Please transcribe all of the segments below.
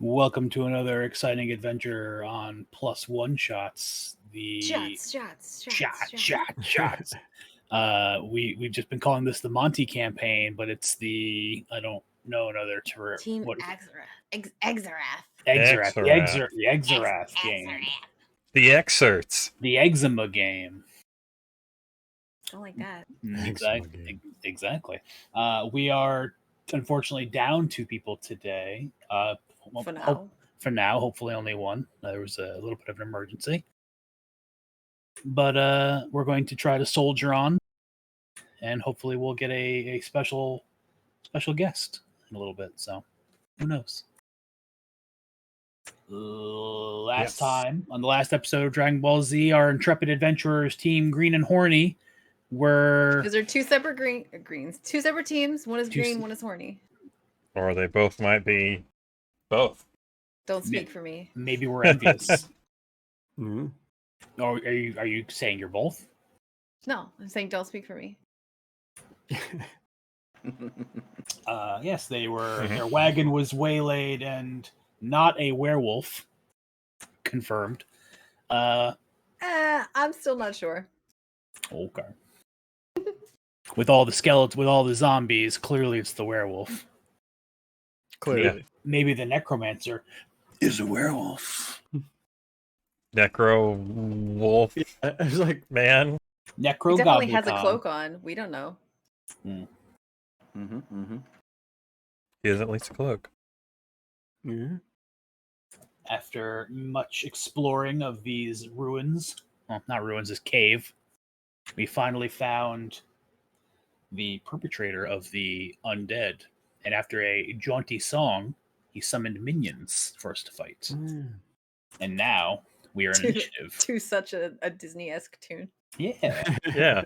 Welcome to another exciting adventure on Plus One Shots. Shots. We've just been calling this the Monty campaign, but it's the I don't know another term. Team Exarath. The Exarath game. The excerpts. The eczema game. Don't like that. Exactly. We are unfortunately down 2 people today. For now, hopefully only one. There was a little bit of an emergency. But we're going to try to soldier on, and hopefully we'll get a special guest in a little bit. So, who knows? Last time, on the last episode of Dragon Ball Z, our intrepid adventurers, Team Green and Horny, were... Because they're 2 separate greens. 2 separate teams. One is green, one is horny. Or they both might be both. Don't speak for me. Maybe we're envious. Mm-hmm. Or are you saying you're both? No, I'm saying don't speak for me. Yes, they were. Their wagon was waylaid, and not a werewolf. Confirmed. I'm still not sure. Okay. With all the skeletons, with all the zombies, clearly it's the werewolf. Clearly. Maybe the necromancer is a werewolf. Necro wolf. Yeah, I was like, man. Necro He definitely has a Goblicon. cloak on. We don't know. He has at least a cloak. yeah. After much exploring of these ruins, well, not ruins, this cave, we finally found the perpetrator of the undead. And after a jaunty song, he summoned minions for us to fight. And now we are in initiative. To such a Disney-esque tune. Yeah. Yeah.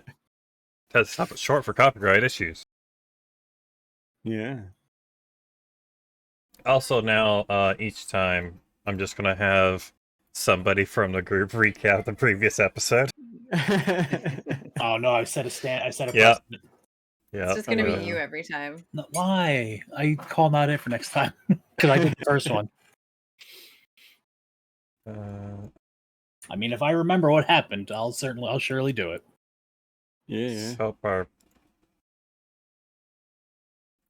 That's short for copyright issues. Yeah. Also now, each time, I'm just going to have somebody from the group recap the previous episode. Oh no, I set a precedent. Yeah. It's just going to be you every time. No, why? I call that in for next time. Because I did the first one. I mean, if I remember what happened, I'll surely do it. Yeah. Help our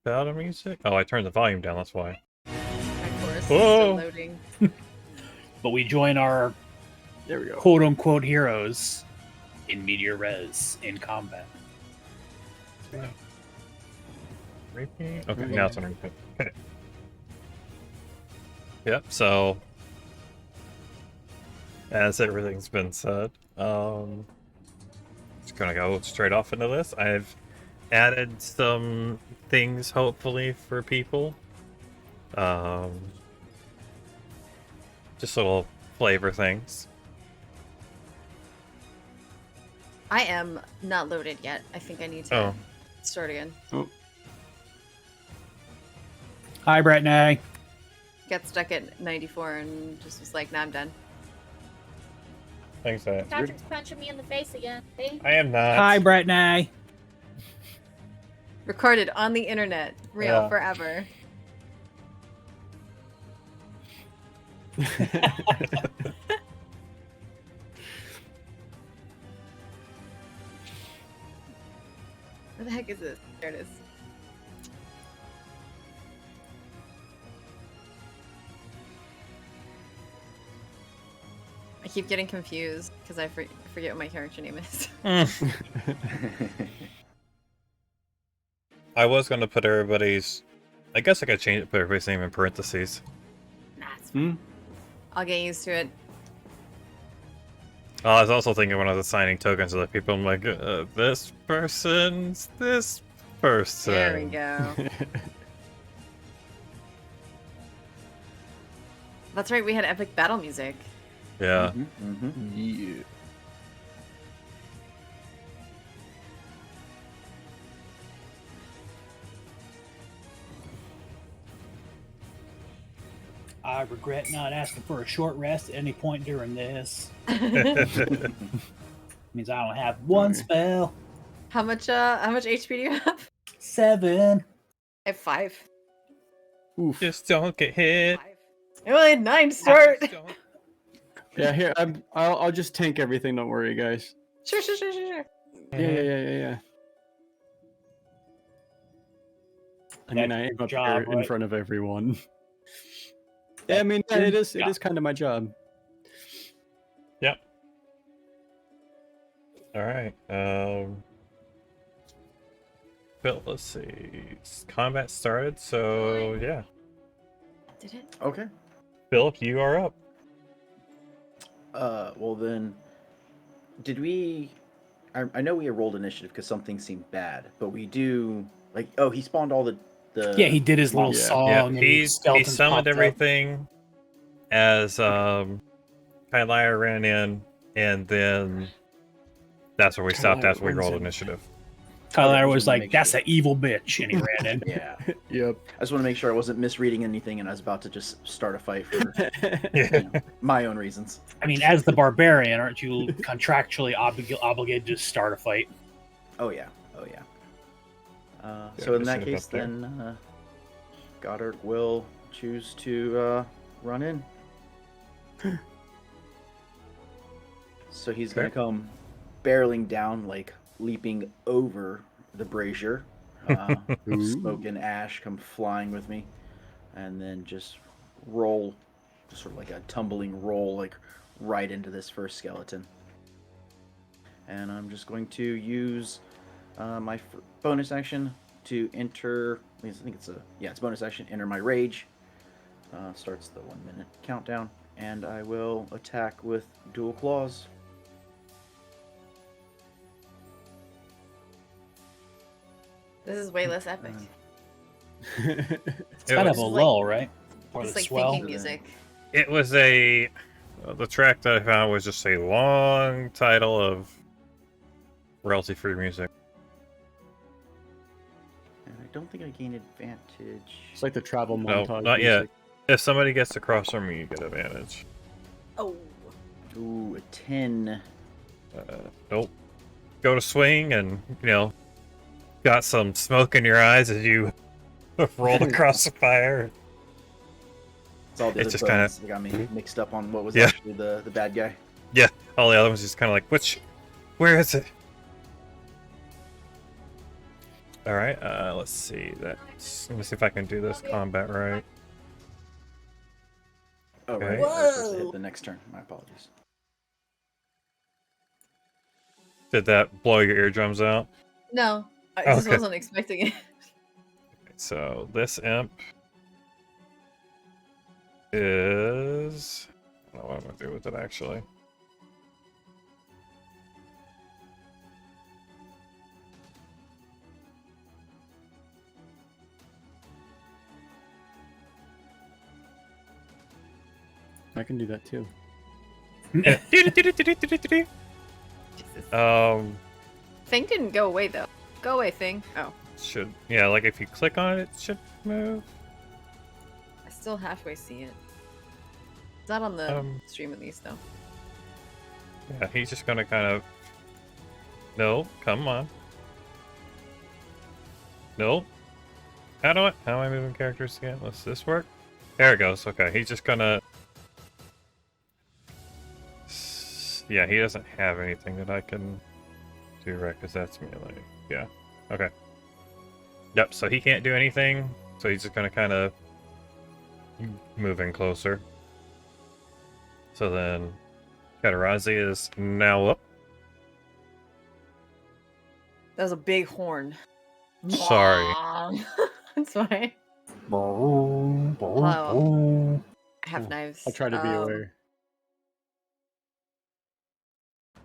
battle music. Oh, I turned the volume down. That's why. Of course. It's Whoa. still loading. But we join our There we go. quote-unquote heroes in Meteor Res in combat. Repeat? Okay, now it's on repeat. Okay. Yep, so as everything's been said, just gonna go straight off into this. I've added some things hopefully for people. Just little flavor things. I am not loaded yet. I think I need to start again. Oh. Hi, Brittany. Got stuck at 94 and just was like, nah, I'm done. Thanks, Patrick's punching me in the face again. See? I am not. Hi, Brittany. Recorded on the internet. Real Yeah. forever. Where the heck is this? There it is. I keep getting confused because I forget what my character name is. I was gonna put everybody's. I guess I could change it, put everybody's name in parentheses. Nah, it's fine. I'll get used to it. I was also thinking when I was assigning tokens to the people, I'm like, this person's this person. There we go. That's right, we had epic battle music. Yeah. Yeah. I regret not asking for a short rest at any point during this. Means I don't have one spell. How much HP do you have? 7. I have 5. Oof. Just don't get hit. 5. Really, 9 start. Yeah, here I'll just tank everything. Don't worry, guys. Sure. Yeah. I mean, I am up here in front of everyone. Yeah, I mean, it is kind of my job. Yep. All right. Bill, let's see. Combat started, so yeah. Did it? Okay. Bill, you are up. Well then, did we? I know we rolled initiative because something seemed bad, but we do like. Oh, he spawned all the. Yeah, he did his little Yeah. song. Yeah, And he skeletons summoned popped up. everything as Kylia ran in, and then that's where we stopped Kylia after we runs rolled in. initiative. Tyler Okay, was just wanna like, make "That's sure. an evil bitch," and he ran in. Yeah. Yep. I just want to make sure I wasn't misreading anything, and I was about to just start a fight for Yeah. my own reasons. I mean, as the barbarian, aren't you contractually obligated to start a fight? Oh yeah. Yeah, So in just that set it case, up there. then Goddard will choose to run in. So he's gonna Okay. come barreling down, like leaping over the brazier. Smoke and ash come flying with me, and then just roll, just sort of like a tumbling roll, like right into this first skeleton. And I'm just going to use my bonus action to enter. I think it's bonus action. Enter my rage. Starts the 1 minute countdown, and I will attack with dual claws. This is way less epic. It's kind of a lull, right? Or It's the like swell. thinking music. It was the track that I found was just a long title of royalty-free music. And I don't think I gain advantage. It's like the travel No, montage. not yet. music. If somebody gets across from me, you get advantage. Oh. Ooh, a 10. Nope. Go to swing and, got some smoke in your eyes as you rolled across the fire. It's all the It's other just kinda- bones that got me mixed up on what was Yeah. actually the bad guy. Yeah, all the other ones just kind of like, where is it? All right, let's see. Let me see if I can do this combat right. Oh, Okay. right. I was supposed to hit the next turn. My apologies. Did that blow your eardrums out? No, I just Okay. wasn't expecting it. So this imp is... I don't know what I'm going to do with it, actually. I can do that too. Jesus. Thing didn't go away though. Go away, Thing. Oh, Yeah, like if you click on it, it should move. I still halfway see it. It's not on the Um, stream at least though. Yeah, he's just gonna kind of... No, come on. No. How am I moving characters again? Does this work? There it goes. Okay, he's just gonna... Yeah, he doesn't have anything that I can do right, because that's melee. Yeah, okay. Yep, so he can't do anything, so he's just gonna kind of move in closer. So then, Katarazi is now up. That was a big horn. Sorry. That's fine. Hello. I have knives. I'll try to be aware.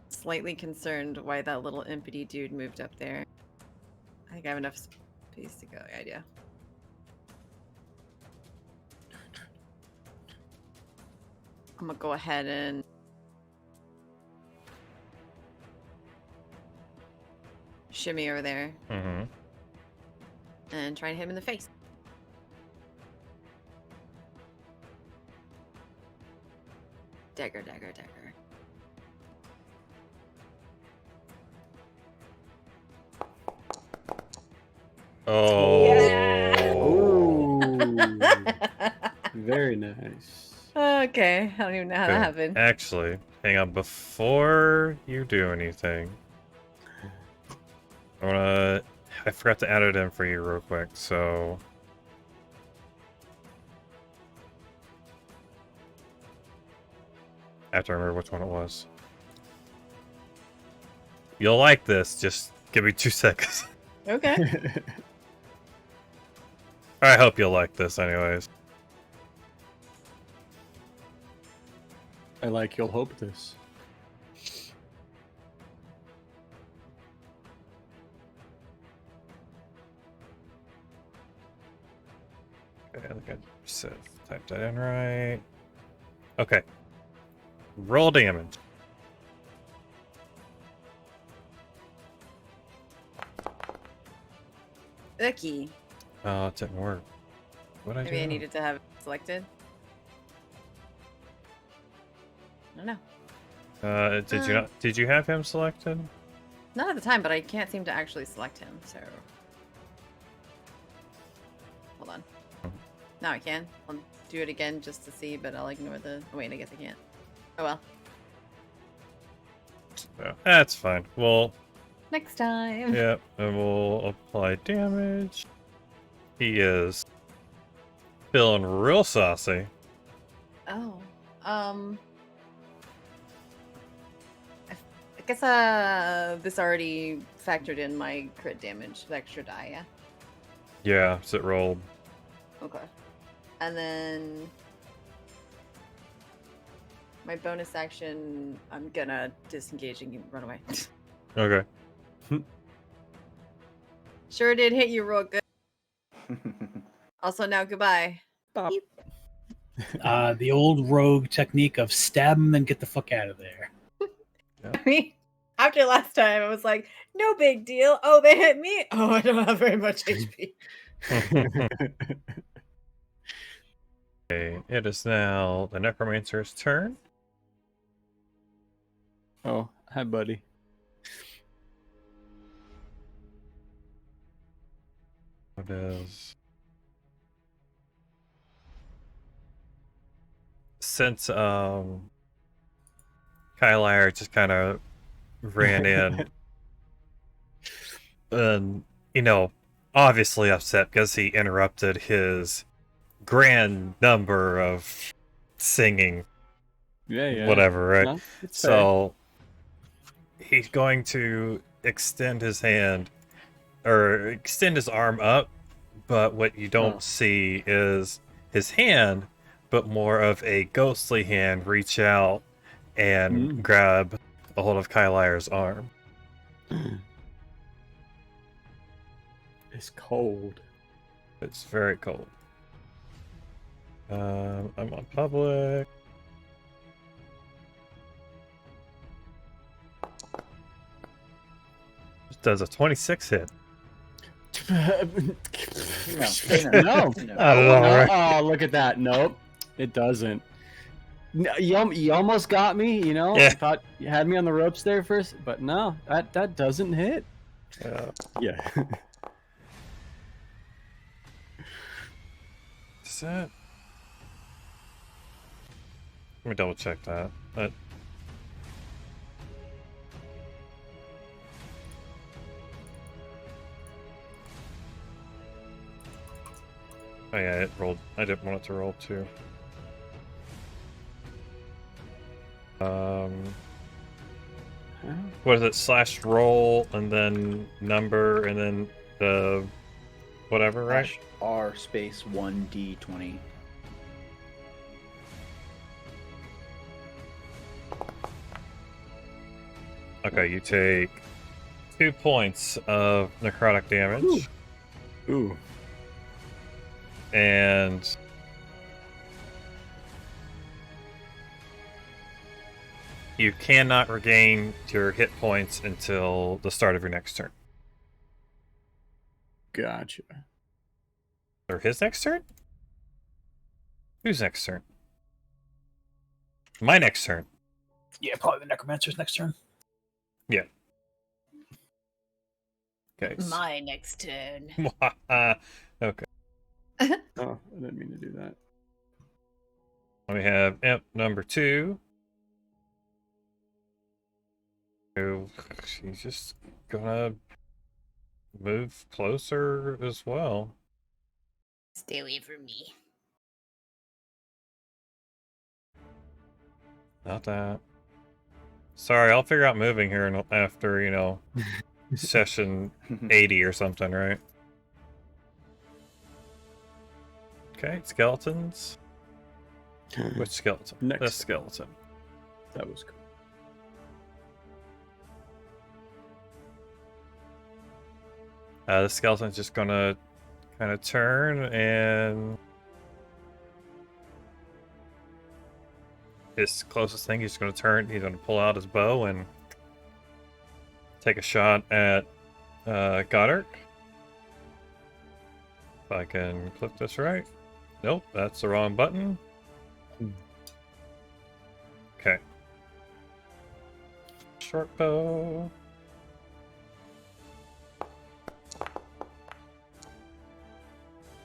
Slightly concerned why that little impity dude moved up there. I think I have enough space to go. Idea. I'm gonna go ahead and shimmy over there Mm-hmm. and try and hit him in the face. Dagger, dagger, dagger. Oh. Oh. Very nice. Okay, I don't even know how that Okay. happened. Actually, hang on. Before you do anything, I forgot to add it in for you real quick, so... I have to remember which one it was. You'll like this, just give me 2 seconds. Okay. I hope you'll like this anyways. I like you'll hope this. Okay, I think I said typed that in right. Okay. Roll damage. Icky. Oh, it didn't work. What did I do? Maybe I needed to have it selected. I don't know. Did you have him selected? Not at the time, but I can't seem to actually select him, so... Hold on. Now I can. I'll do it again just to see, but I'll ignore the... Oh, wait, I guess I can't. Oh well. Yeah, that's fine. Well, Next time. yeah, and we'll apply damage. He is feeling real saucy. Oh. I guess this already factored in my crit damage, the extra die, yeah? Yeah, so it rolled. Okay. And then my bonus action, I'm gonna disengage and run away. Okay. Sure did hit you real good. Also, now goodbye. Bop. The old rogue technique of stab him and get the fuck out of there. I mean, after last time, I was like, no big deal. Oh, they hit me? Oh, I don't have very much HP. Okay, it is now the necromancer's turn. Oh, hi, buddy. What is... Since Kylar just kind of ran in and, you know, obviously upset because he interrupted his grand number of singing, Yeah. whatever, right? No, it's So he's going to extend his hand or extend his arm up, but what you don't see is his hand, but more of a ghostly hand reach out and grab a hold of Kylar's arm. It's cold. It's very cold. I'm on public. Just does a 26 hit. No. No. Oh, look at that. Nope, it doesn't. No, you almost got me, you know? Yeah. Thought you had me on the ropes there first, but no, that doesn't hit. Yeah. Is that... Let me double check that. Oh yeah, it rolled. I didn't want it to roll too. What is it? Slash roll and then number and then the whatever, right? R space 1d20. Okay, you take 2 points of necrotic damage. Ooh. And you cannot regain your hit points until the start of your next turn. Gotcha. Or his next turn? Whose next turn? My next turn. Yeah, probably the necromancer's next turn. Yeah. Okay. My next turn. Okay. Oh, I didn't mean to do that. We have imp number 2. Who she's just gonna move closer as well. Stay away from me. Not that. Sorry, I'll figure out moving here after, session 80 or something, right? Okay, skeletons. Which skeleton? Next. This skeleton. That was cool. The skeleton's just gonna kind of turn and his closest thing, he's gonna turn, he's gonna pull out his bow and take a shot at Goddard. If I can click this right. Nope, that's the wrong button. Okay. Short bow.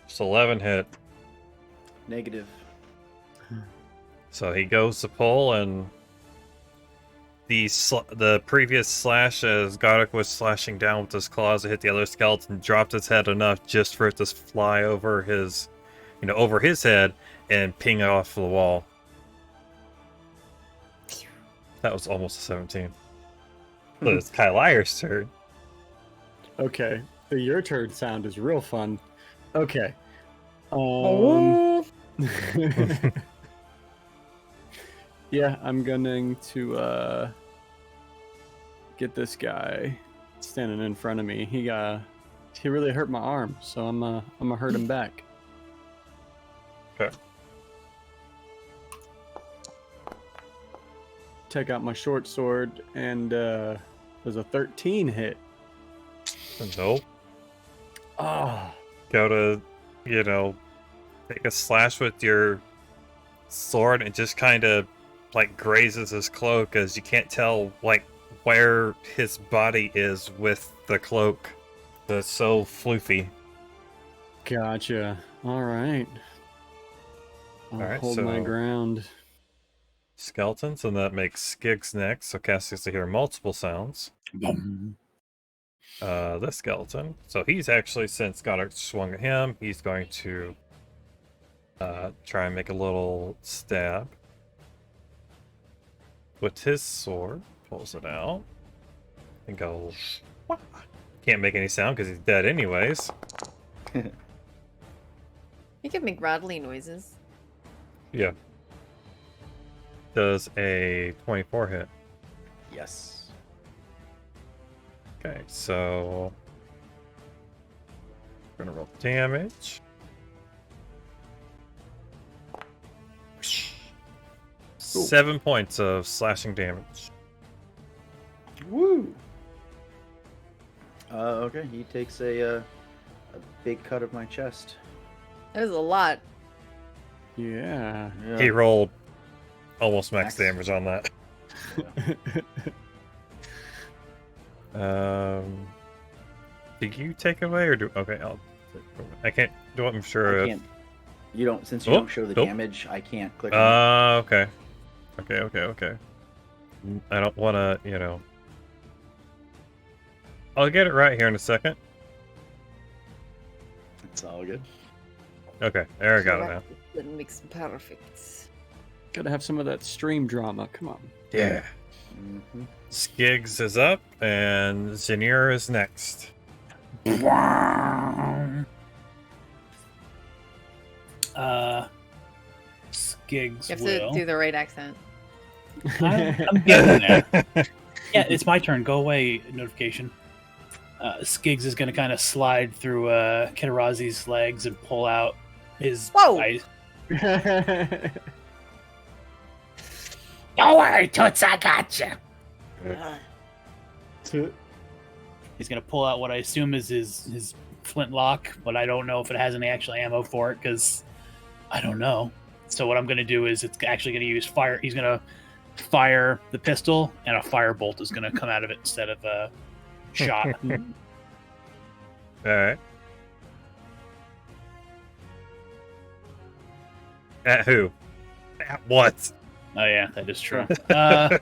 Just 11 hit. Negative. So he goes to pull, and the previous slash, as Godok was slashing down with his claws to hit the other skeleton, dropped its head enough just for it to fly over his, over his head and ping it off the wall. That was almost a 17. But it's Kylire's turn. Okay, the your turn sound is real fun. Okay. Yeah, I'm going to get this guy standing in front of me. He really hurt my arm, so I'm gonna hurt him back. Okay. Take out my short sword, and there's a 13 hit. Nope. Oh. Go to, take a slash with your sword and just kind of grazes his cloak, as you can't tell where his body is with the cloak. That's so floofy. Gotcha. All right. I'll hold my ground. Skeletons, and that makes Skiggs next. So Cass gets to hear multiple sounds. This skeleton. So he's actually, since Goddard swung at him, he's going to try and make a little stab with his sword. Pulls it out and goes. Wah! Can't make any sound because he's dead anyways. You can make rattly noises. Yeah. Does a 24 hit? Yes. Okay, so we're gonna roll damage. Cool. 7 points of slashing damage. Woo! Okay, he takes a big cut of my chest. That was a lot. Yeah. He rolled almost max damage on that. Do you take away or do? Okay, I can't do it. I'm sure. I can't. You don't, since you don't show the damage. I can't click. Okay. Okay. I don't want to, I'll get it right here in a second. It's all good. Okay, there I got it now. That makes perfect. Gotta have some of that stream drama. Come on. Yeah. Mm-hmm. Skiggs is up, and Zinir is next. Skiggs You have will. to do the right accent. I'm getting there. Yeah, it's my turn. Go away, notification. Skiggs is going to kind of slide through Kitarazi's legs and pull out his eyes. Don't worry, Toots, I gotcha. He's going to pull out what I assume is his flintlock, but I don't know if it has any actual ammo for it because I don't know. So what I'm going to do is it's actually going to use fire. He's going to fire the pistol, and a firebolt is going to come out of it instead of a shot. All right. At who? What? Oh yeah, that is true. The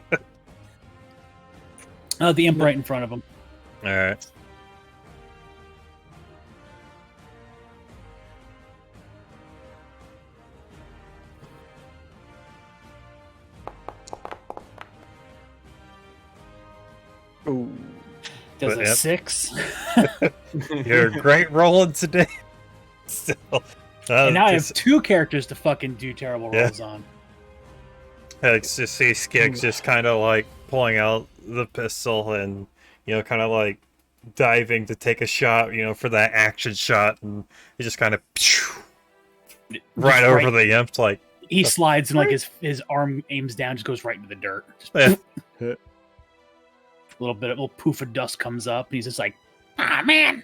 imp right in front of him. All right. Ooh. Does But, a yep. 6. You're great rolling today. Still. And now I have 2 characters to fucking do terrible rolls on. I just see Skiggs just kind of like pulling out the pistol and, kind of like diving to take a shot, for that action shot, and he just kind of right over the imp, like he slides and like his arm aims down, just goes right into the dirt. Just, a little poof of dust comes up, and he's just like, man.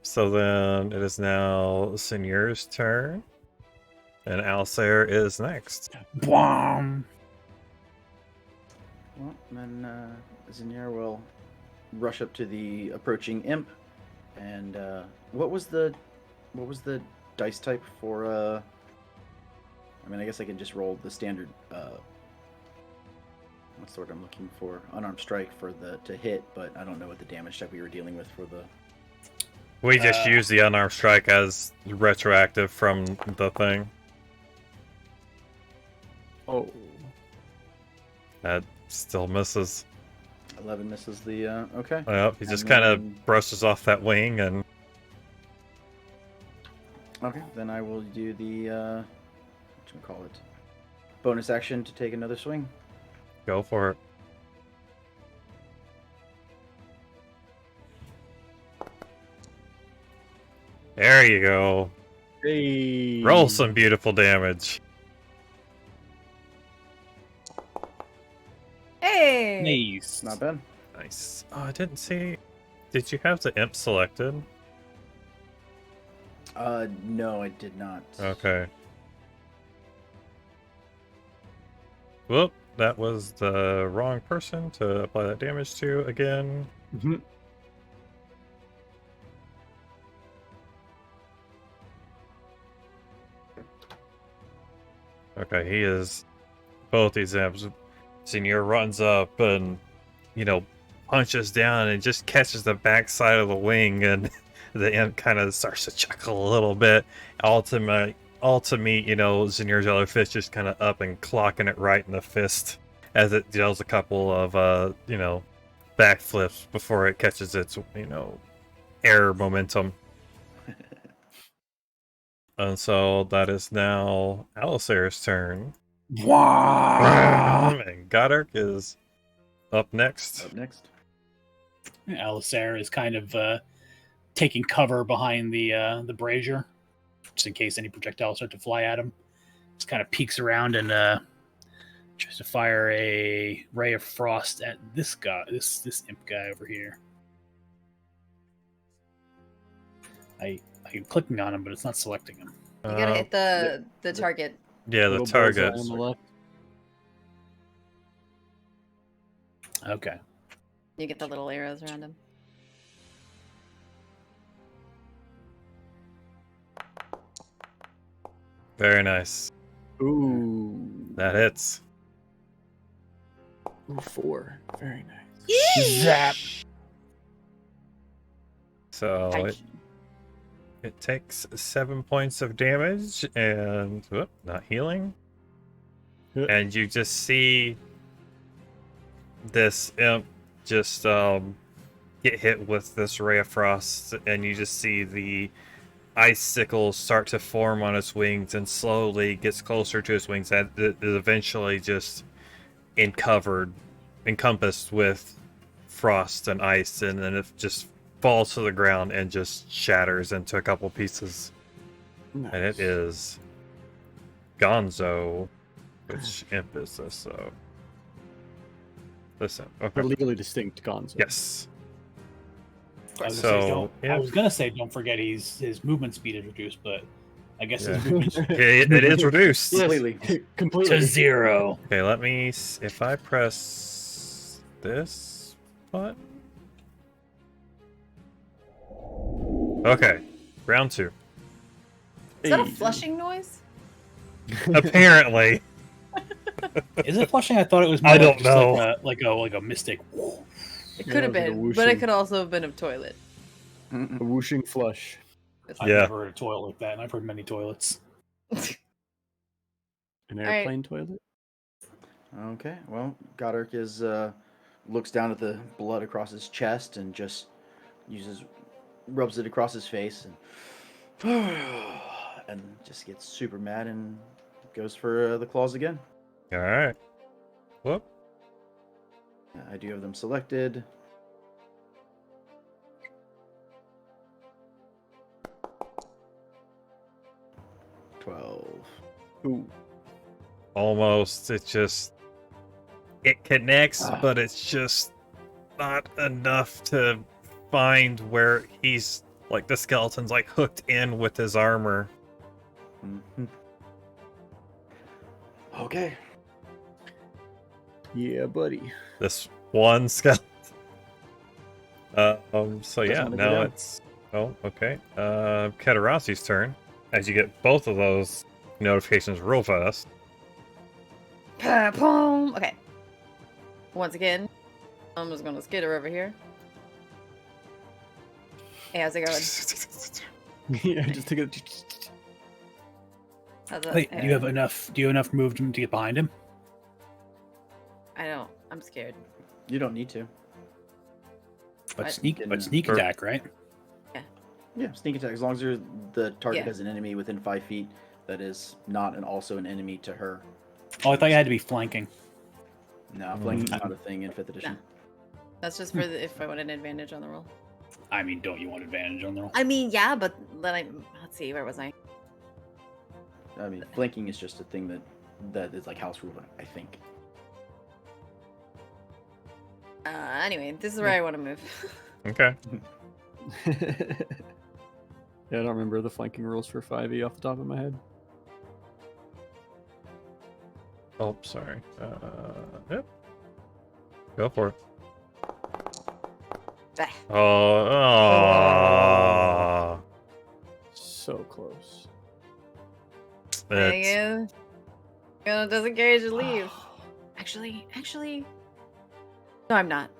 So then it is now Seigneur's turn, and Alsair is next. Bwom. Well, then Seigneur will rush up to the approaching imp, and what was the dice type for? I mean, I guess I can just roll the standard. What's the word I'm looking for? Unarmed strike for to hit, but I don't know what the damage type we were dealing with for the. We just use the unarmed strike as retroactive from the thing. Oh. That still misses. 11 misses the. Okay. Yep, he just kind of brushes off that wing and. Okay, then I will do the. What should we call it? Bonus action to take another swing. Go for it. There you go. Hey. Roll some beautiful damage. Hey! Nice. Not bad. Nice. Oh, I didn't see. Did you have the imp selected? No, I did not. Okay. Whoop, that was the wrong person to apply that damage to again. Mhm. Okay, he is both these imps. Senior runs up and, punches down and just catches the backside of the wing, and the imp kind of starts to chuckle a little bit. All to meet, Senior's other fist just kind of up and clocking it right in the fist as it deals a couple of, backflips before it catches its, air momentum. And so that is now Alistair's turn. Wow. And Goddard is up next. Up next. Alistair is kind of taking cover behind the brazier, just in case any projectiles start to fly at him. Just kind of peeks around and tries to fire a ray of frost at this guy, this imp guy over here. I'm clicking on him, but it's not selecting him. You gotta hit the target. Yeah, the Little target. bullseye on the left. Okay. You get the little arrows around him. Very nice. Ooh. That hits. Ooh, 4. Very nice. Zap. So it takes 7 points of damage and not healing. And you just see this imp just get hit with this ray of frost, and you just see the icicles start to form on its wings and slowly gets closer to its wings, and it is eventually just encompassed with frost and ice, and then it just falls to the ground and just shatters into a couple pieces. Nice. And it is Gonzo. Which imp is this? So this imp. Okay. A legally distinct Gonzo. Yes. I was So gonna say don't forget his movement speed is reduced, but I guess his movement it is reduced. Completely. Completely. to 0. Okay, let me. If I press this button. Okay, round 2. Is that a flushing noise? Apparently. Is it flushing? I thought it was more I don't just know. like a mystic. It Yeah, could have it was like a been, but it whooshing. could also have been a toilet. A whooshing flush. I've Yeah. never heard a toilet like that, and I've heard many toilets. An right. airplane toilet? Okay, well, Goddark is looks down at the blood across his chest and just rubs it across his face and just gets super mad and goes for the claws again. All right. Whoop. I do have them selected. Ooh. Almost. It connects, Ah. but it's just not enough to find where he's like the skeleton's like hooked in with his armor. Mhm. Okay. Yeah, buddy. This one skeleton. So yeah, wanna go now down. it's okay. Katarasi's turn. As you get both of those notifications real fast. Boom. Okay. Once again, I'm just gonna skitter over here. Hey, how's it going? Yeah, just take it. How's that? Wait, do you have enough? Do you have enough movement to get behind him? I don't. I'm scared. You don't need to. But I sneak Or- attack, right? Yeah, sneak attack. As long as the target Yeah. has an enemy within 5 feet that is not also an enemy to her. Oh, I thought you had to be flanking. No, flanking's not a thing in 5th edition. That's just for if I want an advantage on the roll. I mean, don't you want advantage on the roll? I mean, yeah, but then let's see, where was I? I mean, flanking is just a thing that is like house rule, I think. Anyway, this is where I want to move. Okay. Yeah, I don't remember the flanking rules for 5e off the top of my head. Oh, sorry. Yep. Go for it. Ah, Oh. So close. It's, again. It doesn't carry to leave. Actually, no, I'm not.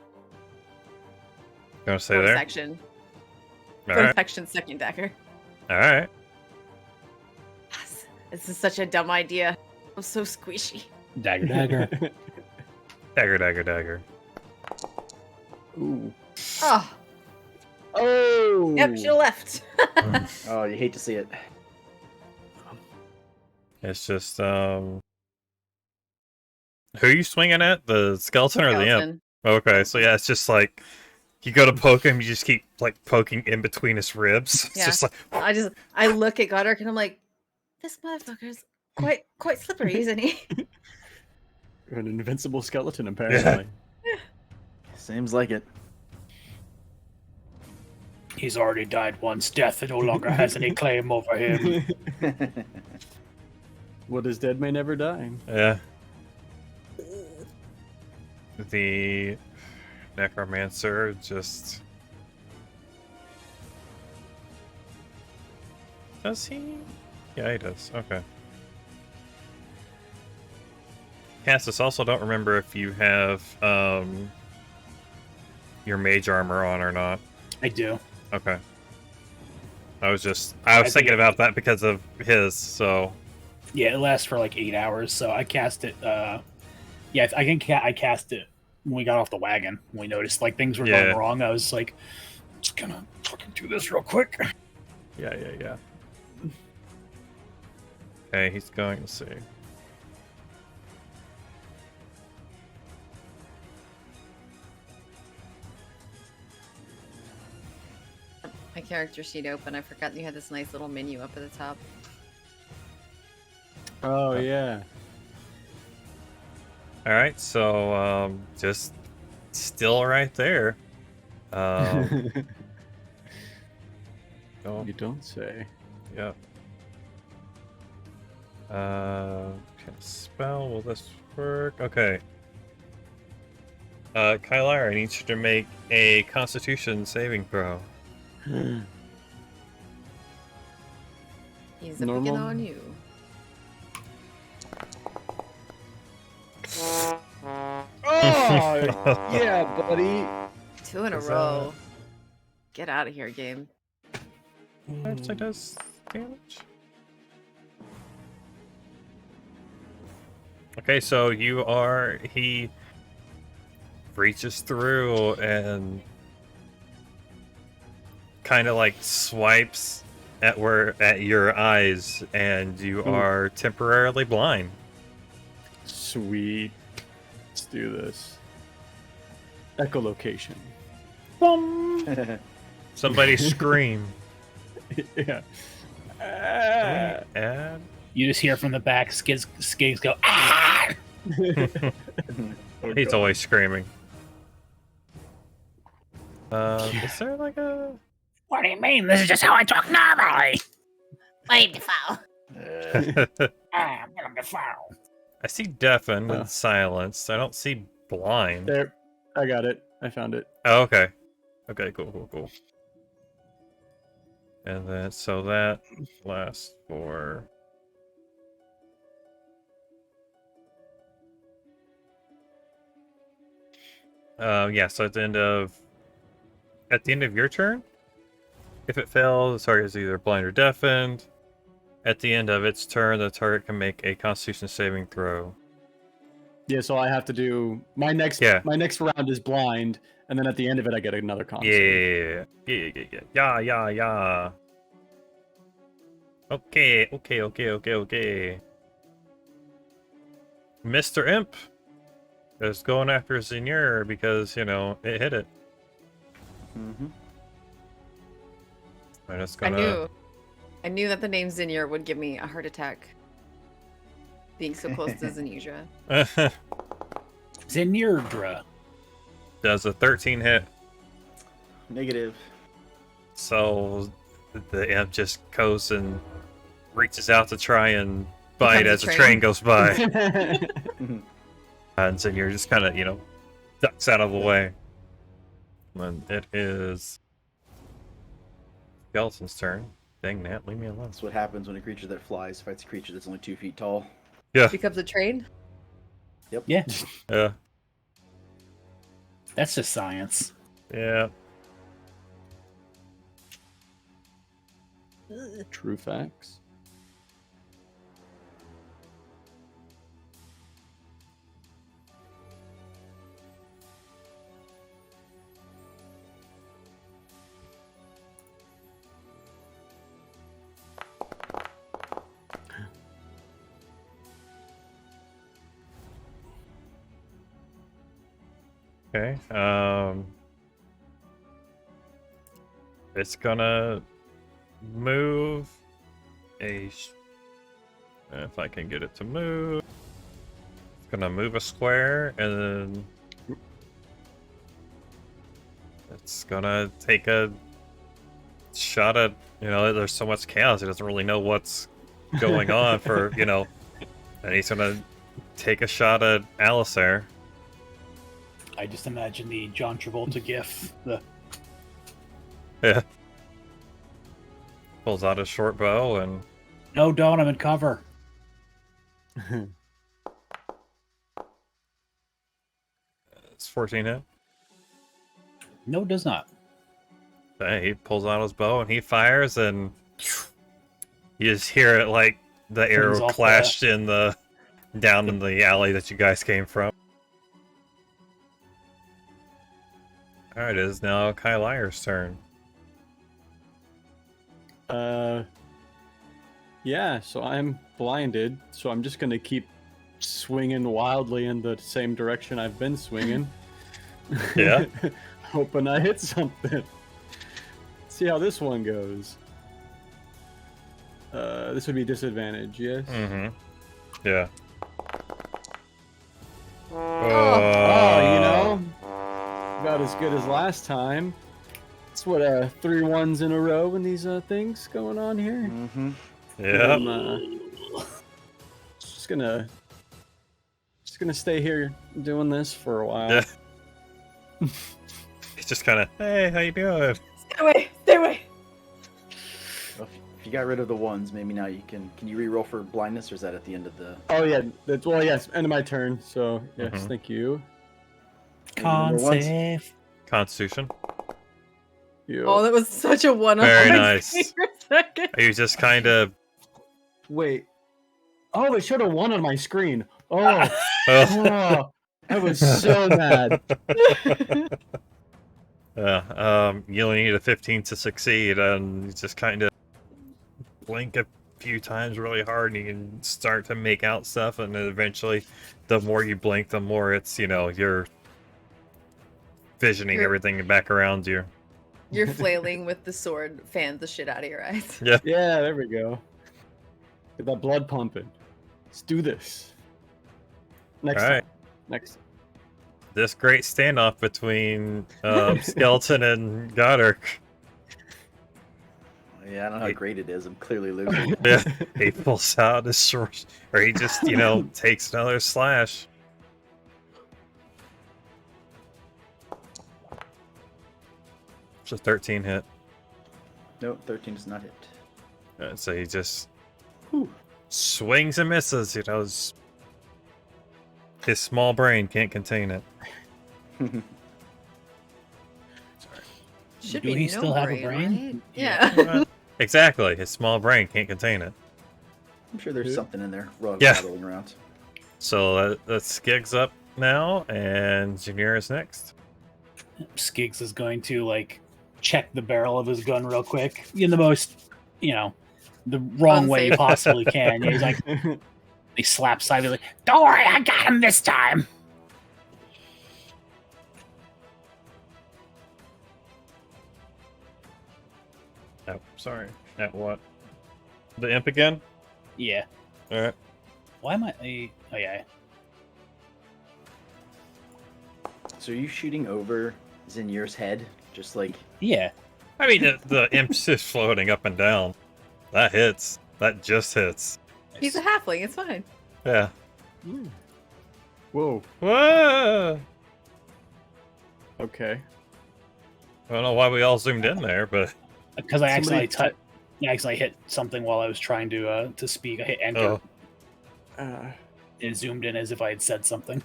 gonna stay Bonus there. action. All Bonus right. action, second dagger. All right. Yes, this is such a dumb idea. I'm so squishy. Dagger, dagger. Dagger, dagger, dagger. Ooh. Oh, Oh! yep, she left. Oh, you hate to see it. It's just who are you swinging at? The skeleton or the imp? Skeleton. Okay, so yeah, it's just like you go to poke him, you just keep like poking in between his ribs. It's Yeah. just like I look at Goddark and I'm like, this motherfucker's quite slippery, isn't he? You're an invincible skeleton, apparently. Seems like it. He's already died once. Death no longer has any claim over him. What is dead may never die. yeah. The necromancer just does he? Yeah, he does. Okay. Cassis, also don't remember if you have your mage armor on or not. I do. Okay. I was thinking about that because of his, so Yeah, it lasts for like 8 hours, so I cast it. Yeah, I cast it when we got off the wagon. When we noticed like things were Yeah. going wrong, I was like, just gonna fucking do this real quick. Yeah. okay, he's going to see. My character sheet open. I forgot you had this nice little menu up at the top. Oh, yeah. All right, so just still right there. Oh, You don't say. yeah. Can spell, will this work? Okay. Kylar, I need you to make a Constitution saving throw. He's picking Normal? on you. Oh, yeah, buddy. 2 in a Is row. Get out of here, game. Actually does damage. Okay, so he reaches through and kind of like swipes at your eyes, and you are temporarily blind. Sweet. Let's do this. Echolocation. Somebody scream. Yeah. Add? You just hear from the back, Skiggs go, ah! He's always screaming. Is there like a... What do you mean? This is just how I talk normally. Wait, Defoe. I'm gonna be foul. I see deafen and silenced. I don't see blind. There. I got it. I found it. Oh, okay. Okay, cool. And then, so that lasts for... yeah, so at the end of your turn, if it fails, the target is either blind or deafened. At the end of its turn, the target can make a Constitution saving throw. Yeah, so I have to do my next. Yeah. My next round is blind, and then at the end of it, I get another con. Yeah. Okay. Mr. Imp is going after Zinur because, it hit it. Mm-hmm. I'm just gonna... I knew that the name Zinir would give me a heart attack. Being so close to Zinudra. Zinurdra. Does a 13 hit. Negative. So the imp just goes and reaches out to try and bite as the train goes by. And Zinur just kind of, ducks out of the way. And it is Skeleton's turn. Dang, Nat, leave me alone. That's what happens when a creature that flies fights a creature that's only 2 feet tall. Yeah. Becomes a train? Yep. Yeah, Yeah. that's just science. Yeah. True facts. Okay. It's gonna move if I can get it to move. It's gonna move a square, and then it's gonna take a shot at, there's so much chaos, it doesn't really know what's going on for, and he's gonna take a shot at Alistair. I just imagine the John Travolta gif. Yeah. Pulls out his short bow and... No, don't, I'm in cover. It's 14 hit. No, it does not. He pulls out his bow and he fires, and you just hear it like the arrow clashed down in the alley that you guys came from. Alright, it is now Kai Lyre's turn. Yeah, so I'm blinded, so I'm just gonna keep swinging wildly in the same direction I've been swinging. Yeah. Hoping I hit something. See how this one goes. This would be disadvantage, yes? Mm-hmm. Yeah. Oh, about as good as last time. It's what, 3 1s in a row in these things going on here. Mm-hmm. Yeah. I'm just gonna stay here doing this for a while. Yeah. He's just kind of, hey, how you doing? Stay away! Stay away! Well, if you got rid of the ones, maybe now you can you re-roll for blindness, or is that at the end of the... Oh yeah, yes, end of my turn. So yes, Mhm. thank you. Con save. Constitution. Oh, that was such a one-off. Very nice. For a second. You just kind of. Wait. Oh, it showed a 1 on my screen. Oh, Oh. I was so mad. You only need a 15 to succeed, and you just kind of blink a few times really hard, and you can start to make out stuff, and then eventually, the more you blink, the more it's, you're visioning everything back around you. You're flailing with the sword, fans the shit out of your eyes. Yeah. Yeah, there we go. Get that blood pumping. Let's do this. Next All right. time. Next. This great standoff between Skeleton and Goddard. Yeah, I don't know how great it is. I'm clearly losing. Yeah, he pulls out his sword, or he just, takes another slash. It's a 13 hit. No, 13 does not hit. So he just swings and misses. His small brain can't contain it. Should Do be he no still have a brain? right? Yeah. Exactly, his small brain can't contain it. I'm sure there's something in there rattling around. So that's Skiggs up now, and Junior is next. Skiggs is going to check the barrel of his gun real quick in the most, the wrong way he Unsafe. possibly can. He's like, he slaps side. He's like, "Don't worry, I got him this time." Oh, sorry. At what? The imp again? Yeah. All right. Why am I? Oh yeah. So are you shooting over Zinir's head? Just like... Yeah. I mean, the imp's just floating up and down. That hits. That just hits. He's a halfling, it's fine. Yeah. Whoa. Whoa! Okay. I don't know why we all zoomed in there, but Because I Somebody accidentally hit something while I was trying to speak. I hit enter. oh, It zoomed in as if I had said something.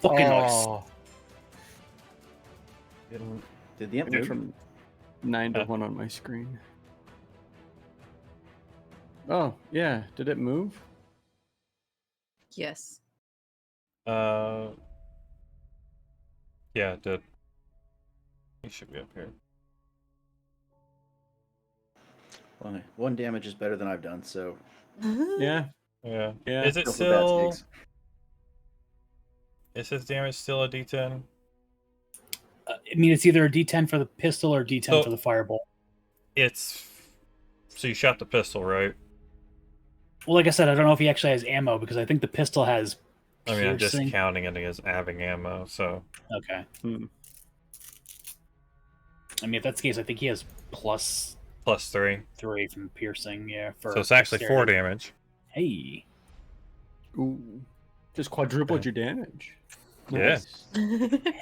Fucking nice. Did the imp Went move? from 9 to 1 on my screen. Oh, yeah. Did it move? Yes. yeah, it did. He should be up here. Well, 1 damage is better than I've done, so... Yeah. Yeah. Yeah. Is it Go for still? bad stakes. Is his damage still a D10? I mean, it's either a D10 for the pistol or D10 So- for the fireball. It's. So you shot the pistol, right? Well, like I said, I don't know if he actually has ammo because I think the pistol has I mean, I'm just piercing. counting it as having ammo, so. Okay. Hmm. I mean, if that's the case, I think he has +3 +3. from piercing. Yeah. For So it's actually 4 dexterity. damage. Hey. Ooh. Just quadrupled your damage. Yeah. Nice.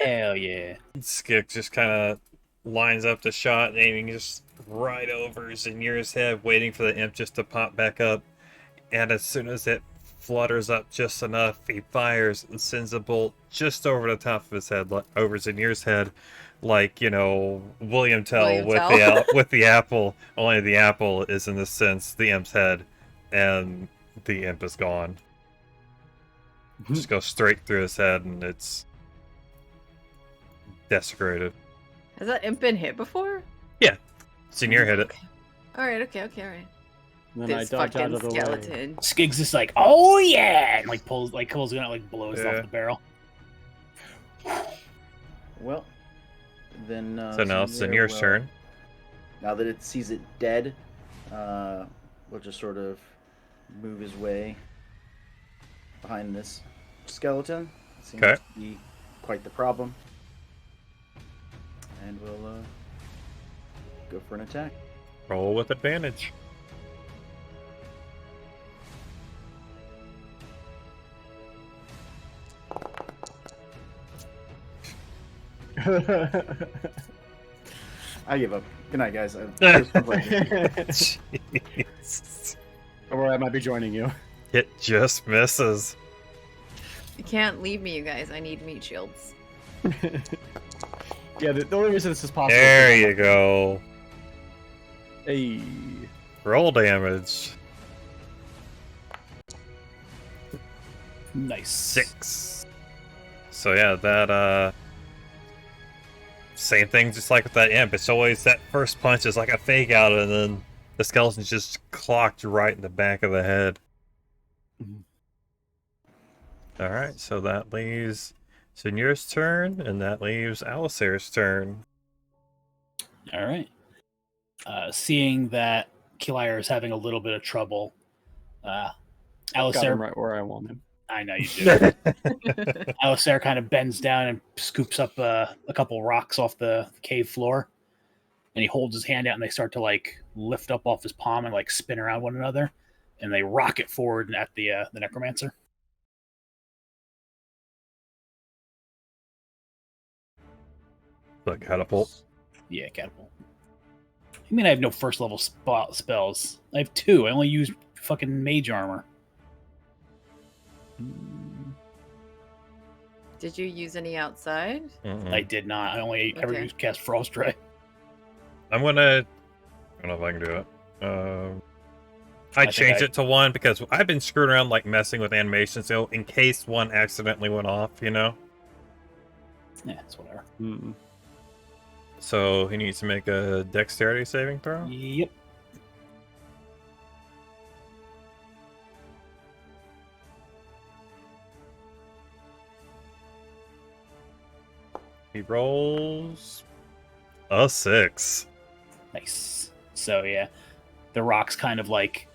Hell yeah. Skik just kind of lines up the shot, aiming just right over Zinir's head, waiting for the imp just to pop back up. And as soon as it flutters up just enough, he fires and sends a bolt just over the top of his head, over Zinir's head, like, William Tell William with Tell. with the apple. Only the apple is, in this sense, the imp's head, and the imp is gone. Just goes straight through his head, and it's desecrated. Has that imp been hit before? Zinir hit it. Alright, okay. Then This I dodged out fucking of the way. skeleton. Skiggs is like, oh yeah, and pulls the gun out, blows Yeah. off the barrel. Well, then... So now it's Zinir's turn. Now that it sees it dead, we'll just sort of move his way behind this skeleton. Seems Okay. to be quite the problem. And we'll go for an attack. Roll with advantage. I give up. Good night, guys. Jeez. Or I might be joining you. It just misses. You can't leave me, you guys. I need meat shields. Yeah, the only reason this is possible. There you go. Hey. Roll damage. Nice. 6. So yeah, that same thing just like with that imp. It's always that first punch is like a fake out and then the skeleton's just clocked right in the back of the head. Alright, so that leaves Seigneur's turn, and that leaves Alistair's turn. Alright. Seeing that Kiliar is having a little bit of trouble, Got Alistair, him right where I want him. I know you do. Alistair kind of bends down and scoops up a couple rocks off the cave floor, and he holds his hand out, and they start to like lift up off his palm and like spin around one another, and they rocket forward at the necromancer. Look, catapult. Yeah, catapult. I mean, I have no first level spells. I have 2. I only use fucking mage armor. Did you use any outside? I did not. I only ever Okay. used cast Frost Ray. I'm gonna... I don't know if I can do it. I changed it to 1 because I've been screwing around like messing with animations, so in case one accidentally went off, you know? Yeah, it's whatever. So he needs to make a dexterity saving throw? Yep. He rolls a 6. Nice. So yeah, the rocks kind of like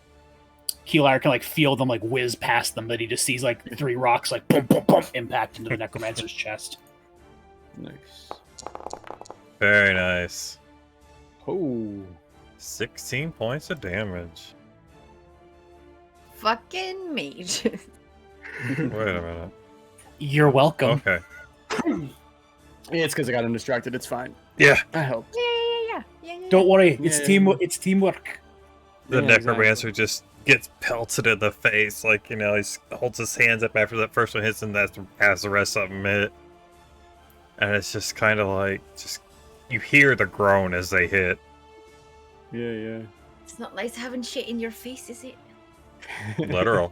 Kiliar can like feel them like whiz past them, but he just sees like 3 rocks like boom, boom, boom, impact into the necromancer's chest. Nice. Very nice. Oh. 16 points of damage. Fucking mage. Wait a minute. You're welcome. Okay. Yeah, it's because I got him distracted. It's fine. Yeah. I helped. yeah. Don't worry, it's Yeah. It's teamwork. The Yeah, necromancer just gets pelted in the face. Like, you know, he holds his hands up after that first one hits and that's as the rest of them hit. And it's just kind of like, just you hear the groan as they hit. Yeah. It's not nice having shit in your face, is it? Literal.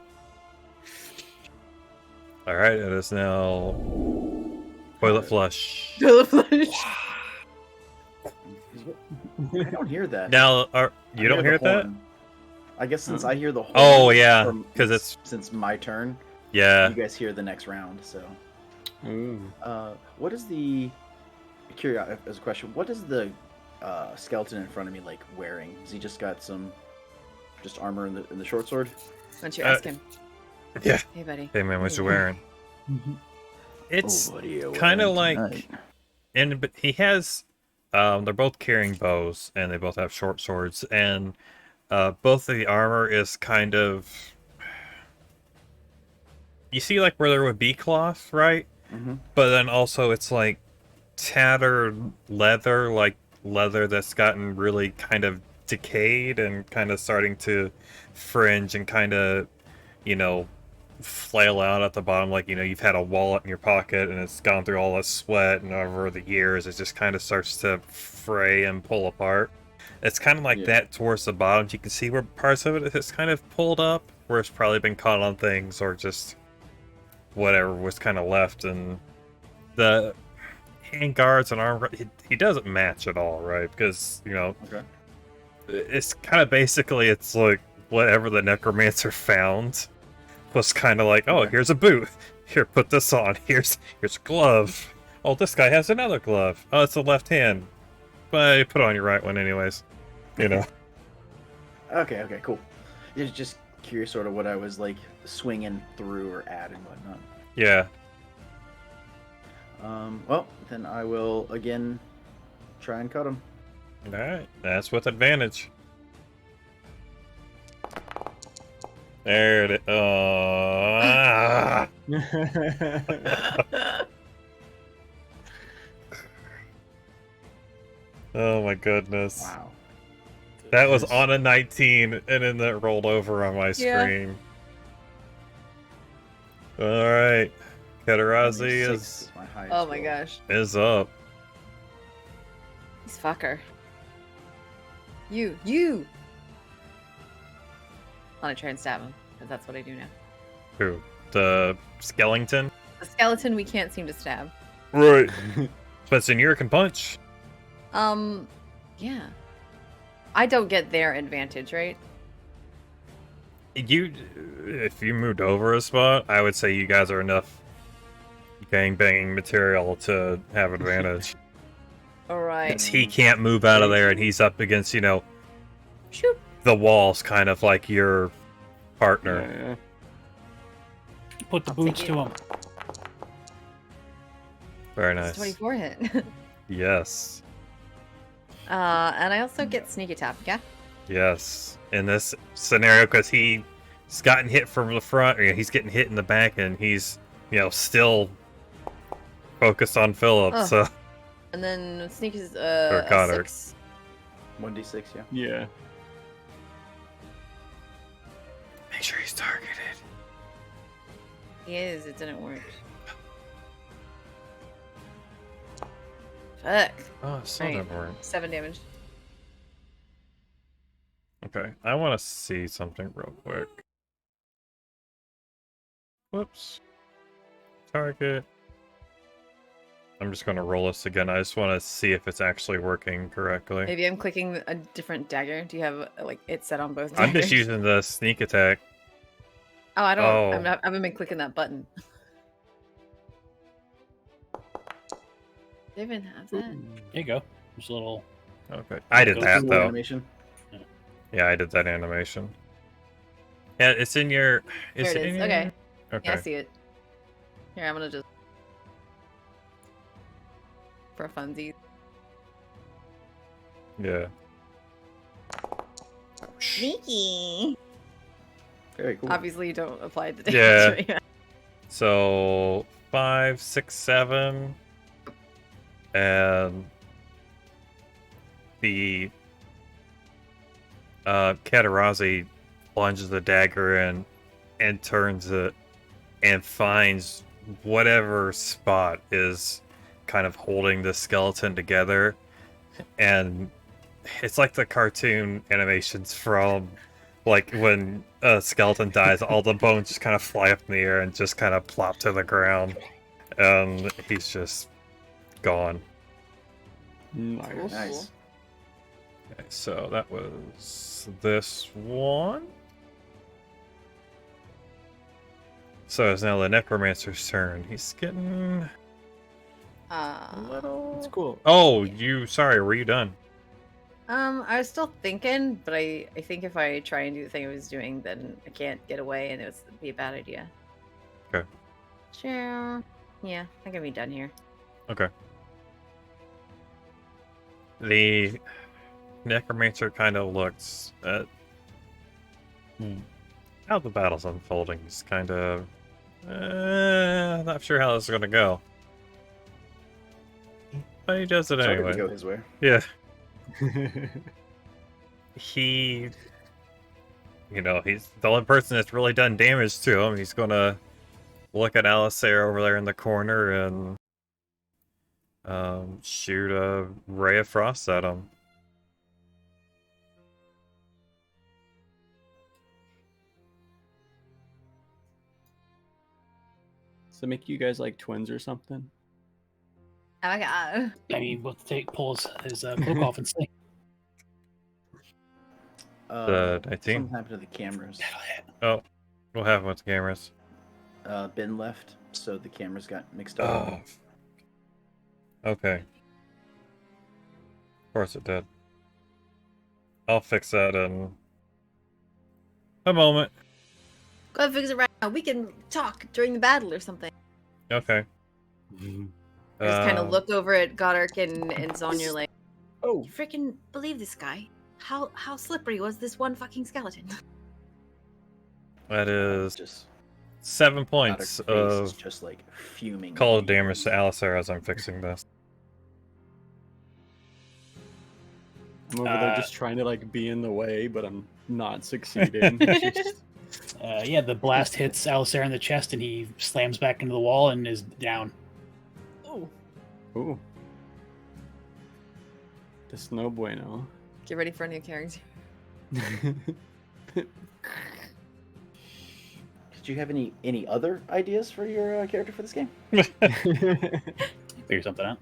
Alright, it is now toilet flush. Toilet flush. I don't hear that. Now, I you don't hear the that? horn. I guess since I hear the horn. Oh, yeah, from- 'cause it's- since my turn. Yeah. You guys hear the next round. So, Ooh. what is the? Curious as a question. What is the skeleton in front of me like wearing? Has he just got some, just armor in the short sword? Why don't you ask him? Yeah. Hey, buddy. Hey man, what you wearing? It's what are you kind of wearing like, tonight? but he has, they're both carrying bows and they both have short swords, and both of the armor is kind of, you see like where there would be cloth, right? Mm-hmm. But then also it's like tattered leather, like leather that's gotten really kind of decayed and kind of starting to fringe and kind of, you know, flail out at the bottom, like, you know, you've had a wallet in your pocket and it's gone through all the sweat, and over the years it just kind of starts to fray and pull apart. It's kind of like that towards the bottom. You can see where parts of it is kind of pulled up, where it's probably been caught on things or just whatever was kind of left. And the hand guards and arm, he doesn't match at all, right? Because, you know, Okay. it's kind of basically, it's like whatever the necromancer found was kind of like, oh, here's a boot. Here, put this on. Here's a glove. Oh, this guy has another glove. Oh, it's a left hand. But you put on your right one anyways. You know. Okay, cool. It's just curious sort of what I was like swinging through or at and whatnot. Yeah. Well, then I will again try and cut him. Alright, that's with advantage. There it is. Oh my goodness. Wow. That was on a 19, and then that rolled over on my screen. Alright. Kedarazi Only 6 is my highest Oh my roll. gosh. is up. He's fucker. You! I'm gonna try and stab him, because that's what I do now. Who? The skeleton? The skeleton we can't seem to stab. Right. But Senior can punch. Yeah. I don't get their advantage, right? If you moved over a spot, I would say you guys are enough gangbanging material to have advantage. Alright. Because he can't move out of there, and he's up against, Shoot. the walls, kind of like your partner. Yeah. Put the I'll boots take to it. him. Very It's nice. 24 hit. Yes. And I also get sneak attack, yeah? Yes. In this scenario, because he's gotten hit from the front, or he's getting hit in the back, and he's, still focused on Philip, Oh. so... And then sneak is Or a Connor. 6. 1d6, yeah. Yeah. Make sure he's targeted. He is, it didn't work. Fuck. Oh, son Right. of a... 7 damage. Okay, I want to see something real quick. Whoops. Target. I'm just going to roll this again. I just want to see if it's actually working correctly. Maybe I'm clicking a different dagger. Do you have like it set on both daggers? I'm just using the sneak attack. Oh, I don't. Oh. I haven't been clicking that button. They even have that. There you go. Just a little. Okay. I did that, Cool though. Animation. Yeah, I did that animation. Yeah, it's in your... There it in is. your- Okay. Okay. Yeah, I see it. Here, I'm gonna just for funsies. Yeah. Sneaky. Very cool. Obviously, you don't apply the Yeah. damage. Yeah. So 5, 6, 7, and the Kedarazi plunges the dagger in and turns it and finds whatever spot is kind of holding the skeleton together, and it's like the cartoon animations from like when a skeleton dies, all the bones just kind of fly up in the air and just kind of plop to the ground, and he's just gone. Nice. Nice. Okay, so that was this one. So it's now the necromancer's turn. He's getting a little... It's cool. Oh, sorry, were you done? I was still thinking, but I think if I try and do the thing I was doing, then I can't get away, and it'd be a bad idea. Okay. Sure. Yeah, I can be done here. Okay. The necromancer kind of looks at how the battle's unfolding. He's kind of not sure how this is gonna go, but he does it Sorry anyway. to go his way. Yeah. He, he's the only person that's really done damage to him. He's gonna look at Alistair over there in the corner and shoot a ray of frost at him. Does it make you guys like twins or something? Oh my god. I mean, we'll pull his cloak off and see. The 19? Something happened to the cameras. Oh, what happened with the cameras? Ben left, so the cameras got mixed up. Oh. Okay. Of course it did. I'll fix that in a moment. Go ahead and fix it right now. We can talk during the battle or something. Okay. I just kind of look over at Goddark and Zonya like, Oh, you freaking believe this guy? How slippery was this one fucking skeleton? That is Just 7 Goddark's points face is of just like fuming. cold damage to Alistair as I'm fixing this. I'm over there just trying to like be in the way, but I'm not succeeding. Just... Yeah, the blast hits Alistair in the chest, and he slams back into the wall and is down. Oh. Ooh. That's no bueno. Get ready for a new character. Did you have any other ideas for your character for this game? Figure something out.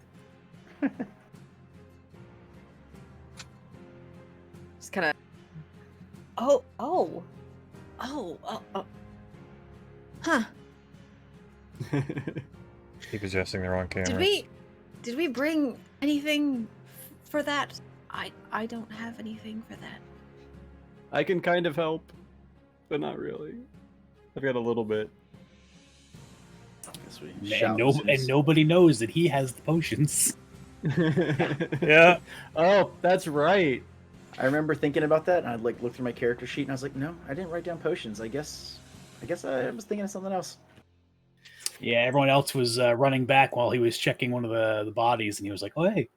Just kind of. Oh. Huh. Keep adjusting the wrong camera. Did we bring anything for that? I don't have anything for that. I can kind of help, but not really. I've got a little bit. And nobody knows that he has the potions. Yeah. Oh, that's right. I remember thinking about that, and I'd like look through my character sheet, and I was like, no, I didn't write down potions. I guess I was thinking of something else. Yeah, everyone else was running back while he was checking one of the bodies, and he was like, "Oh, hey,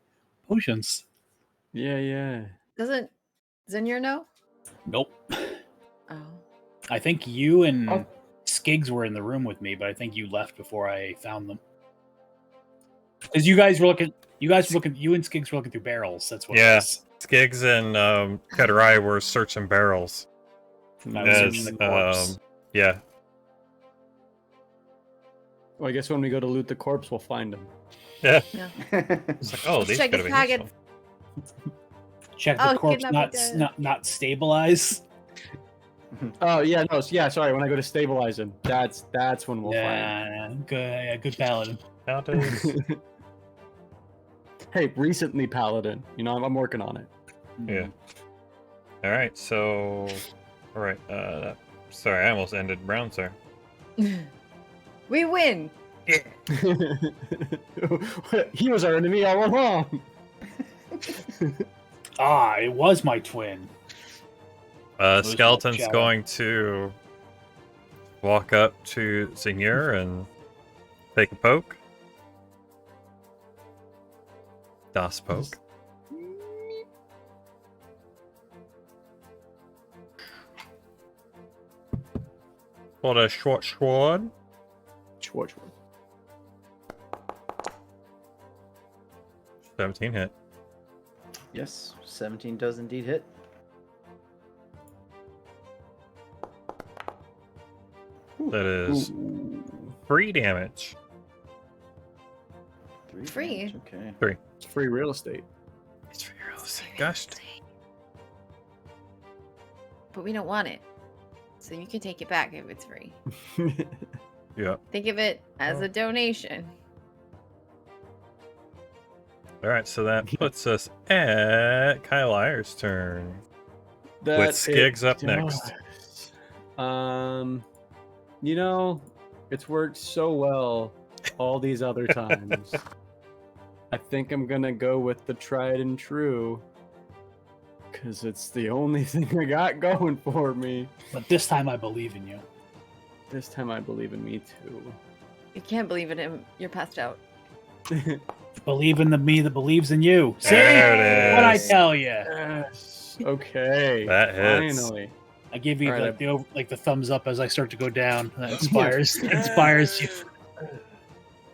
potions." Yeah. Doesn't Zinyer know? Nope. Oh. I think you and Skiggs were in the room with me, but I think you left before I found them. Because you and Skiggs were looking through barrels. That's what. Yeah. It was. Skiggs and Katarai were searching barrels. I was searching the corpse. Yeah. Well, I guess when we go to loot the corpse, we'll find him. Yeah. It's like, oh, these check could his have been pockets. useful. Check the corpse, not stabilize. Oh yeah, no, yeah. Sorry, when I go to stabilize him, that's when we'll find him. Good paladin. Hey, recently paladin. You know, I'm working on it. Yeah. All right. So, all right. Sorry, I almost ended round, sir. We win. He was our enemy all along. It was my twin. Skeleton's going to walk up to Zinyer and take a poke. Das poke. What a short sword. Schwartz. 17 hit. Yes, 17 does indeed hit. That is 3 damage. Free. Damage, okay. 3. It's free real estate. It's for your real estate. Gosh. But we don't want it. So you can take it back if it's free. Yeah. Think of it as a donation. Alright, so that puts us at Kyle Ayer's turn. That with Skiggs up next. You know, it's worked so well all these other times. I think I'm gonna go with the tried and true. Because it's the only thing I got going for me. But this time I believe in you. This time I believe in me too. You can't believe in him. You're passed out. Believe in the me that believes in you. See? There it is. What I tell you. Yes. Okay. That hits. Finally. I give you Right, the thumbs up as I start to go down. That inspires you.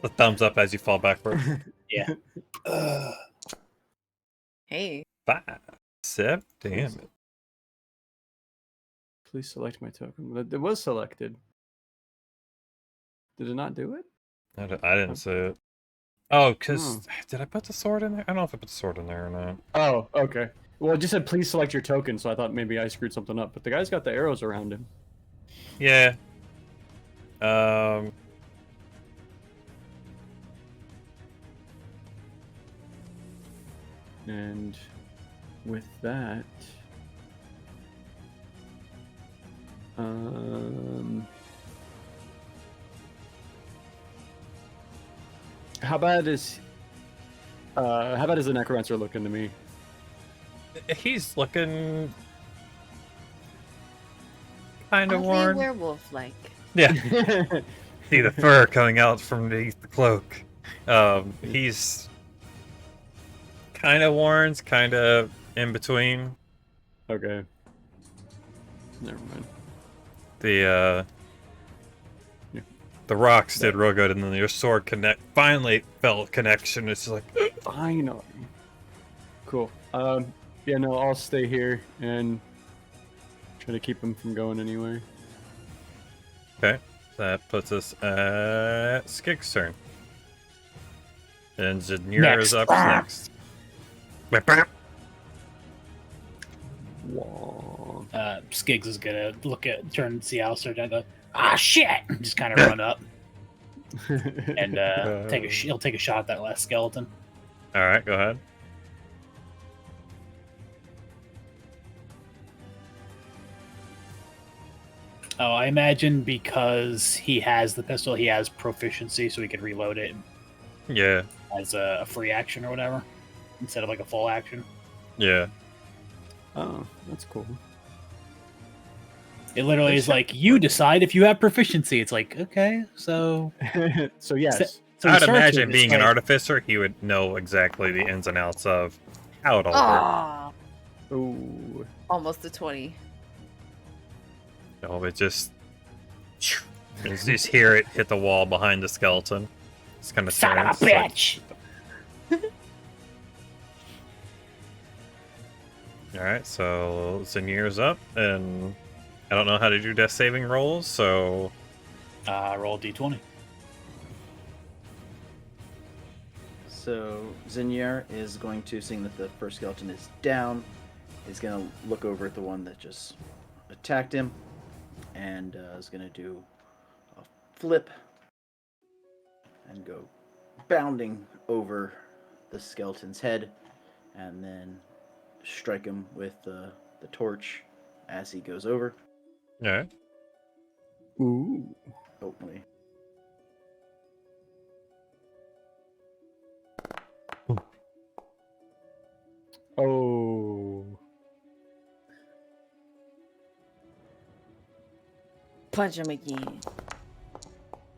The thumbs up as you fall backward. Yeah. Hey. 5. 7 damage. Please select my token. It was selected. Did it not do it? I didn't see it. Oh, because did I put the sword in there? I don't know if I put the sword in there or not. Oh, okay. Well, it just said please select your token, so I thought maybe I screwed something up. But the guy's got the arrows around him. Yeah. And with that, how bad is the necromancer looking to me? He's looking kind of Oddly worn. werewolf-like. Yeah. See the fur coming out from beneath the cloak. He's kind of worn, kind of in between. Okay. Never mind. The rocks did real good, and then your sword finally felt connection. It's just like Finally. Cool. Yeah, no, I'll stay here and try to keep him from going anywhere. okay. That puts us at Skig's turn. And Zanir is up next. Whoa. Skiggs is gonna turn and see Alistair and go, ah shit! And just kind of run up and he'll take a shot at that last skeleton. Alright, go ahead. Oh, I imagine because he has the pistol, he has proficiency, so he can reload it. Yeah. As a free action or whatever, instead of like a full action. Yeah. Oh, that's cool. It literally is like, you decide if you have proficiency. It's like, okay, so... So yes. So I'd imagine being an artificer, he would know exactly the ins and outs of how it all works. Ah, Ooh. almost a 20. No, it just... You just hear it hit the wall behind the skeleton. It's kind of Son of a bitch! Alright, so Zanir's up, and I don't know how to do death saving rolls, so... Roll d20. So Zinyer is going to, seeing that the first skeleton is down, is going to look over at the one that just attacked him, and is going to do a flip and go bounding over the skeleton's head, and then strike him with the torch as he goes over. Alright. Ooh. Oh, wait. Oh. Punch him again.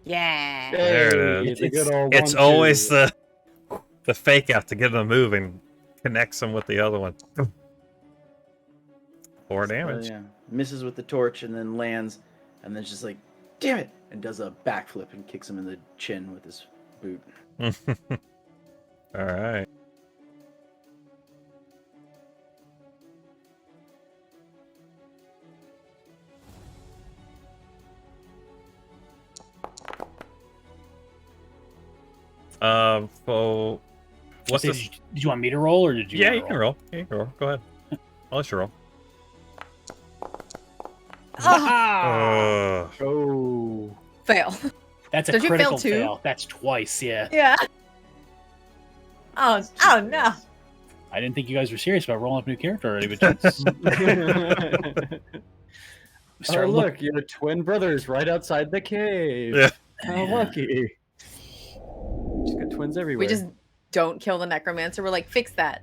Yeah. There it Hey, is. the good old It's 1-2. always the fake out to get them moving, and connects them with the other one. 4 damage. Yeah, misses with the torch and then lands, and then just like, damn it, and does a backflip and kicks him in the chin with his boot. Alright. So what's Did this? did you want me to roll, or did you? Yeah, wanna you can roll. Yeah, you can roll. Go ahead. I'll let you roll. Ah! Oh. Fail. That's a Did you fail critical too? fail. That's twice, yeah. Yeah. Oh no. I didn't think you guys were serious about rolling up a new character already, but just Oh, start look, your twin brothers right outside the cave. Yeah. How lucky. Just got twins everywhere. We just don't kill the necromancer. We're like, fix that.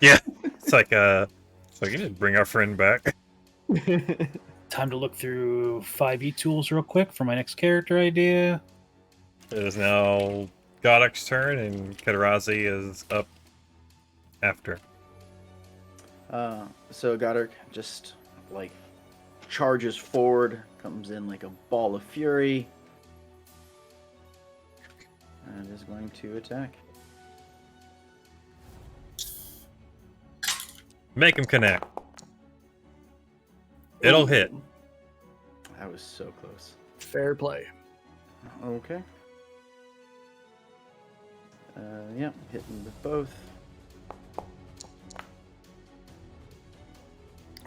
Yeah. It's like you didn't bring our friend back. Time to look through 5e tools real quick for my next character idea. It is now Godok's turn, and Kedarazi is up after. So Goddard just like charges forward, comes in like a ball of fury, and is going to attack. Make him connect. It'll hit. That was so close. Fair play. Okay. Yeah, hitting with both.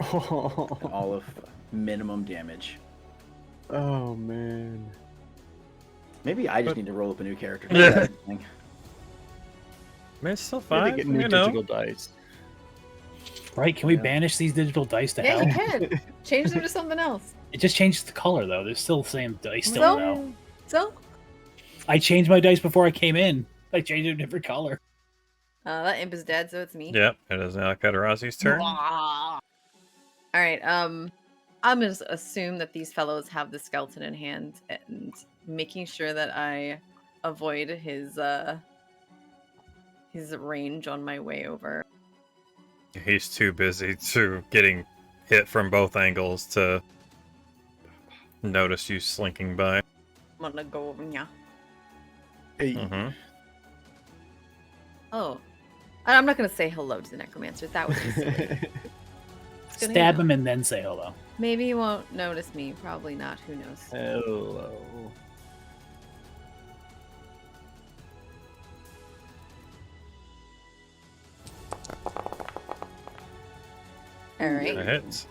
All of minimum damage. Oh man. Maybe I just need to roll up a new character. Yeah. I Man, it's still Maybe fine. get new You know. digital dice. Right? Can we Yeah. banish these digital dice to Yeah, hell? you can. Change them to something else. It just changes the color, though. They're still the same dice. Still no. So? I changed my dice before I came in. I changed it a different color. That imp is dead, so it's me. Yep, it is now Kedarazi's turn. All right. I'm gonna assume that these fellows have the skeleton in hand, and making sure that I avoid his range on my way over. He's too busy to getting hit from both angles to notice you slinking by. I'm gonna go over here. Hey. Mm-hmm. Oh. I'm not gonna say hello to the necromancer. That would be silly. Stab him and then say hello. Maybe he won't notice me. Probably not. Who knows? Hello. All right. That hits.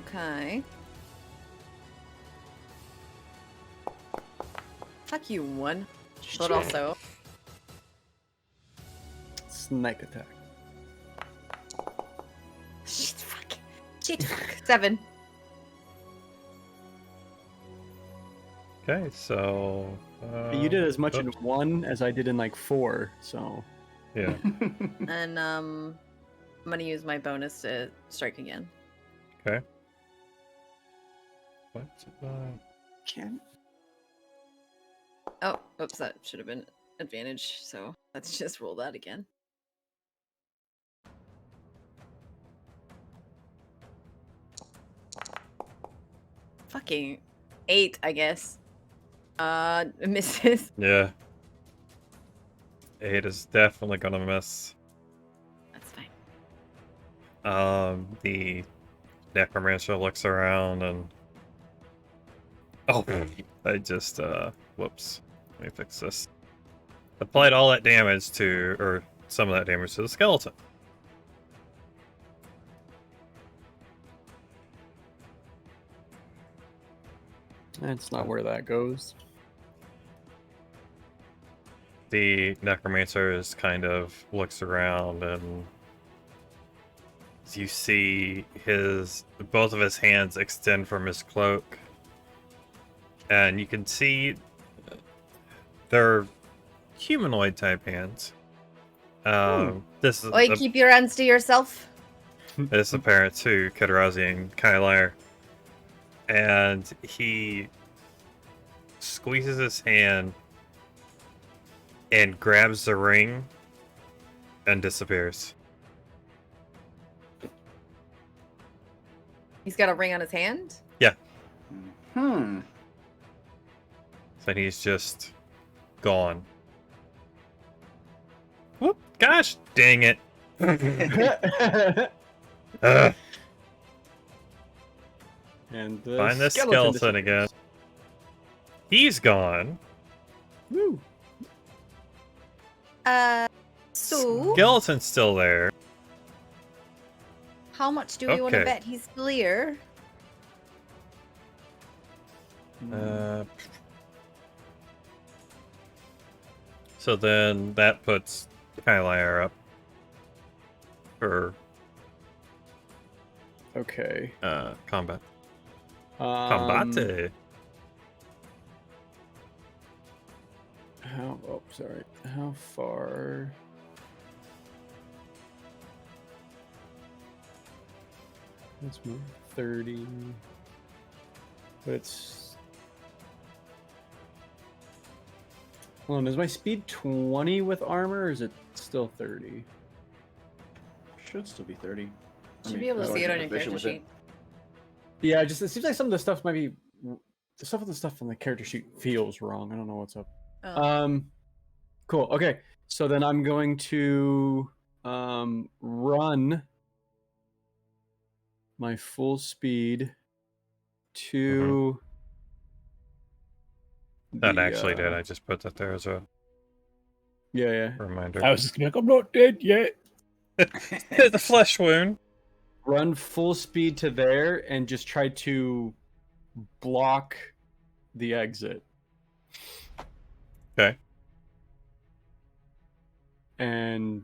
Okay. Fuck you, one. But also. Snipe attack. Shit, fuck. Shit, fuck. 7. Okay, so You did as much in oops. 1 as I did in like 4, so. Yeah. And I'm gonna use my bonus to strike again. Okay. What? Can Oh, oops, that should have been advantage. So let's just roll that again. Fucking 8, I guess. Misses. Yeah. 8 is definitely gonna miss. That's fine. The necromancer looks around and oh, I just whoops. Let me fix this. Applied all that damage to, or some of that damage to the skeleton. That's not where that goes. The necromancer is kind of looks around and you see both of his hands extend from his cloak, and you can see they're humanoid type hands. This is Oi, keep your hands to yourself. this is apparent to Kedarazi and Kylar, and he squeezes his hand and grabs the ring and disappears. He's got a ring on his hand? Hmm. So he's just gone. Whoop! Gosh dang it! Ugh. And the Find this skeleton again. He's gone. Woo. So Skeleton's still there. how much do we want to Okay. bet he's still here? So then that puts Kylar up for Okay. combat. Um, Combate. Oh, sorry. How far? Let's move 30. But it's. Hold on, is my speed 20 with armor, or is it still 30? Should still be 30. Should be able to I see it wasn't on your proficient character with it. sheet. Yeah, it seems like some of the stuff might be. The stuff with the stuff on the character sheet feels wrong. I don't know what's up. Oh. Cool. Okay, so then I'm going to run my full speed to. That actually did. I just put that there as a Yeah. reminder. I was just gonna be like, I'm not dead yet. The flesh wound. Run full speed to there and just try to block the exit. Okay. And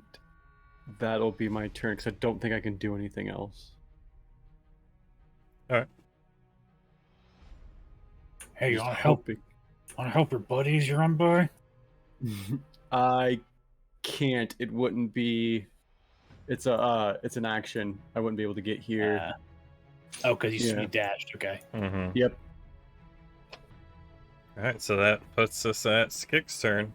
that'll be my turn because I don't think I can do anything else. All right. Hey, you Just wanna help? hoping. Wanna help your buddies you run by? I can't. It wouldn't be. It's an action. I wouldn't be able to get here. Oh, because you Yeah. dashed. Okay. Mm-hmm. Yep. All right, so that puts us at Skik's turn.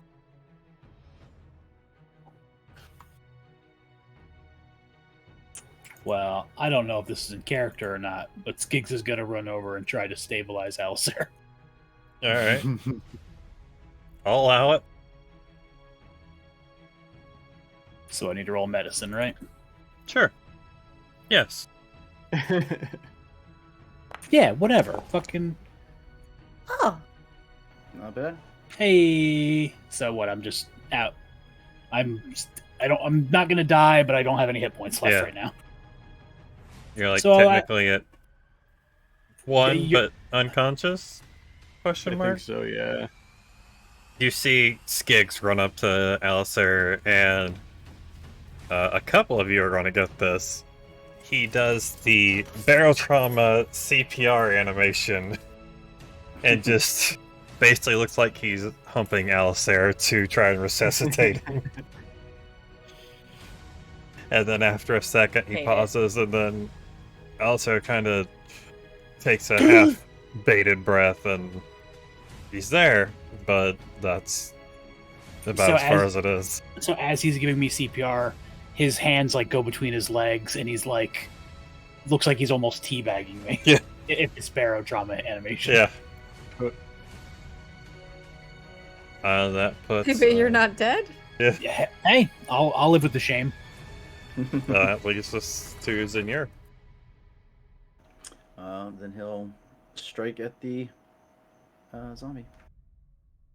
Well, I don't know if this is in character or not, but Skiggs is going to run over and try to stabilize Alistair. All right. I'll allow it. So I need to roll medicine, right? Sure. Yes. Yeah, whatever. Fucking. Oh, Not bad. Hey. So what? I'm just out. I'm not gonna die, but I don't have any hit points left right now. You're like So technically at 1, Yeah, but unconscious? I Question mark? think so, yeah. You see Skiggs run up to Alistair, and a couple of you are going to get this. He does the barrel trauma CPR animation, and just basically looks like he's humping Alistair to try and resuscitate him. And then after a second, he pauses, and then Alistair kind of takes a half-bated breath, and he's there, but that's about as far as it is. So as he's giving me CPR, his hands like go between his legs, and he's like, looks like he's almost teabagging me. Yeah. If it's barrow trauma animation. Yeah. That puts. but you're not dead. Yeah. Hey, I'll live with the shame. That leads us to Zinir. Then he'll strike at the zombie.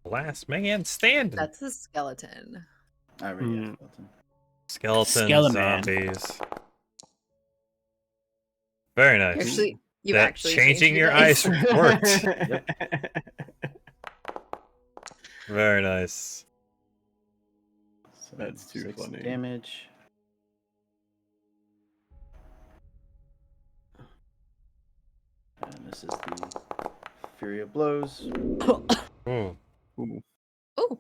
Last man standing. That's a skeleton. I already have skeleton. Skeleton zombies. Very nice. Actually, you that actually changing your dice. ice worked. Very nice. So That's too 6 funny. damage. And this is the Fury of Blows. Ooh. Ooh. Oh,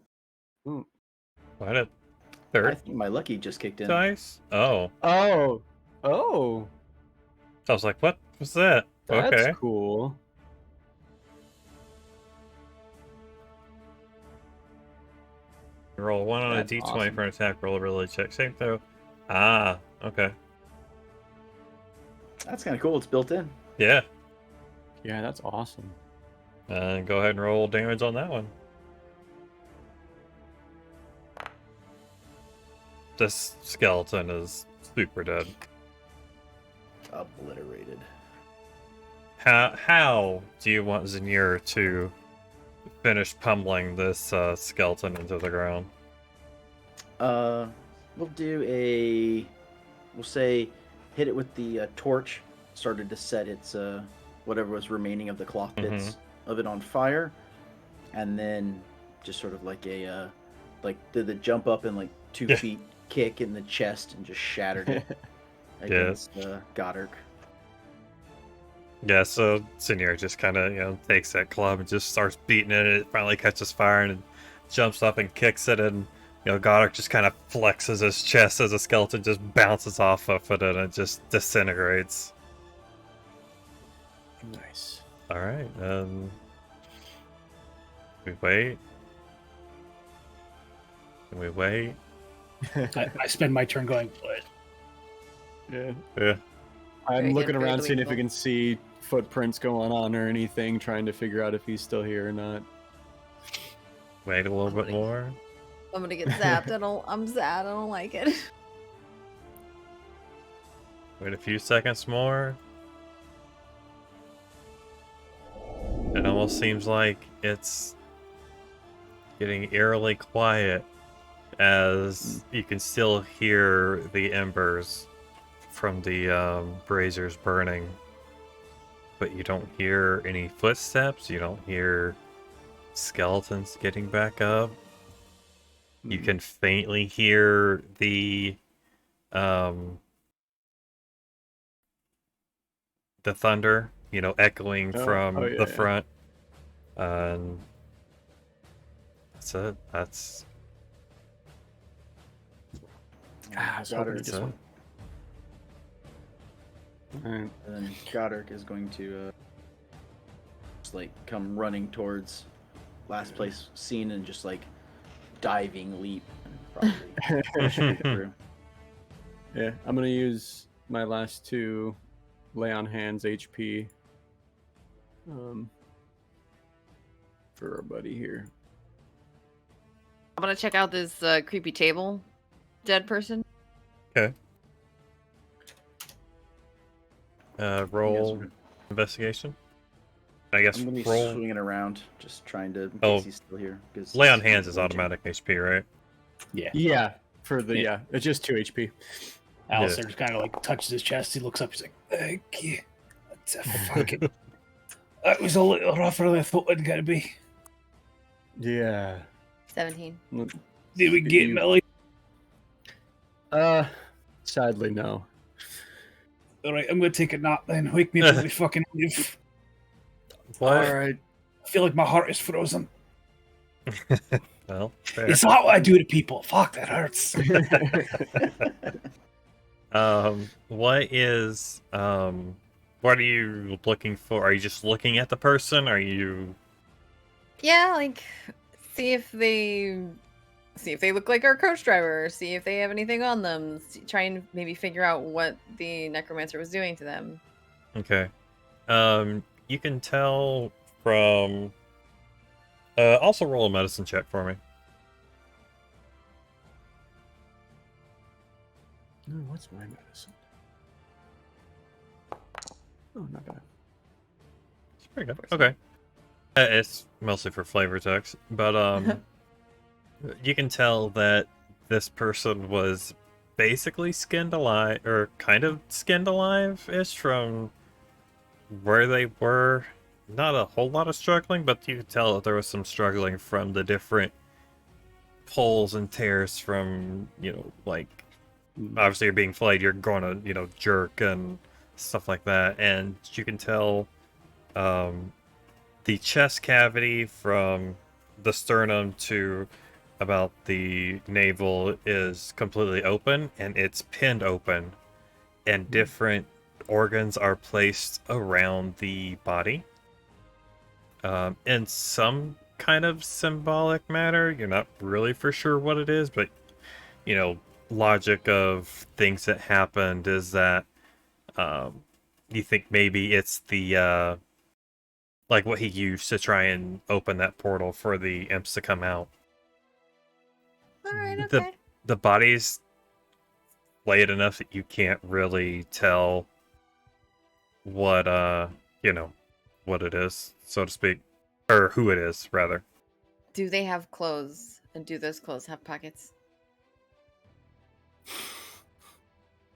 What a I third think my lucky just kicked in. dice? Oh. Oh. Oh. I was like, what was that? That's Okay. cool. Roll 1 on That's a d20 awesome. for an attack roll ability check. Same throw. Ah, okay. That's kind of cool. It's built in. Yeah. Yeah, that's awesome. And go ahead and roll damage on that one. This skeleton is super dead. Obliterated. How do you want Zinir to finish pummeling this skeleton into the ground? We'll do a. We'll say, hit it with the torch. Started to set its whatever was remaining of the cloth bits of it on fire, and then just sort of like a did the jump up and like 2 feet kick in the chest and just shattered it against Goddard. Yeah, so Zinir just kind of takes that club and just starts beating it. It finally catches fire and jumps up and kicks it, and Goddard just kind of flexes his chest as the skeleton just bounces off of it and it just disintegrates. Nice. All right, we wait. And we wait. I spend my turn going, what? Yeah. Yeah. I'm Very looking good, around very seeing if we believable. can see footprints going on or anything, trying to figure out if he's still here or not. Wait a little bit more. I'm gonna get zapped. I'm sad. I don't like it. Wait a few seconds more. It almost seems like it's getting eerily quiet as you can still hear the embers from the braziers burning. But you don't hear any footsteps, you don't hear skeletons getting back up. You can faintly hear the thunder, echoing from the front. And that's it. That's Goddard, it. Alright. and then Goddard is going to just come running towards last place seen and just diving leap and probably push it through. Yeah, I'm gonna use my last 2 lay on hands HP for our buddy here. I'm gonna check out this creepy table, dead person. Okay. Roll investigation. I guess I'm gonna be roll. swinging around, just trying to. In Oh, case he's still here. Lay on hands is automatic HP, right? Yeah. For the it's just 2 HP. Alistair just kind of like touches his chest. He looks up. He's like, "Thank you. That's a fucking. That was a little rougher than I thought it'd gonna be." Yeah. 17. Did we get Millie? Sadly, no. All right, I'm gonna take a nap then. Wake me up when we fucking leave. What? All right. I feel like my heart is frozen. Well, fair. It's not what I do to people. Fuck, that hurts. What are you looking for? Are you just looking at the person? Are you? Yeah, like see if they look like our coach driver, see if they have anything on them, try and maybe figure out what the necromancer was doing to them. Okay. You can tell from. Also roll a medicine check for me. Oh, what's my medicine? Oh, not bad. It's pretty good. Okay. It's mostly for flavor text, but you can tell that this person was basically skinned alive, or kind of skinned alive-ish from where they were. Not a whole lot of struggling, but you could tell that there was some struggling from the different pulls and tears from, like, obviously you're being flayed, you're going to, jerk and stuff like that. And you can tell the chest cavity from the sternum to about the navel is completely open, and it's pinned open, and different organs are placed around the body. In some kind of symbolic matter. You're not really for sure what it is, but, logic of things that happened is that you think maybe it's the, like what he used to try and open that portal for the imps to come out. Alright, okay. The body's laid enough that you can't really tell what, what it is, so to speak. Or who it is, rather. Do they have clothes? And do those clothes have pockets?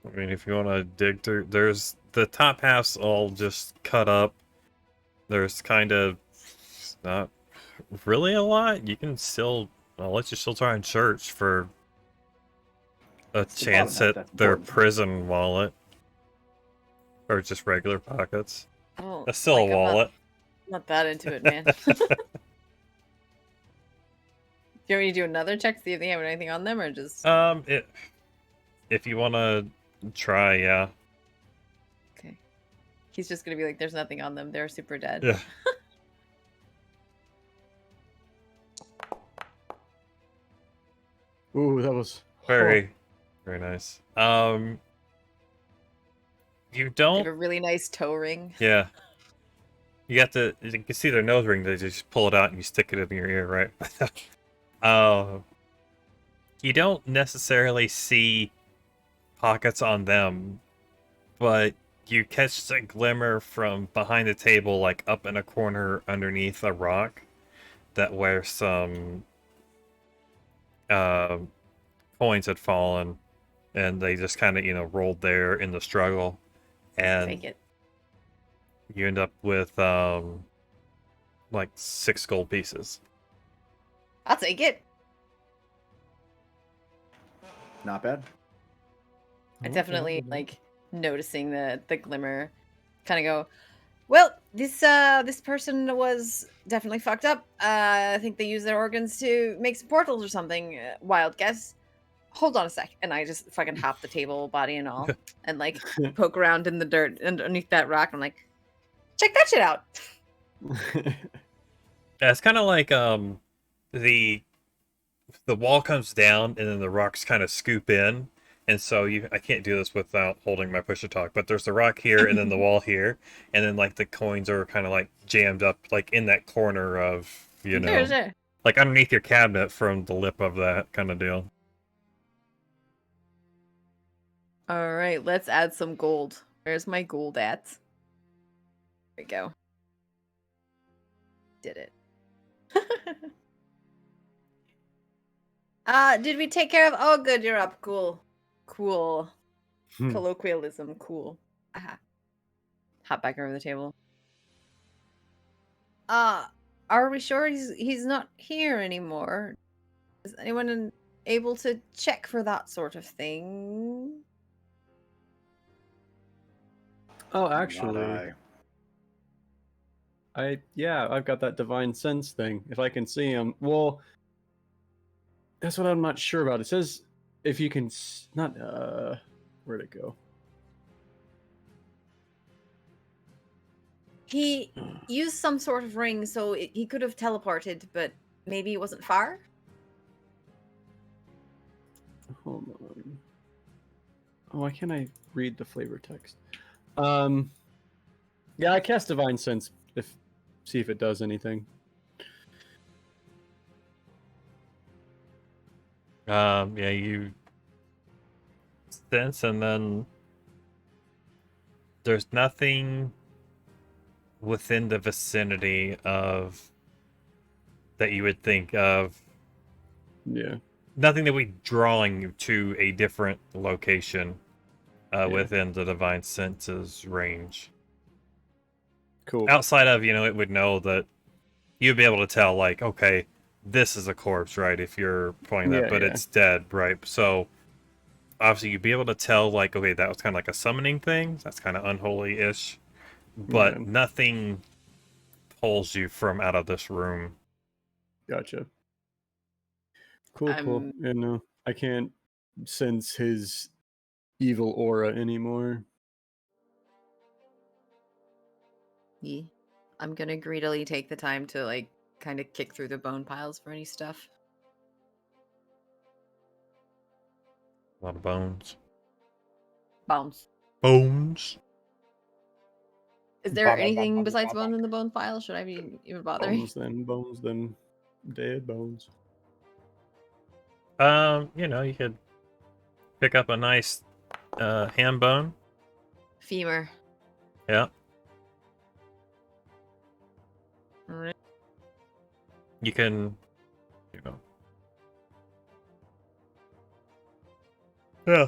I mean, if you want to dig through, there's the top half's all just cut up. There's kind of not really a lot. You can still, I'll let you still try and search for a chance at their prison wallet. Or just regular pockets. Oh, That's still a wallet. Not that into it, man. Do you want me to do another check to see if they have anything on them, or just... If you want to try, yeah. Okay. He's just going to be like, there's nothing on them. They're super dead. Yeah. Ooh, that was... Very nice. You don't... They have a really nice toe ring. Yeah. You can see their nose ring, they just pull it out and you stick it in your ear, right? You don't necessarily see pockets on them, but you catch a glimmer from behind the table, like up in a corner underneath a rock, that where some coins had fallen, and they just kind of, rolled there in the struggle. And Take it. you end up with like 6 gold pieces. I'll take it. Not bad. I definitely like noticing the glimmer. Kind of go, well, this person was definitely fucked up. I think they used their organs to make some portals or something. Wild guess. Hold on a sec. And I just fucking hop the table, body and all, and like poke around in the dirt underneath that rock. I'm like, check that shit out. Yeah, it's kind of like the wall comes down and then the rocks kind of scoop in, And so I can't do this without holding my push to talk. But there's the rock here, and then the wall here, and then like the coins are kind of like jammed up, like in that corner of Sure. like underneath your cabinet from the lip of that kind of deal. All right, let's add some gold. Where's my gold at? There we go. Did it. Did we take care of? Oh, good, you're up. Cool. Cool. Colloquialism. Cool. Aha. Hop back over the table. Are we sure he's not here anymore? Is anyone able to check for that sort of thing? Oh, actually, I've got that divine sense thing. If I can see him, well, that's what I'm not sure about. It says if you can not where'd it go? He used some sort of ring, so he could have teleported, but maybe it wasn't far. Hold on. Oh, why can't I read the flavor text? Yeah, I cast divine sense. See if it does anything. Yeah, you sense, and then there's nothing within the vicinity of that you would think of. Yeah. Nothing that would drawing you to a different location within the divine senses range. Cool. Outside of, it would know that you'd be able to tell, like, okay, this is a corpse, right? If you're pointing that, but it's dead, right? So obviously you'd be able to tell, like, okay, that was kind of like a summoning thing. That's kind of unholy-ish. But nothing pulls you from out of this room. Gotcha. Cool. Yeah, no, I can't sense his evil aura anymore. Yeah. I'm gonna greedily take the time to, like, kind of kick through the bone piles for any stuff. A lot of bones. Bones. Is there anything besides bone in the bone pile? Should I be even bothering? Bones, them dead bones. You could pick up a nice ham bone. Femur. Yeah. Alright. You can, Yeah.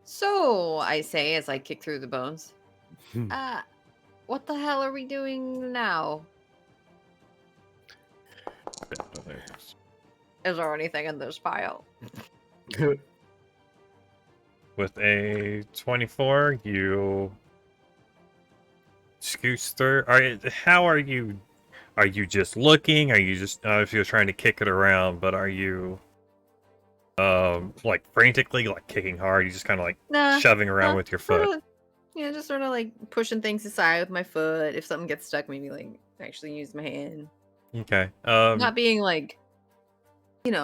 So, I say as I kick through the bones. What the hell are we doing now? Is there anything in this pile? With a 24, you scooch through. How are you? Are you just looking? Are you just? If you're trying to kick it around, but are you, like frantically, like kicking hard? You just kind of like shoving around with your foot. Just sort of like pushing things aside with my foot. If something gets stuck, maybe like actually use my hand. Okay. Not being like,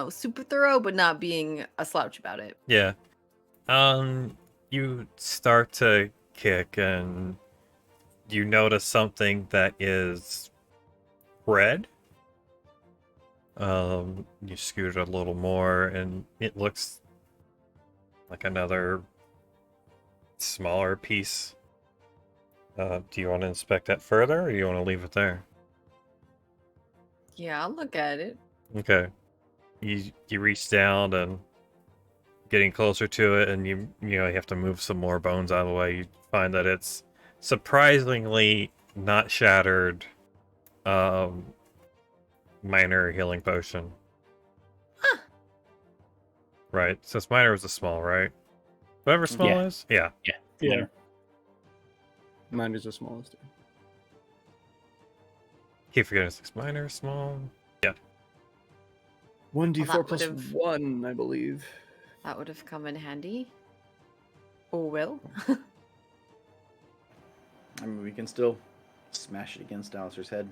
super thorough, but not being a slouch about it. Yeah. You start to kick and you notice something that is red. You scoot it a little more and it looks like another smaller piece. Do you want to inspect that further or do you want to leave it there? Yeah, I'll look at it. Okay. You reach down and getting closer to it, and you have to move some more bones out of the way. You find that it's surprisingly not shattered. Minor healing potion. Huh. Right. So minor was a small, right? Whatever small is. Yeah. Yeah. Mine is the smallest. Keep forgetting it's minor, small. Yeah. 1d4 plus 1, I believe. That would have come in handy. Oh, well. I mean, we can still smash it against Alistair's head.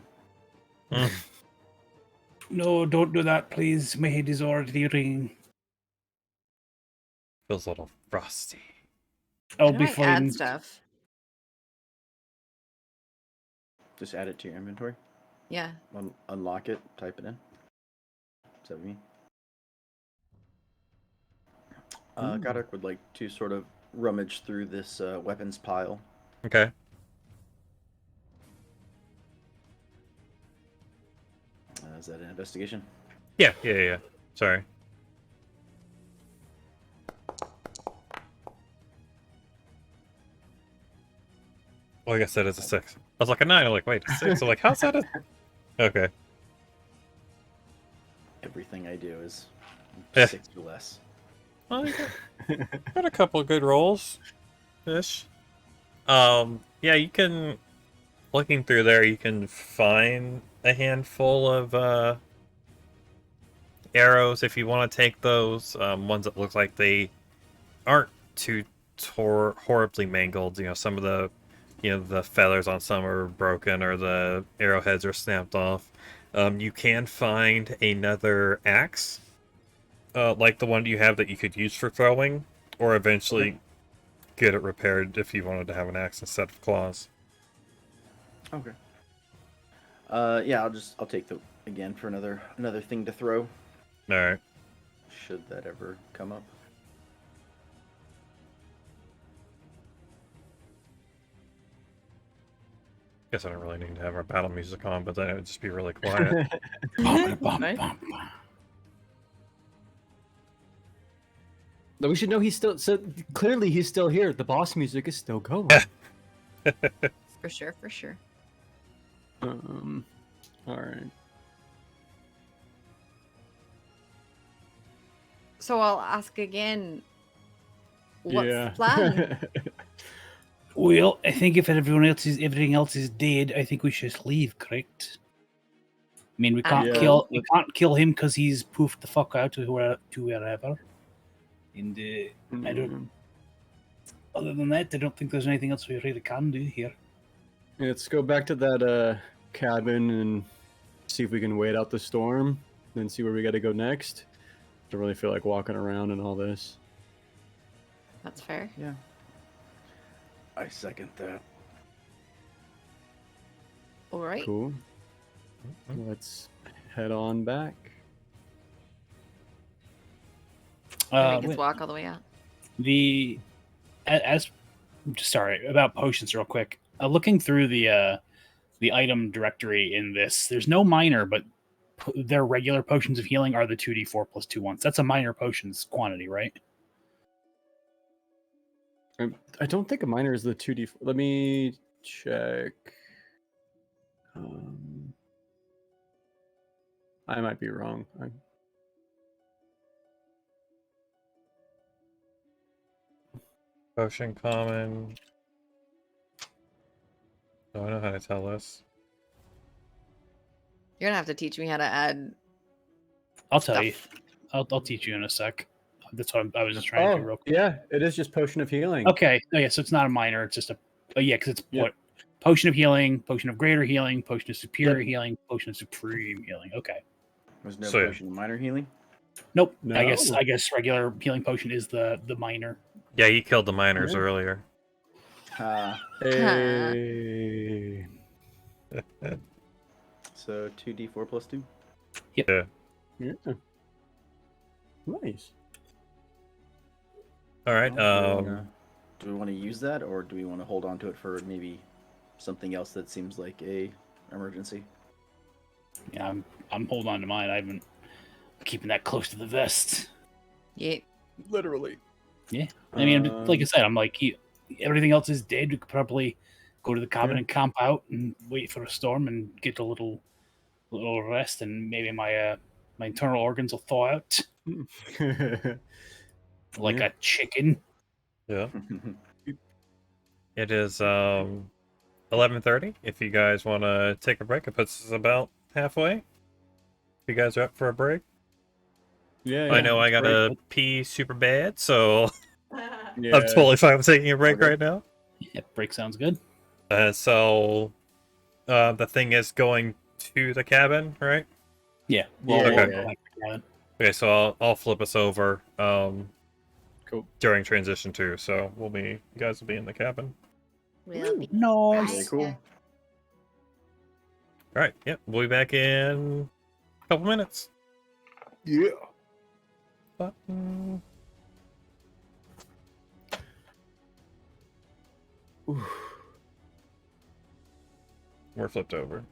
No, don't do that, please. May he destroy the ring. Feels a little frosty. Oh, How do I before add you... stuff? Just add it to your inventory. Yeah. Unlock it. Type it in. Is that what you mean? Godok would like to sort of rummage through this weapons pile. Okay. Is that an investigation? Yeah. Sorry. Well, I guess that is a 6. I was like a 9. I'm like, wait, a 6? I'm like, how's that a... Okay. Everything I do is Yeah. 6 or less. Well, you got a couple of good rolls. Ish. Yeah, you can... Looking through there, you can find a handful of, arrows if you want to take those. Ones that look like they aren't too horribly mangled. You know, some of the, the feathers on some are broken or the arrowheads are snapped off. You can find another axe, like the one you have that you could use for throwing, or eventually get it repaired if you wanted to have an axe instead of claws. Okay. Yeah, I'll take the again for another thing to throw. All right. Should that ever come up. Guess I don't really need to have our battle music on, but then it would just be really quiet. Nice. We should know he's still. So clearly, he's still here. The boss music is still going. For sure, for sure. All right. So I'll ask again. What's Yeah. the plan? Well, I think if everything else is dead, I think we should leave. Correct? I mean, we can't kill him because he's poofed the fuck out to wherever. And I don't. Other than that, I don't think there's anything else we really can do here. Let's go back to that cabin and see if we can wait out the storm, then see where we got to go next. Don't really feel like walking around and all this. That's fair. Yeah. I second that. All right. Cool. Let's head on back. Make us walk all the way out. Sorry about potions real quick. Looking through the item directory in this, there's no minor, but their regular potions of healing are the 2d4 plus 2 ones. That's a minor potions quantity, right? I don't think a minor is the 2d4. Let me check. I might be wrong. Potion common. Do I know how to tell this? You're gonna have to teach me how to add. I'll tell you. stuff. I'll teach you in a sec. That's what I was just trying to do real quick. Yeah, it is just potion of healing. Okay. Oh, yeah, so it's not a minor. It's just a... Oh, yeah, because it's what? Potion of healing, potion of greater healing, potion of superior healing, potion of supreme healing. Okay. There's no potion of minor healing? Nope. No. I guess regular healing potion is the minor. Yeah, you killed the miners earlier. Hey. So 2d4 plus 2? Yep. Yeah. Nice. All right. Do we want to use that, or do we want to hold on to it for maybe something else that seems like a emergency? Yeah, I'm holding on to mine. I'm keeping that close to the vest. Yeah. Literally. Yeah. I mean, like I said, I'm like, everything else is dead. We could probably go to the cabin and camp out and wait for a storm and get a little rest, and maybe my internal organs will thaw out like a chicken. Yeah. It is 11:30. If you guys want to take a break, it puts us about halfway. If you guys are up for a break. Yeah. I know I gotta pee super bad, so Yeah. I'm totally fine with taking a break right now. Yeah, break sounds good. So the thing is going to the cabin, right? Yeah. Yeah. Okay. Okay, so I'll flip us over. Cool. during transition too. So you guys will be in the cabin. Will be. Nice. Really cool. All right. Yep. We'll be back in a couple minutes. Yeah. Button. We're flipped over.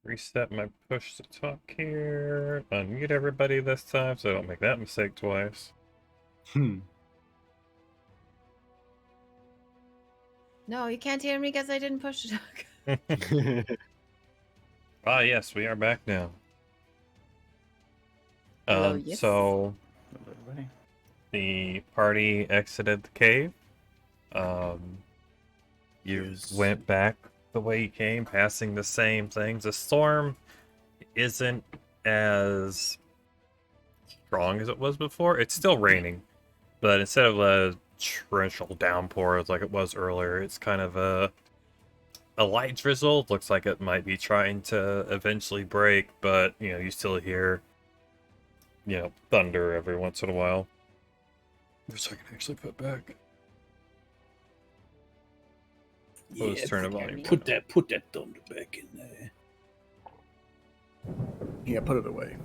reset my push to talk here. Unmute everybody this time so I don't make that mistake twice. No, you can't hear me because I didn't push to talk. Ah, yes, we are back now. Hello, yes. So Hello, everybody. the party exited the cave. You went back the way you came, passing the same things. The storm isn't as strong as it was before. It's still raining, but instead of a torrential downpour like it was earlier, it's kind of a light drizzle. Looks like it might be trying to eventually break, but you still hear thunder every once in a while. Which I can actually put back. Let's turn the volume. Put that thunder back in there. Yeah, put it away.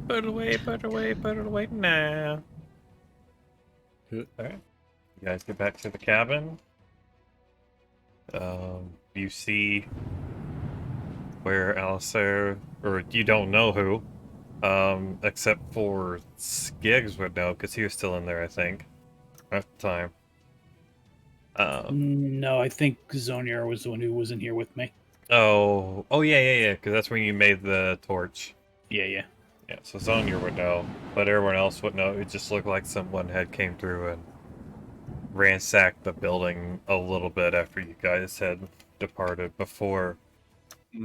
Put it away, put it away, put it away now. Good. Alright. You guys get back to the cabin. You see where Alistair, or you don't know who, except for Skiggs would know, because he was still in there, I think, at the time. No, I think Zonier was the one who was in here with me. Oh, yeah, because that's when you made the torch. Yeah. Yeah, so Zonier would know, but everyone else would know. It just looked like someone had came through and ransacked the building a little bit after you guys had departed before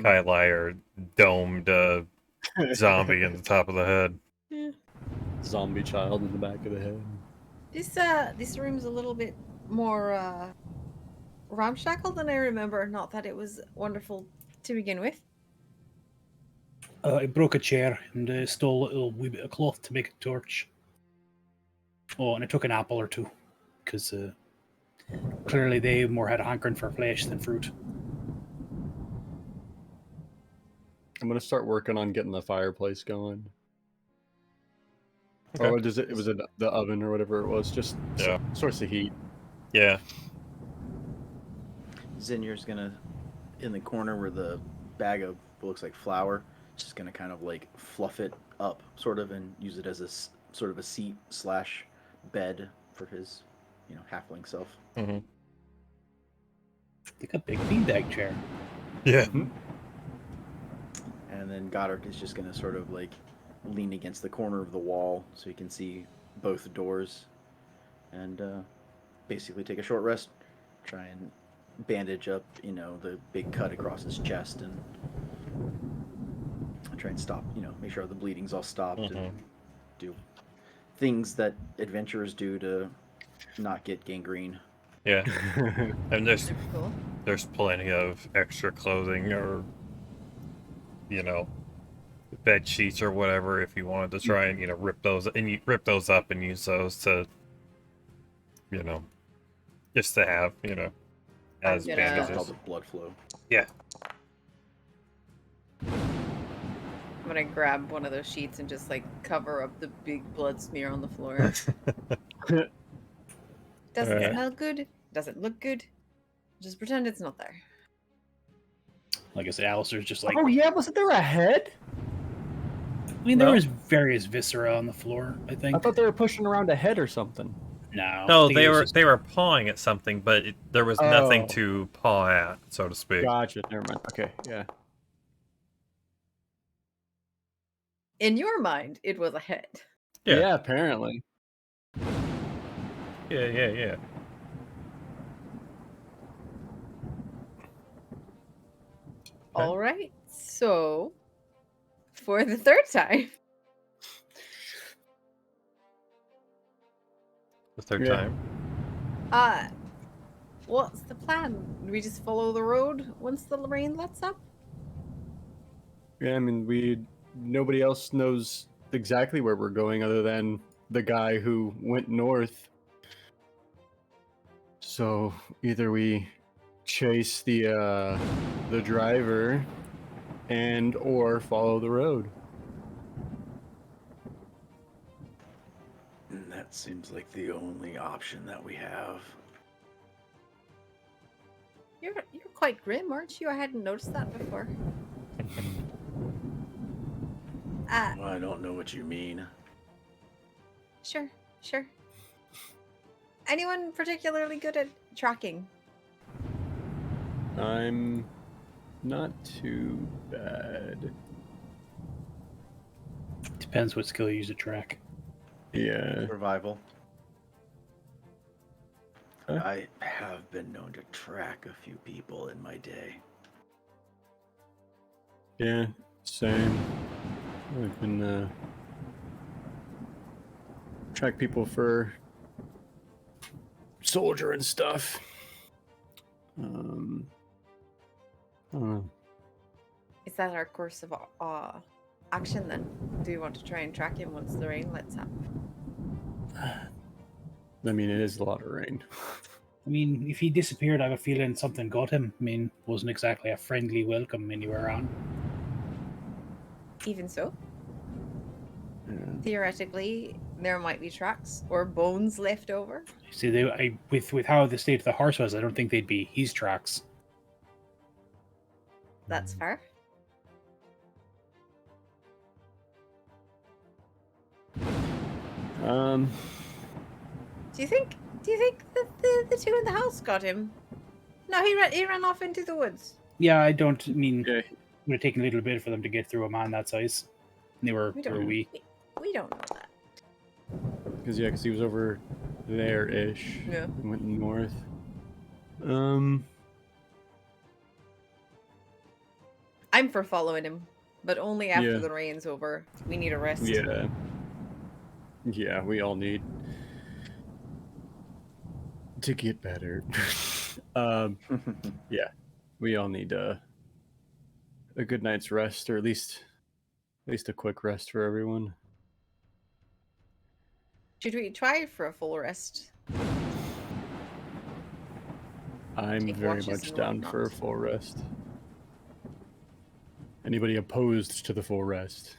Kai Liar domed a zombie in the top of the head. Yeah. Zombie child in the back of the head. This room's a little bit more ramshackle than I remember. Not that it was wonderful to begin with. I broke a chair and stole a little wee bit of cloth to make a torch. Oh, and I took an apple or two, because clearly they more had a hankering for flesh than fruit. I'm gonna start working on getting the fireplace going. Okay. Or does it? It was the oven or whatever it was. Just source of heat. Yeah. Zinier's gonna, in the corner where the bag of what looks like flour, just gonna kind of like fluff it up, sort of, and use it as a sort of a seat / bed for his, halfling self. Mm-hmm. Like a big beanbag chair. Yeah. Mm-hmm. And then Goddard is just gonna sort of like lean against the corner of the wall so he can see both doors, and basically take a short rest, try and bandage up, the big cut across his chest, and try and stop, make sure the bleeding's all stopped, and do things that adventurers do to not get gangrene. Yeah. And there's Cool. there's plenty of extra clothing or bed sheets or whatever if you wanted to try and rip those up and use those to just to have as Get bandages. Stop all the blood flow. Yeah. I'm gonna grab one of those sheets and just like cover up the big blood smear on the floor. Doesn't Alright. smell good. Doesn't look good. Just pretend it's not there. Like I said, Alistair's just like... Oh yeah, wasn't there a head? I mean, there was various viscera on the floor, I think. I thought they were pushing around a head or something. No. I No, think they it was were just- they were pawing at something, but there was nothing Oh. to paw at, so to speak. Gotcha. Never mind. Okay. Yeah. In your mind, it was a head. Yeah. Apparently. Yeah. All right. So, for the third time, The third Yeah. time. what's the plan? Do we just follow the road once the rain lets up? Yeah. I mean, nobody else knows exactly where we're going other than the guy who went north. So either we chase the driver or follow the road. That seems like the only option that we have. You're quite grim, aren't you? I hadn't noticed that before. I don't know what you mean. Sure. Anyone particularly good at tracking? I'm not too bad. Depends what skill you use to track. Yeah. Survival. Huh? I have been known to track a few people in my day. Yeah, same. I've been track people for soldier and stuff. I don't know. Is that our course of action then? Do you want to try and track him once the rain lets up? I mean, it is a lot of rain. I mean, if he disappeared, I have a feeling something got him. I mean, wasn't exactly a friendly welcome anywhere on. Even so, Yeah. theoretically, there might be tracks or bones left over. See, with how the state of the horse was, I don't think they'd be his tracks. That's fair. Do you think that the two in the house got him? No, he ran off into the woods. Yeah, I don't mean Yeah. it would have taken a little bit for them to get through a man that size. They were We don't wee. We don't know that. Because he was over there-ish. Yeah. Went north. I'm for following him, but only after Yeah. the rain's over. We need a rest. Yeah. Yeah, we all need to get better. Yeah, we all need a good night's rest, or at least a quick rest for everyone. Should we try for a full rest? I'm Take very watches much and down for a whatnot. full rest. Anybody opposed to the full rest?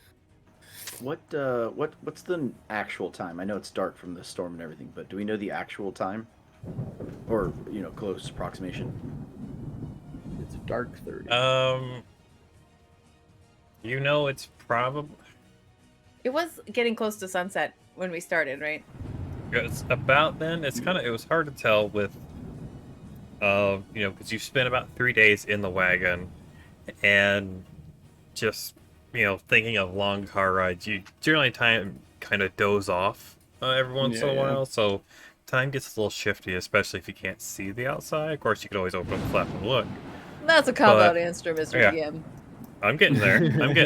What's the actual time? I know it's dark from the storm and everything, but do we know the actual time? Or, close approximation? It's dark 30. It's probably It was getting close to sunset when we started, right? it's about then. It was hard to tell with, because you spent about 3 days in the wagon, and just thinking of long car rides, you generally kind of doze off every once in a while, so time gets a little shifty, especially if you can't see the outside. Of course, you could always open up the flap and look. That's a cop-out answer, Mr. Yeah. DM. I'm getting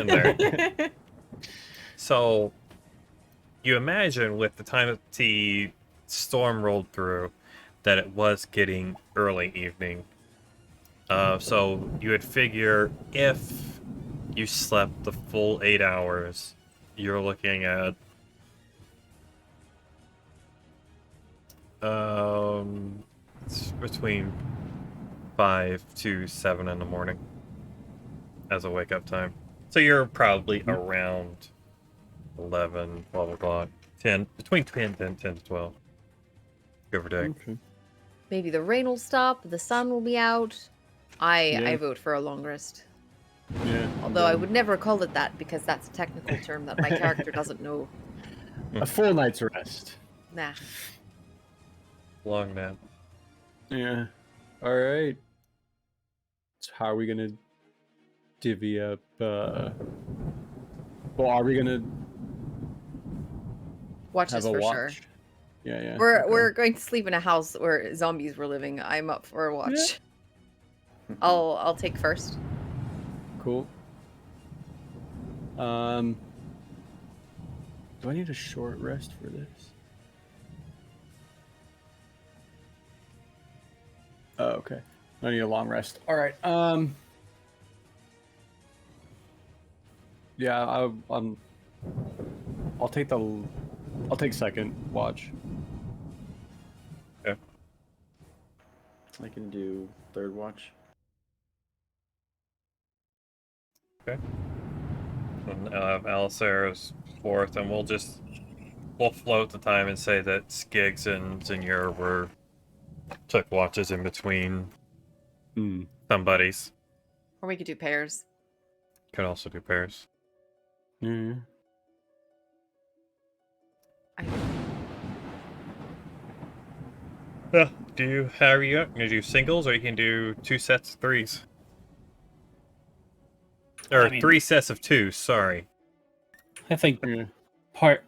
there. So, you imagine with the time that the storm rolled through that it was getting early evening. So you would figure if you slept the full 8 hours, you're looking at it's between 5 to 7 in the morning as a wake-up time. So you're probably around 11, 12 o'clock, 10, between 10 and 10 to 12, give or take. Okay. Maybe the rain will stop, the sun will be out. I Yeah. vote for a long rest. Yeah. Although I would never call it that because that's a technical term that my character doesn't know. A full night's rest. Nah. Long nap. Yeah. All right. So how are we gonna divvy up? Well, are we gonna Watch have this a for watch? sure. Yeah. We're going to sleep in a house where zombies were living. I'm up for a watch. I'll take first. Cool. Do I need a short rest for this? Oh, okay. I need a long rest. All right. Yeah, I'll take second watch. Okay. I can do third watch. Okay. And Alisair's fourth, and we'll float the time and say that Skiggs and Zinur took watches in between somebody's. Or we could do pairs. Could also do pairs. Yeah. Yeah. How are you gonna do singles, or you can do 2 sets of 3s? Or 3 sets of 2, sorry. I think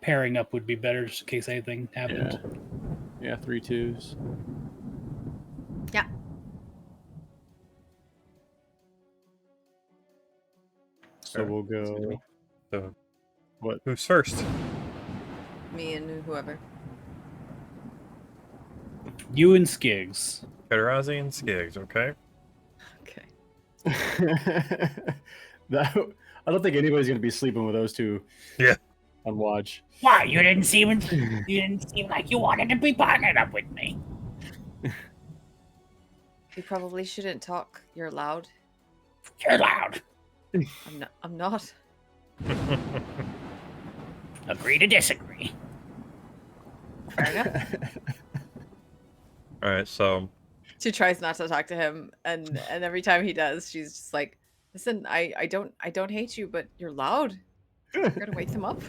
pairing up would be better just in case anything happens. Yeah, 3 2s. Yeah. So we'll go. So, What? who's first? Me and whoever. You and Skiggs. Kedirazi and Skiggs, okay? Okay. I don't think anybody's gonna be sleeping with those two. Yeah. On watch. Why? You didn't seem like you wanted to be partnered up with me. You probably shouldn't talk. You're loud. You're loud. I'm not. Agree to disagree. Fair enough. All right, so She tries not to talk to him, and every time he does, she's just like, "Listen, I don't hate you, but you're loud. You're gonna wake them up."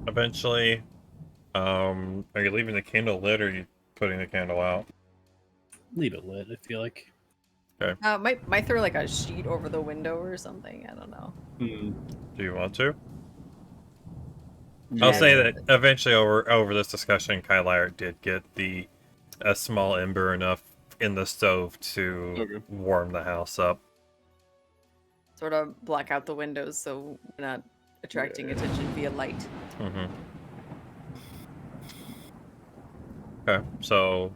eventually, are you leaving the candle lit, or are you putting the candle out? Leave it lit, I feel like. Okay. Might throw like a sheet over the window or something. I don't know. Do you want to? Yeah. I'll say that eventually, over this discussion, Kylar did get a small ember enough in the stove to warm the house up. Sort of black out the windows so we're not attracting attention via light. Mm-hmm. Okay, so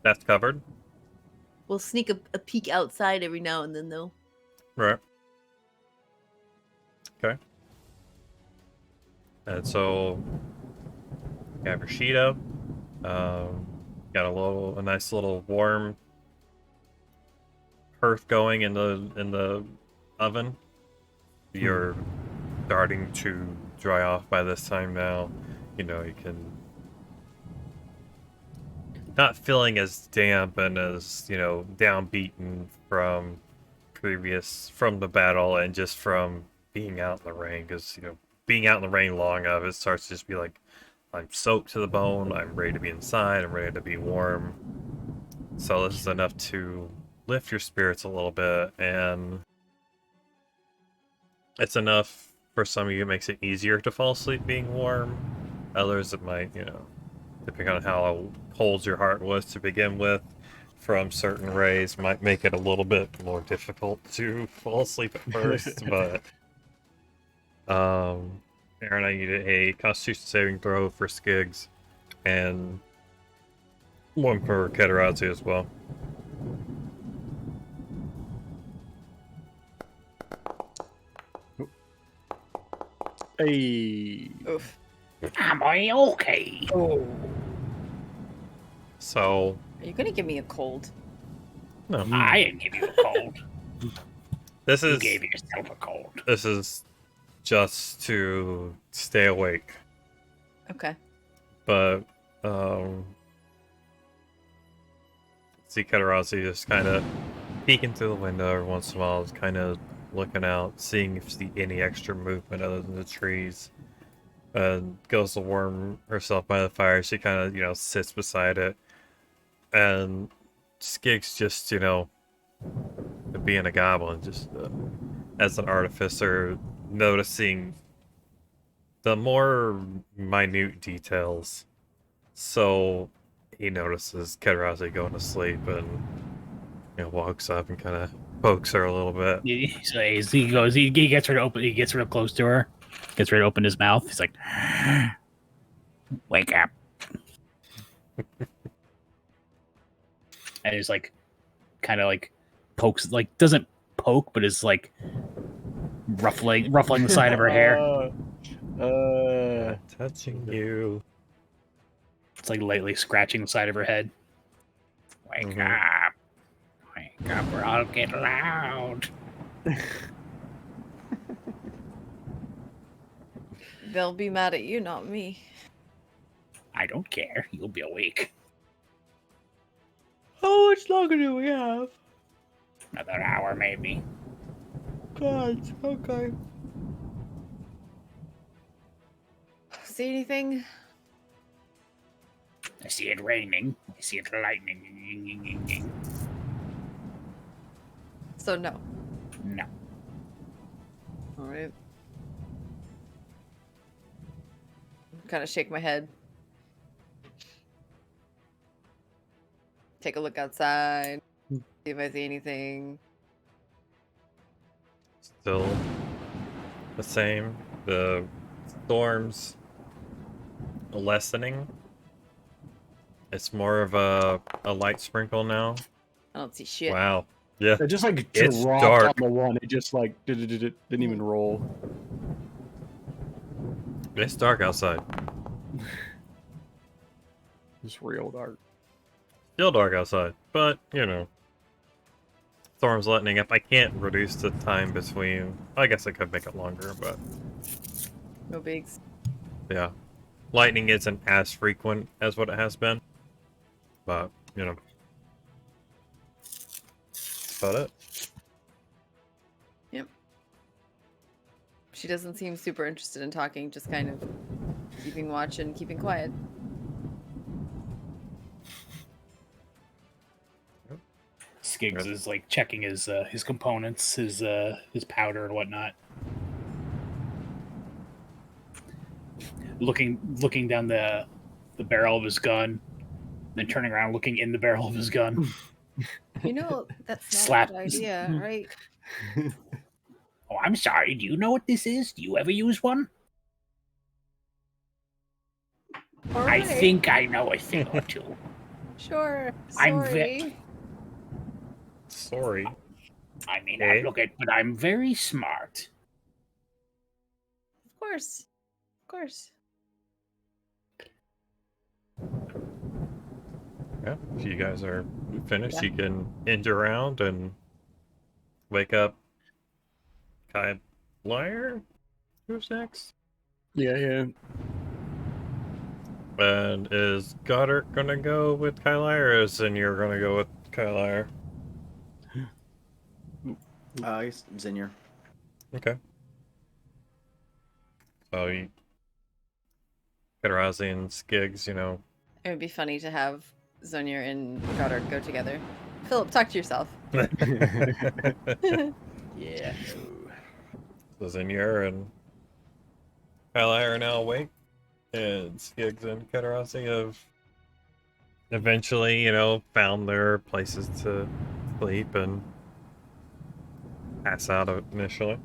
that's covered. We'll sneak a peek outside every now and then, though. Right. Okay. And so you have your sheet up. Got a nice little warm hearth going in the oven. You're starting to dry off by this time now. You know, you can not feeling as damp and as, downbeaten from the battle and just from being out in the rain, because, being out in the rain long enough, it starts to just be like, I'm soaked to the bone, I'm ready to be inside, I'm ready to be warm. So this is enough to lift your spirits a little bit, and it's enough for some of you, it makes it easier to fall asleep being warm. Others, it might, depending on how cold your heart was to begin with, from certain rays, might make it a little bit more difficult to fall asleep at first, but Aaron, I need a Constitution saving throw for Skiggs, and one for Kedirazi as well. Hey. Oof. Am I okay? Oh. So. Are you gonna give me a cold? No. I didn't give you a cold. You gave yourself a cold. This is just to stay awake. Okay. But, see Kedirazi just kind of peeking through the window every once in a while, just kind of looking out, seeing if see any extra movement other than the trees. Goes to warm herself by the fire. She kind of, sits beside it. And Skiggs just, being a goblin, just as an artificer, noticing the more minute details. So he notices Kedirazi going to sleep and walks up and kind of pokes her a little bit. He gets real close to her, gets ready to open his mouth. He's like, wake up. And he's like, kind of like pokes, like doesn't poke, but is like ruffling the side of her hair. Touching you. It's like lightly scratching the side of her head. Wake up, or I'll get loud. They'll be mad at you, not me. I don't care. You'll be awake. How much longer do we have? Another hour, maybe. God, okay. See anything? I see it raining. I see it lightning. So no. No. All right. Kind of shake my head. Take a look outside. See if I see anything. Still the same. The storm's lessening. It's more of a light sprinkle now. I don't see shit. Wow. Yeah. It just like It's dropped dark. on the one. It just like didn't even roll. It's dark outside. It's real dark. Still dark outside, but you know, storm's lightening up. I can't reduce the time between. I guess I could make it longer, but No bigs. yeah, lightning isn't as frequent as what it has been. But you know, that's about it. Yep. She doesn't seem super interested in talking, just kind of keeping watch and keeping quiet. Skiggs is like checking his components, his powder and whatnot. Looking down the barrel of his gun, then turning around, looking in the barrel of his gun. You know, that's not Slap. a good idea, right? Oh, I'm sorry. Do you know what this is? Do you ever use one? All I right. think I know a thing or two. Sure. I'm Sorry. Sorry. I mean, Okay. but I'm very smart. Of course. Of course. Yeah, if you guys are finished, Yeah. you can end your round and wake up. Liar? Who's next? Yeah. And is Goddard gonna go with Kylier, or is Zinir gonna go with Kylier? I guess Zinir. Okay. So you Kedirazi and Skiggs, you know. It would be funny to have Zonir and Goddard go together. Philip, talk to yourself. Yeah. So Zinir and Kylier are now awake, and Skiggs and Kedirazi have eventually, you know, found their places to sleep and pass out eventually.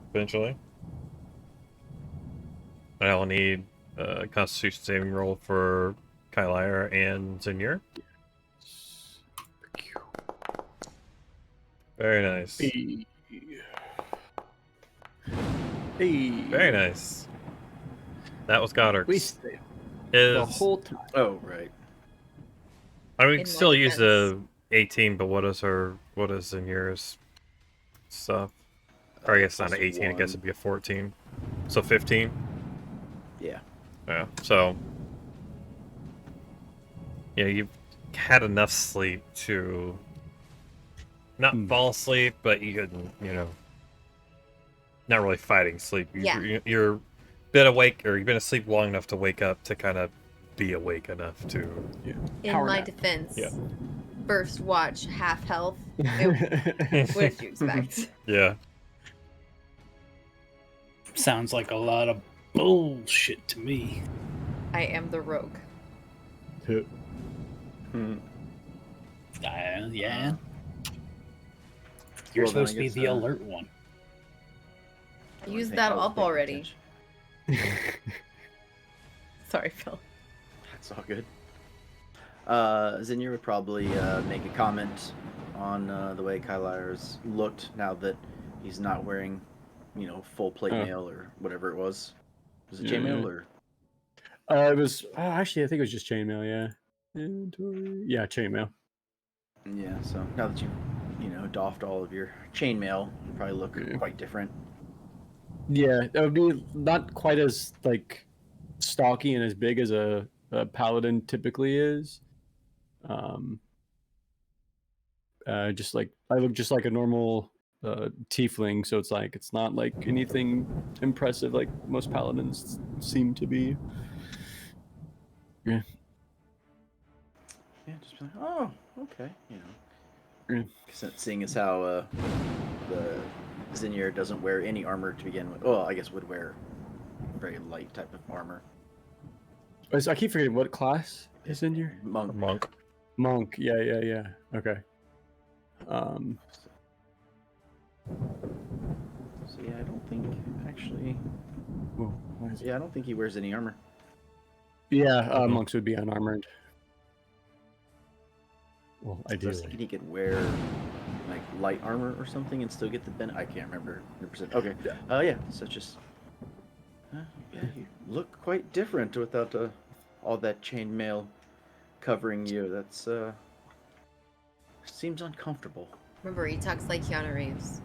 I'll need a Constitution saving roll for Kylier and Zinir. Very nice. Hey. Very nice. That was Goddard's. We stayed His, the whole time. Oh, right. I mean, we In can still my use defense. a 18, but what is Zinir's stuff? Or I guess not an 18, I guess it'd be a 14. So 15? Yeah. Yeah, so yeah, you've had enough sleep to not fall asleep, but you couldn't, you know, not really fighting sleep. You're been awake, or you've been asleep long enough to wake up to kind of be awake enough to. In Power my nap. defense, Yeah. first watch, half health. What did you expect? Yeah. Sounds like a lot of bullshit to me. I am the rogue. Yeah. You're Well, then I supposed to be guess, the alert one. I Use think that I was up paying already. attention. Sorry, Phil. That's all good. Zinir would probably make a comment on the way Kylire's looked now that he's not wearing, you know, full plate mail or whatever it was. Was it chainmail or? It was actually I think it was just chainmail. Yeah. Inventory. Yeah, chainmail. Yeah. So now that you know, doffed all of your chainmail, you probably look quite different. Yeah, that would be not quite as like stocky and as big as a paladin typically is. Just like I look just like a normal tiefling, so it's like it's not like anything impressive like most paladins seem to be. Yeah. Yeah, just be like, oh, okay, you know. Yeah. Seeing as how the Zinir doesn't wear any armor to begin with. Well, I guess would wear very light type of armor. So I keep forgetting what class is in your Monk. Monk. Yeah. Okay. So yeah, I don't think actually. Whoa, why is it- Yeah, I don't think he wears any armor. Yeah, monks would be unarmored. Well, I was thinking he could wear like light armor or something and still get the benefit. I can't remember 100%. Okay. Yeah. So just. Yeah, you look quite different without all that chainmail covering you. That's seems uncomfortable. Remember, he talks like Keanu Reeves.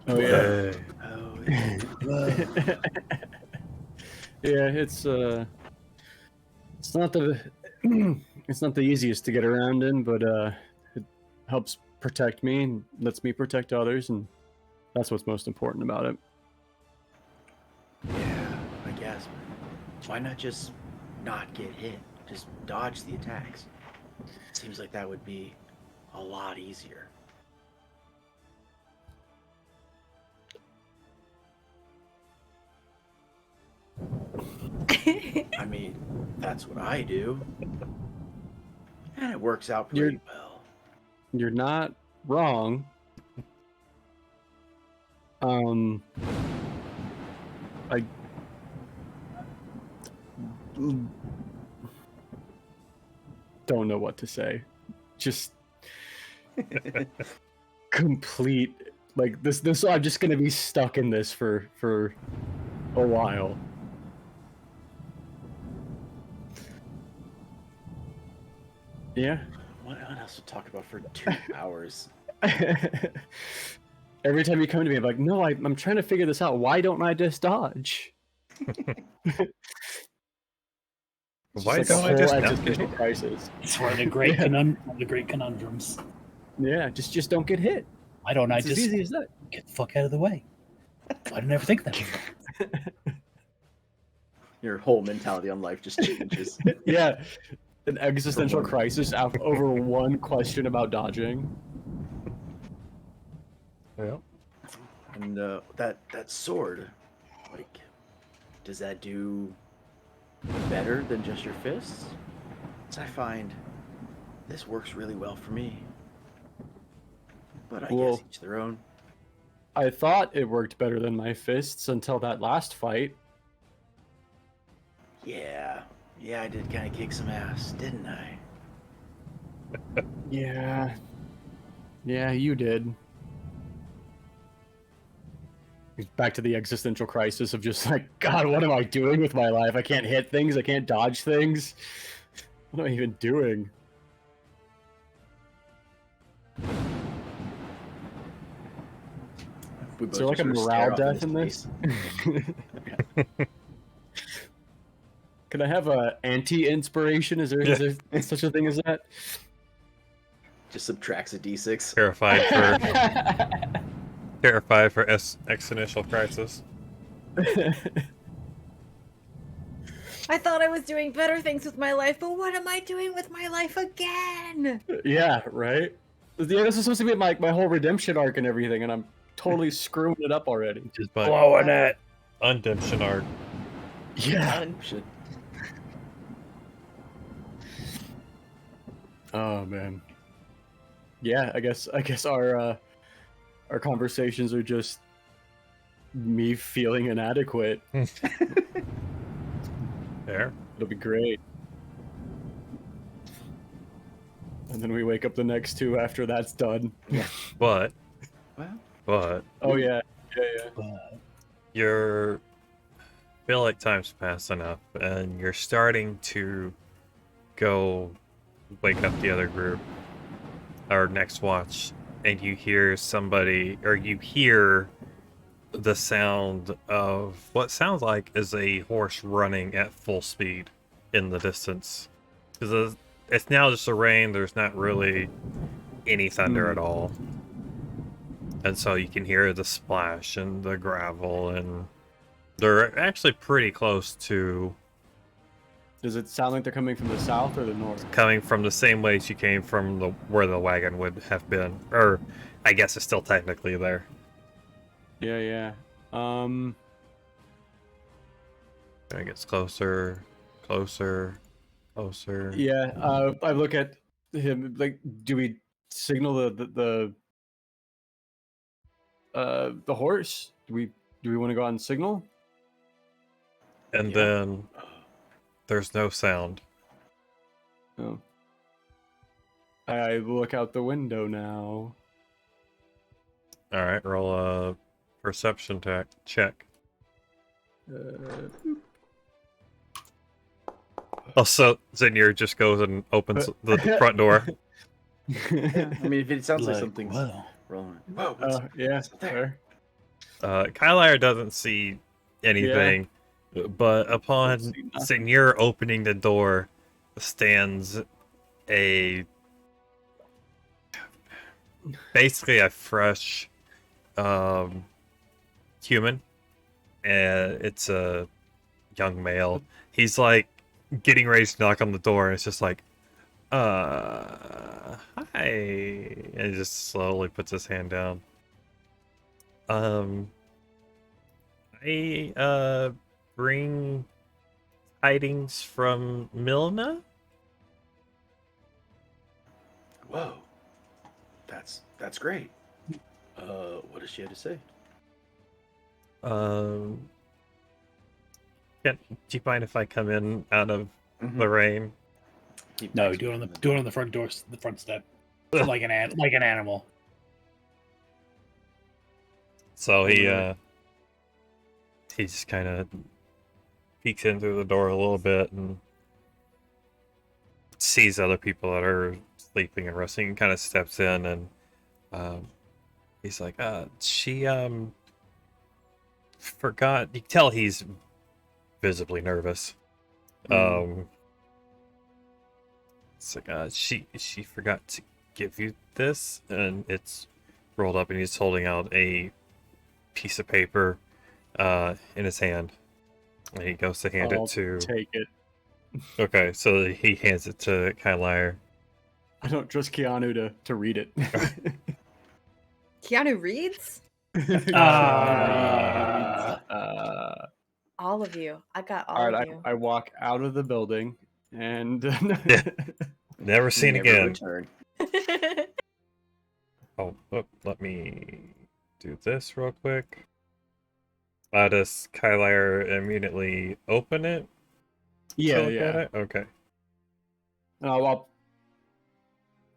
Oh yeah. Oh yeah. Yeah, it's not the it's not the easiest to get around in, but it helps protect me and lets me protect others, and that's what's most important about it. Yeah, I guess. Why not just not get hit? Just dodge the attacks. Seems like that would be a lot easier. I mean, that's what I do. And it works out pretty well. You're not wrong. I don't know what to say. Just complete like this I'm just gonna be stuck in this for a while. Yeah. What else to talk about for 2 hours? Every time you come to me, I'm like, no, I'm trying to figure this out. Why don't I just dodge? Why don't I just existential crisis? It's one of the great conundrums. Yeah, just don't get hit. Why don't I It's just as easy as that? get the fuck out of the way? I didn't ever think of that before. Your whole mentality on life just changes. Yeah, an existential crisis over one question about dodging. Yeah. And that sword, like, does that do better than just your fists? So I find this works really well for me. But I guess each their own. I thought it worked better than my fists until that last fight. Yeah, I did kind of kick some ass, didn't I? Yeah, you did. Back to the existential crisis of just like, God, what am I doing with my life? I can't hit things. I can't dodge things. What am I even doing? Is there like a morale death in this? Can I have a anti-inspiration? Is there such a thing as that? Just subtracts a d6. Terrified for existential crisis. I thought I was doing better things with my life, but what am I doing with my life again? Yeah, right? Yeah, this is supposed to be my whole redemption arc and everything, and I'm totally screwing it up already. Just blowing it. Undemption arc. Yeah. Oh man. Yeah, I guess our conversations are just me feeling inadequate. There. It'll be great. And then we wake up the next two after that's done. But. Well. But. Oh yeah. You're feel like time's passed enough, and you're starting to go wake up the other group, or next watch, and you hear somebody, or you hear the sound of what sounds like is a horse running at full speed in the distance. Because it's now just a rain, there's not really any thunder at all. And so you can hear the splash and the gravel, and they're actually pretty close to... Does it sound like they're coming from the south or the north? Coming from the same ways you came from where the wagon would have been. Or, I guess it's still technically there. Yeah. It gets closer. Yeah, I look at him, like, do we signal the horse? Do we want to go out and signal? And then there's no sound. Oh. I look out the window now. Alright, roll a perception check. Also, Zinir just goes and opens the front door. I mean, if it sounds like something's whoa. rolling. Whoa, yeah, fair. Kylire doesn't see anything, but upon Zinir opening the door, stands basically a fresh human, and it's a young male. He's like getting ready to knock on the door, and it's just like, hi, and he just slowly puts his hand down. I bring tidings from Milna. Whoa, that's great. What does she have to say? Do you mind if I come in out of the rain? No, do it on the front door, the front step, like an animal. So he just kind of peeks in through the door a little bit and sees other people that are sleeping and resting, and kind of steps in, and he's like, she forgot. You can tell he's visibly nervous. It's like, she forgot to give you this, and it's rolled up, and he's holding out a piece of paper in his hand, and he goes to hand it to... Take it. Okay, so he hands it to Kylire. I don't trust Keanu to read it. Keanu reads? All of you. I got all of you. I walk out of the building and Never seen again. Return. Oh, let me do this real quick. Does Kylire immediately open it? Yeah. It? Okay. Well,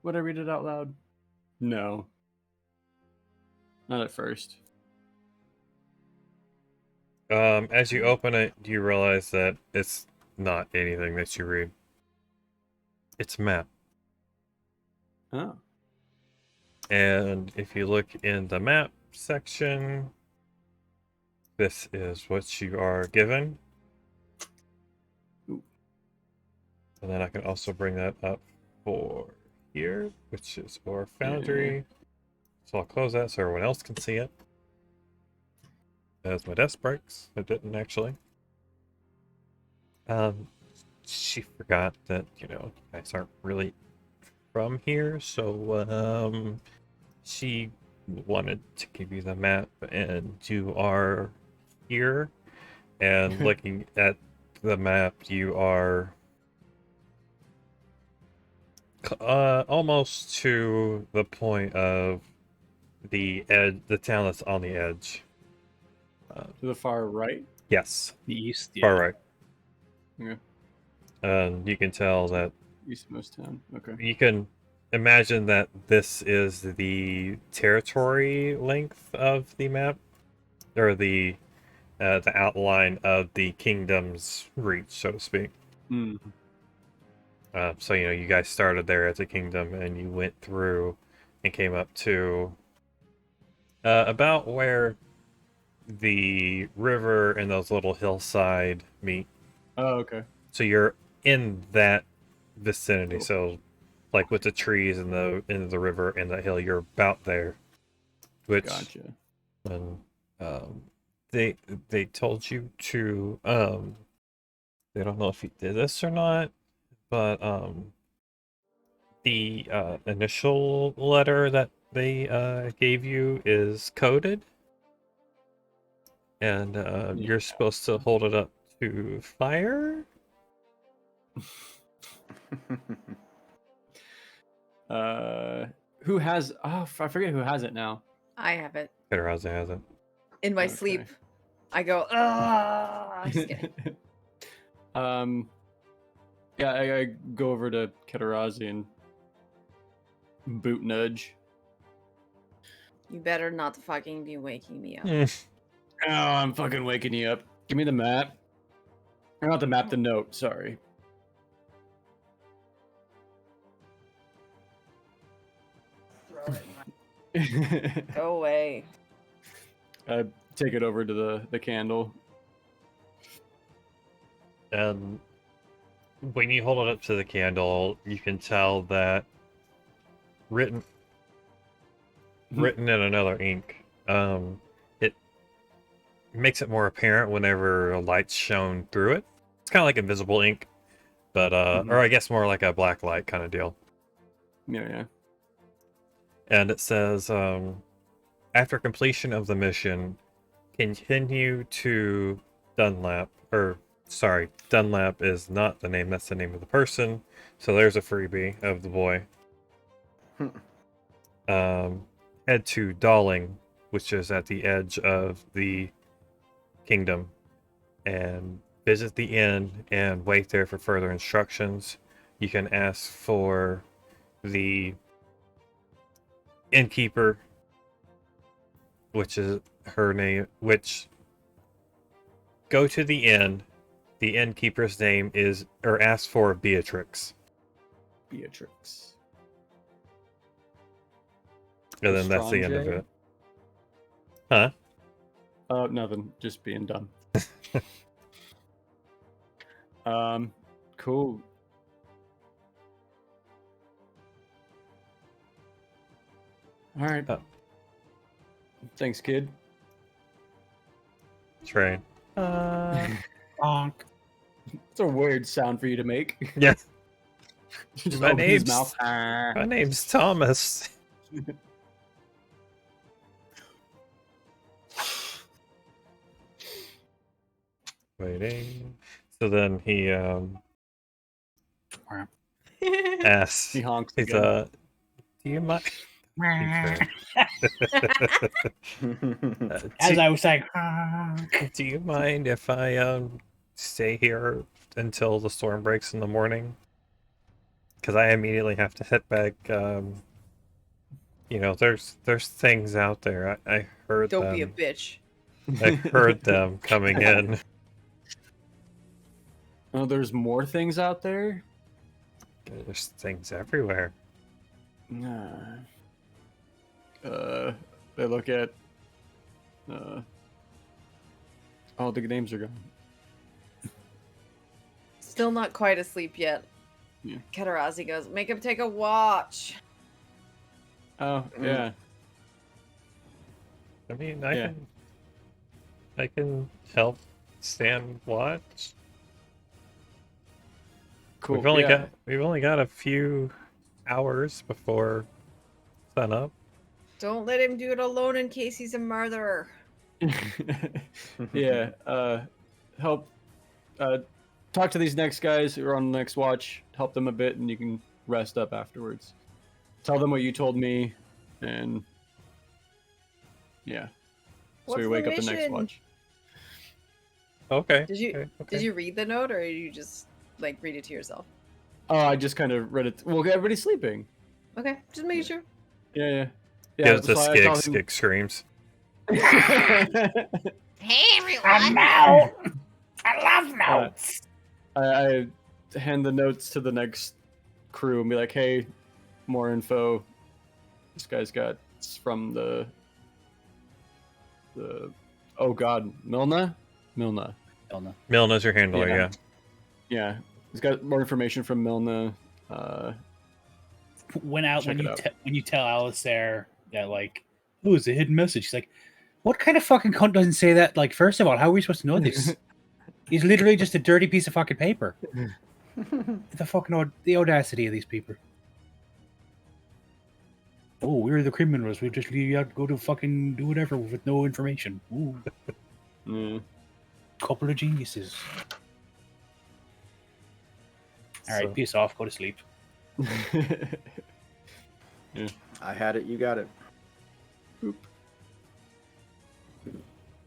would I read it out loud? No. Not at first. As you open it, you realize that it's not anything that you read. It's a map. Oh. And if you look in the map section, this is what you are given. Ooh. And then I can also bring that up for here, which is our foundry. Yeah. So I'll close that so everyone else can see it. As my desk breaks, it didn't actually. She forgot that, you guys aren't really from here, so she wanted to give you the map, and you are here. And looking at the map, you are almost to the point of the town that's on the edge. To the far right? Yes. The east, Far right. Yeah. And you can tell that Eastmost town. Okay. you can imagine that this is the territory length of the map, or the outline of the kingdom's reach, so to speak. Mm. So you guys started there as a kingdom, and you went through and came up to about where the river and those little hillside meet. Oh, okay. So you're in that vicinity. Cool. So like with the trees and the river and the hill. You're about there, which Gotcha. and they told you to they don't know if you did this or not, but the initial letter that they gave you is coded, and you're supposed to hold it up to fire. Who has? Oh, I forget who has it now. I have it Exarath has it. in my Okay. sleep. I go, ah. Just kidding. Yeah, I go over to Ketarazi and boot nudge. You better not fucking be waking me up. Oh, I'm fucking waking you up. Give me the map. Or not the map, the note. Sorry. Go away. I take it over to the candle. And when you hold it up to the candle, you can tell that written in another ink. It makes it more apparent whenever a light's shown through it. It's kind of like invisible ink, but or I guess more like a black light kind of deal. Yeah. And it says, after completion of the mission, continue to Dunlap, or sorry, Dunlap is not the name, that's the name of the person. So there's a freebie of the boy. Head to Dalling, which is at the edge of the kingdom, and visit the inn and wait there for further instructions. You can ask for the innkeeper, which is her name, which go to the inn. The innkeeper's name is, or ask for Beatrix. Beatrix. And then that's the end of it. Huh? Nothing. Just being dumb. Cool. All right. Thanks, kid. Train. Bonk. It's a weird sound for you to make. Yeah. Just My open his name's mouth. my name's Thomas. Waiting. So then he asks. He honks He's again. do you mind? As I was saying, Do you mind if I stay here until the storm breaks in the morning? Because I immediately have to head back. You know, there's things out there. I heard Don't them. be a bitch. I heard them coming in. Oh, there's more things out there? There's things everywhere. They look at. Oh, the names are gone. Still not quite asleep yet. Yeah. Ketarazi goes, make him take a watch. Oh, yeah. I mean, Yeah. I can help stand watch. Cool. We've only got a few hours before sun up. Don't let him do it alone in case he's a murderer. Yeah. Help. Talk to these next guys who are on the next watch. Help them a bit, and you can rest up afterwards. Tell them what you told me, and yeah. So What's we wake the up the next mission? watch. Okay. Did you okay. did you read the note, or did you just like read it to yourself? Oh, I just kind of read it. Well, everybody's sleeping. Okay, just making sure. Yeah. Gives the so I told him- skig screams. Hey everyone! I'm out. I love notes. I hand the notes to the next crew and be like, "Hey, more info. This guy's got it's from the oh god, Milna. Milna's your handler, Yeah. yeah. Yeah, he's got more information from Milna. when Check it out. when you tell Alistair that like, oh, it's a hidden message. She's like, what kind of fucking cunt doesn't say that? Like, first of all, how are we supposed to know this? He's literally just a dirty piece of fucking paper. The fucking the audacity of these people. Oh, we're the criminals. We just leave you out to go to fucking do whatever with no information. Ooh. Couple of geniuses. All right, peace off. Go to sleep. Yeah. I had it. You got it. Boop.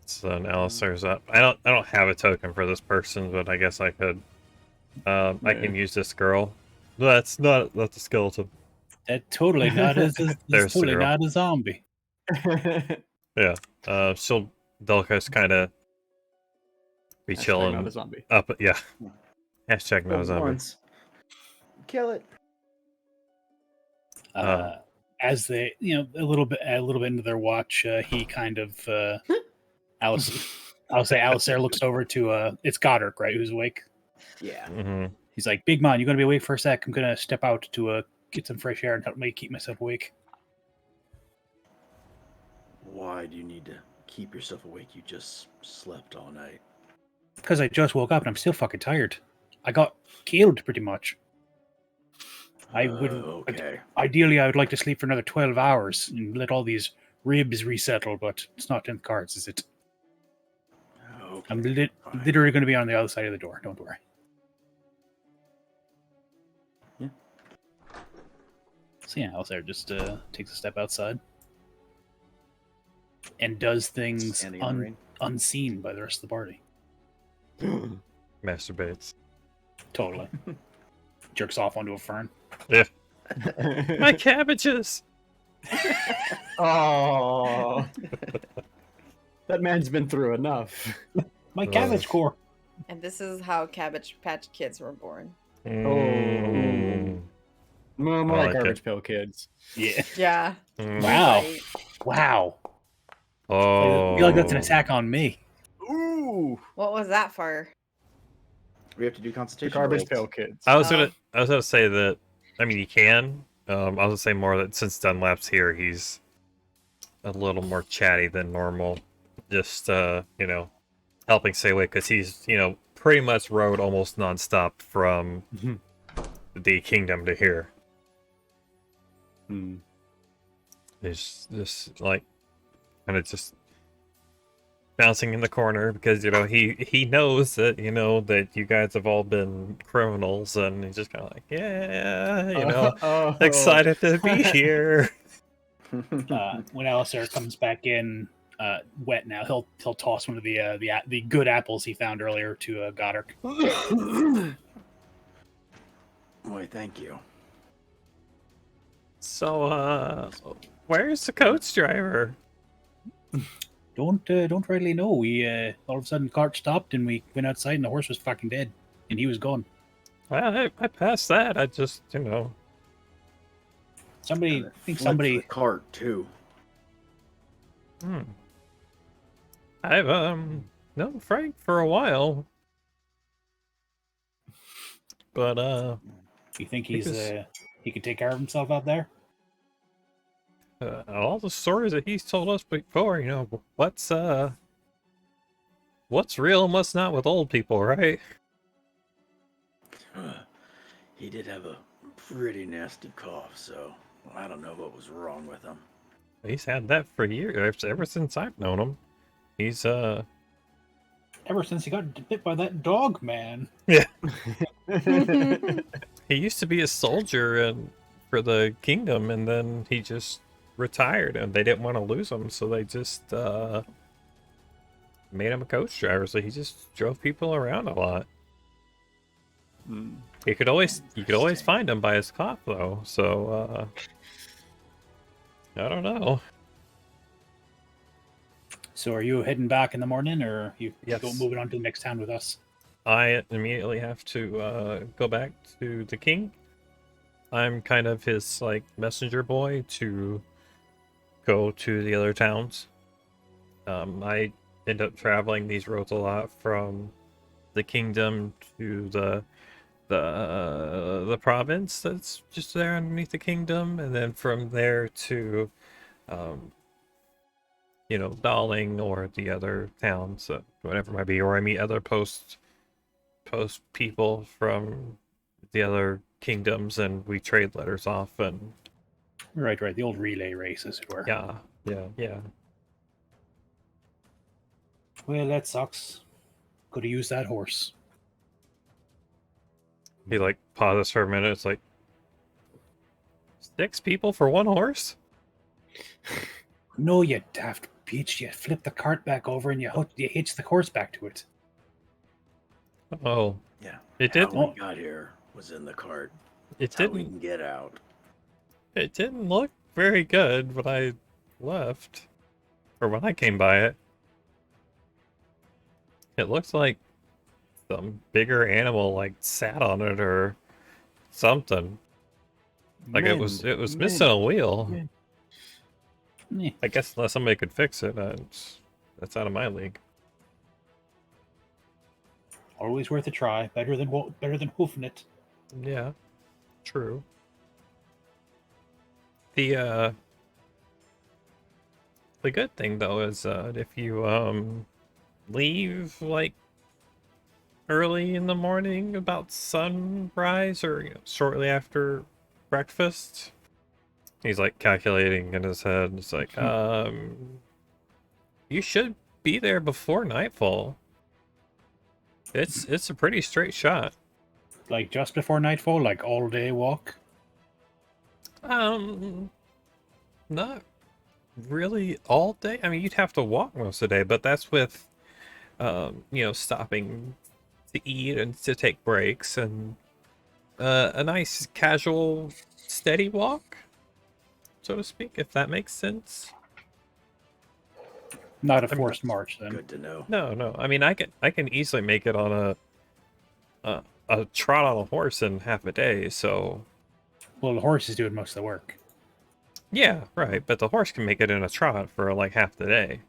So now Alistair's up. I don't have a token for this person, but I guess I could. I can use this girl. That's a skeleton. That totally not as There's the totally girl. not a zombie. Yeah. They'll just kind of be chilling. Not a zombie. Up. Yeah. Hashtag not a zombie. Once. Kill it. As they, a little bit into their watch, he kind of Alistair looks over to it's Goddard, right, who's awake. Yeah. Mm-hmm. He's like, big man, you gonna be awake for a sec? I'm gonna step out to get some fresh air and help me keep myself awake. Why do you need to keep yourself awake? You just slept all night. Because I just woke up and I'm still fucking tired. I got killed pretty much. I would Okay. ideally I would like to sleep for another 12 hours and let all these ribs resettle, but it's not in the cards, is it? Okay. I'm literally going to be on the other side of the door. Don't worry. Yeah. So yeah, Alistair just takes a step outside and does things Standing in the rain. unseen by the rest of the party. Masturbates. Totally. Jerks off onto a fern. Yeah. My cabbages. Oh, that man's been through enough. My cabbage core. And this is how Cabbage Patch Kids were born. Mm. More I like like Garbage Pail Kids. Yeah. Yeah. Mm. Wow. Right. Wow. Oh. I feel like that's an attack on me. Ooh, What was that for? We have to do the constitution. Garbage rolls. Pail Kids. I was gonna say that. I mean, you can. I was gonna say more that since Dunlap's here, he's a little more chatty than normal. Just helping stay awake because he's pretty much rode almost nonstop from the kingdom to here. Hmm. He's just like kind of just bouncing in the corner because he knows that that you guys have all been criminals, and he's just kind of like excited to be here. When Alistair comes back in, wet now, he'll toss one of the good apples he found earlier to Goddard. Boy, thank you. So where's the coach driver? Don't really know. We all of a sudden cart stopped and we went outside and the horse was fucking dead and he was gone. Well, I passed that. I just Somebody, I think Flipped somebody. the cart too. I've known Frank for a while, but You think he could take care of himself out there? all the stories that he's told us before, what's real and what's not with old people, right? He did have a pretty nasty cough, so I don't know what was wrong with him. He's had that for years, ever since I've known him. He's Ever since he got bit by that dog, man. yeah. He used to be a soldier for the kingdom, and then he just retired, and they didn't want to lose him, so they just made him a coach driver. So he just drove people around a lot. You could always find him by his cough, though. So I don't know. So are you heading back in the morning, or you Yes. go moving on to the next town with us? I immediately have to go back to the king. I'm kind of his messenger boy to go to the other towns. I end up traveling these roads a lot from the kingdom to the the province that's just there underneath the kingdom, and then from there to Darling or the other towns, whatever it might be, or I meet other post people from the other kingdoms, and we trade letters off, and right, the old relay race, as it were. Yeah. Well, that sucks. Could have used that horse. He like pauses for a minute. It's like 6 people for 1 horse? No, you daft bitch! You flip the cart back over and you hitch the horse back to it. Oh, Yeah. it did. How we got here was in the cart. It That's how we didn't. can get out. It didn't look very good when I left, or when I came by it. It looks like some bigger animal like sat on it or something. Like it was missing a wheel. I guess unless somebody could fix it, that's out of my league. Always worth a try. Better than hoofing it. Yeah, true. The good thing though is if you leave like early in the morning about sunrise or shortly after breakfast, he's like calculating in his head. It's like you should be there before nightfall. It's a pretty straight shot. Like just before nightfall, like all day walk. Not really all day. I mean, you'd have to walk most of the day, but that's with stopping to eat and to take breaks, and a nice casual steady walk, so to speak, if that makes sense. Not a forced march, then. Good to know. No. I mean, I can easily make it on a trot on a horse in half a day. So, well, the horse is doing most of the work. Yeah, right. But the horse can make it in a trot for like half the day.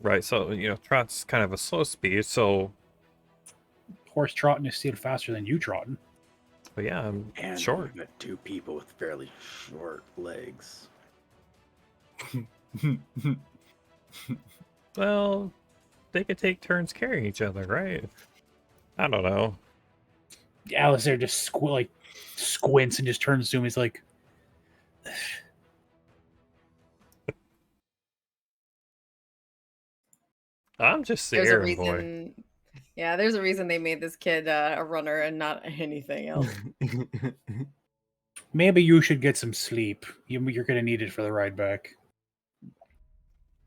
Right. So trot's kind of a slow speed. So, horse trotting is still faster than you trotting. But yeah, I'm and short. We've got 2 people with fairly short legs. Well, they could take turns carrying each other, right? I don't know. Alistair just squints and just turns to him. He's like, I'm just the There's a errand boy. reason. Yeah, there's a reason they made this kid a runner and not anything else. maybe you should get some sleep. You're going to need it for the ride back.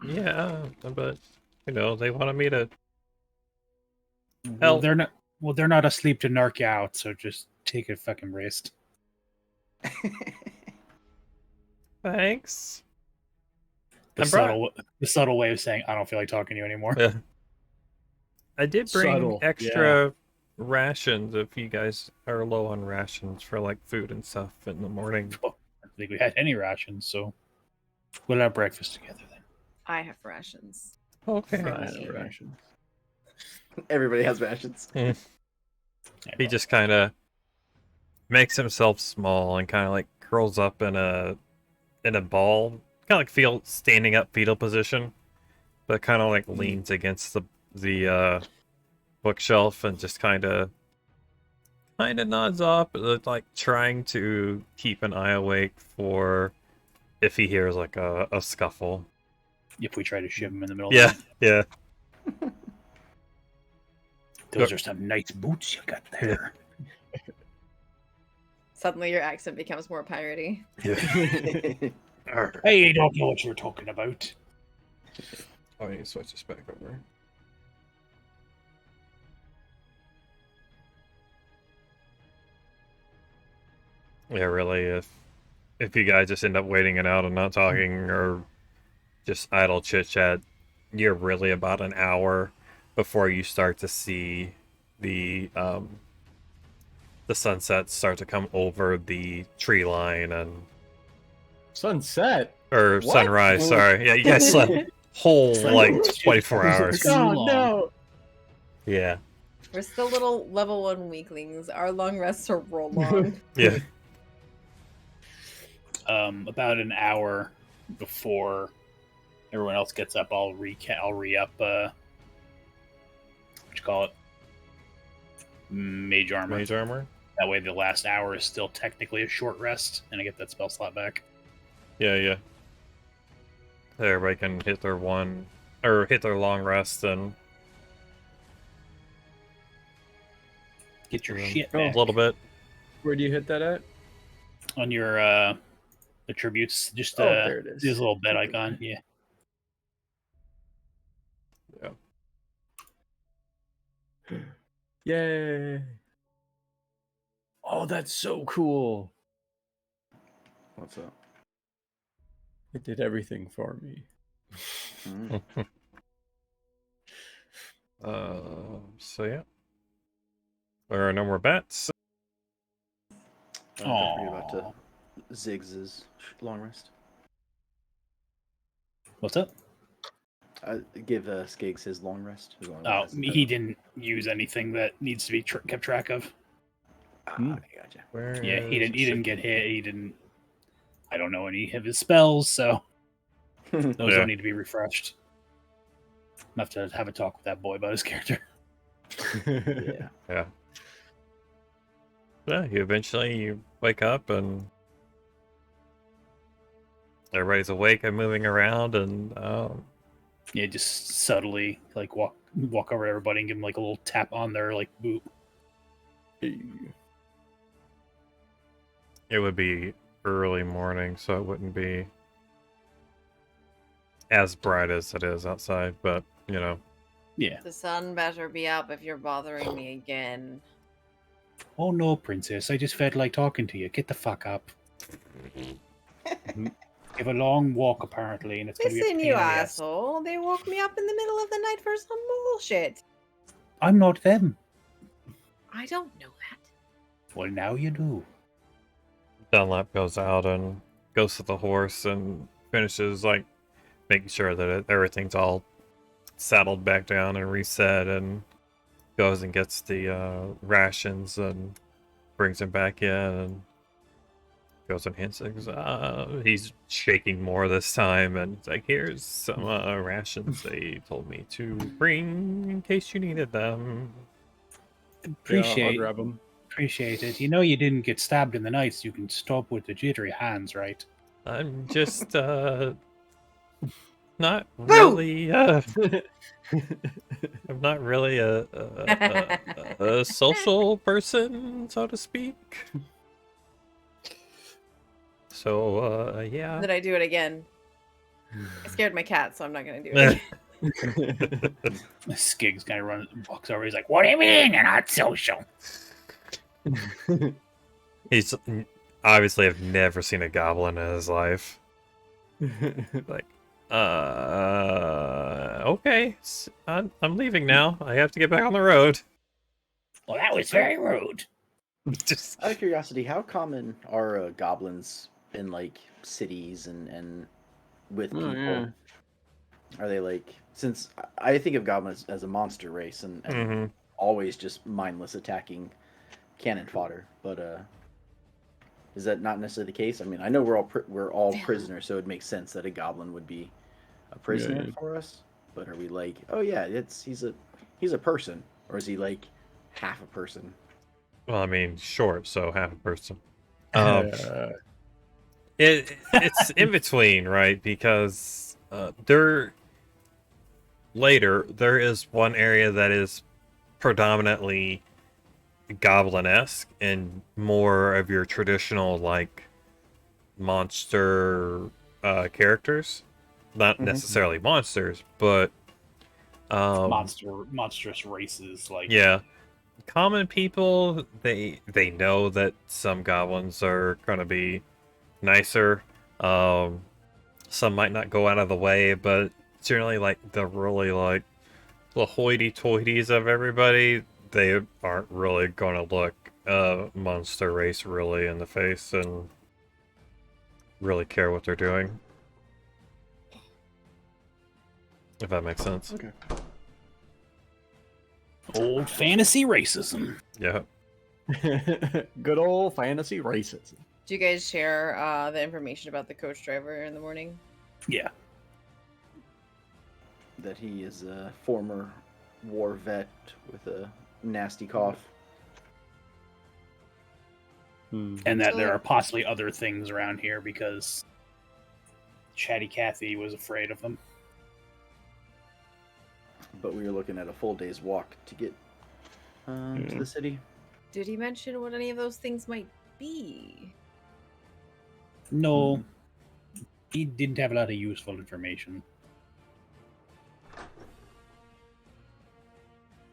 Yeah, but they wanted me to. Well, they're not asleep to narc you out, so just take a fucking rest. Thanks. The subtle way of saying I don't feel like talking to you anymore. Yeah. I did bring Subtle, extra rations if you guys are low on rations for like food and stuff in the morning. Well, I don't think we had any rations, so we'll have breakfast together then. I have rations. Okay. Rations. Everybody has rations. He just kind of makes himself small and kind of like curls up in a ball, kind of like standing up fetal position, but kind of like leans against the bookshelf and just kind of nods off, like trying to keep an eye awake for if he hears like a scuffle. If we try to shove him in the middle Yeah, of the night. yeah. Those are some nice boots you got there. Suddenly your accent becomes more piratey. I don't know what you're talking about. Oh, I need to switch this back over. Yeah, really, if you guys just end up waiting it out and not talking or just idle chit chat, you're really about an hour before you start to see the sunset start to come over the tree line and Sunset? or What? sunrise. Sorry, yeah, you guys slept whole like 24 hours. Oh no! Yeah, We're still little level 1 weaklings. Our long rests are roll long. Yeah. About an hour before everyone else gets up, I'll re-up what you call it? Mage armor. Mage armor? That way the last hour is still technically a short rest, and I get that spell slot back. Yeah. Everybody can hit their hit their long rest and Get your shit a back. little bit. Where do you hit that at? On your attributes, just there it is. this little bed icon. Yeah. Yay! Oh, that's so cool. What's up? It did everything for me. So yeah. There are no more bets. Don't forget about Ziggs's long rest. What's up? Give Skiggs his long rest. His long Oh, rest. he didn't use anything that needs to be kept track of. Okay, gotcha. Yeah, he didn't get hit. He didn't. I don't know any of his spells, so those don't need to be refreshed. I have to have a talk with that boy about his character. Yeah. Yeah, you wake up and everybody's awake and moving around, and Yeah, just subtly like walk over to everybody and give them like a little tap on their like boot. it would be early morning, so it wouldn't be as bright as it is outside, but you know. Yeah. The sun better be up if you're bothering me again. Oh no, princess! I just felt like talking to you. Get the fuck up. Have a long walk apparently, and it's gonna be a Listen, pain you in the ass. asshole. They woke me up in the middle of the night for some bullshit. I'm not them. I don't know that. Well, now you do. Dunlap goes out and goes to the horse and finishes like making sure that everything's all saddled back down and reset, and goes and gets the rations and brings them back in and goes and hints. He's shaking more this time, and it's like, here's some rations they told me to bring in case you needed them. Appreciate I'll grab them. Appreciate it. You know you didn't get stabbed in the night, so you can stop with the jittery hands, right? I'm just not really I'm not really a social person, so to speak. So yeah. Did I do it again? I scared my cat, so I'm not gonna do it again. Skiggs kind of walks over. He's like, "What do you mean you're not social?" He's obviously have never seen a goblin in his life. Like, okay, I'm leaving now. I have to get back on the road. Well, that was very rude. Just Out of curiosity, how common are goblins in like cities and with people? Yeah. Are they like, since I think of goblins as a monster race and always just mindless attacking cannon fodder, but is that not necessarily the case? I mean, I know we're all prisoners, so it makes sense that a goblin would be a prisoner for us. But are we like, oh yeah, he's a person, or is he like half a person? well, I mean, short, so half a person. It's in between, right? Because there is one area that is predominantly goblin-esque and more of your traditional like monster characters, not necessarily monsters, but monstrous races, like common people. They know that some goblins are gonna be nicer. Some might not go out of the way, but generally, like the really like the hoity-toities of everybody, they aren't really going to look monster race really in the face and really care what they're doing. If that makes sense. Okay. Old fantasy racism. Yeah. Good old fantasy racism. Do you guys share the information about the coach driver in the morning? Yeah. That he is a former war vet with a nasty cough. And that there are possibly other things around here because Chatty Cathy was afraid of them. But we were looking at a full day's walk to get to the city. Did he mention what any of those things might be? No, he didn't have a lot of useful information.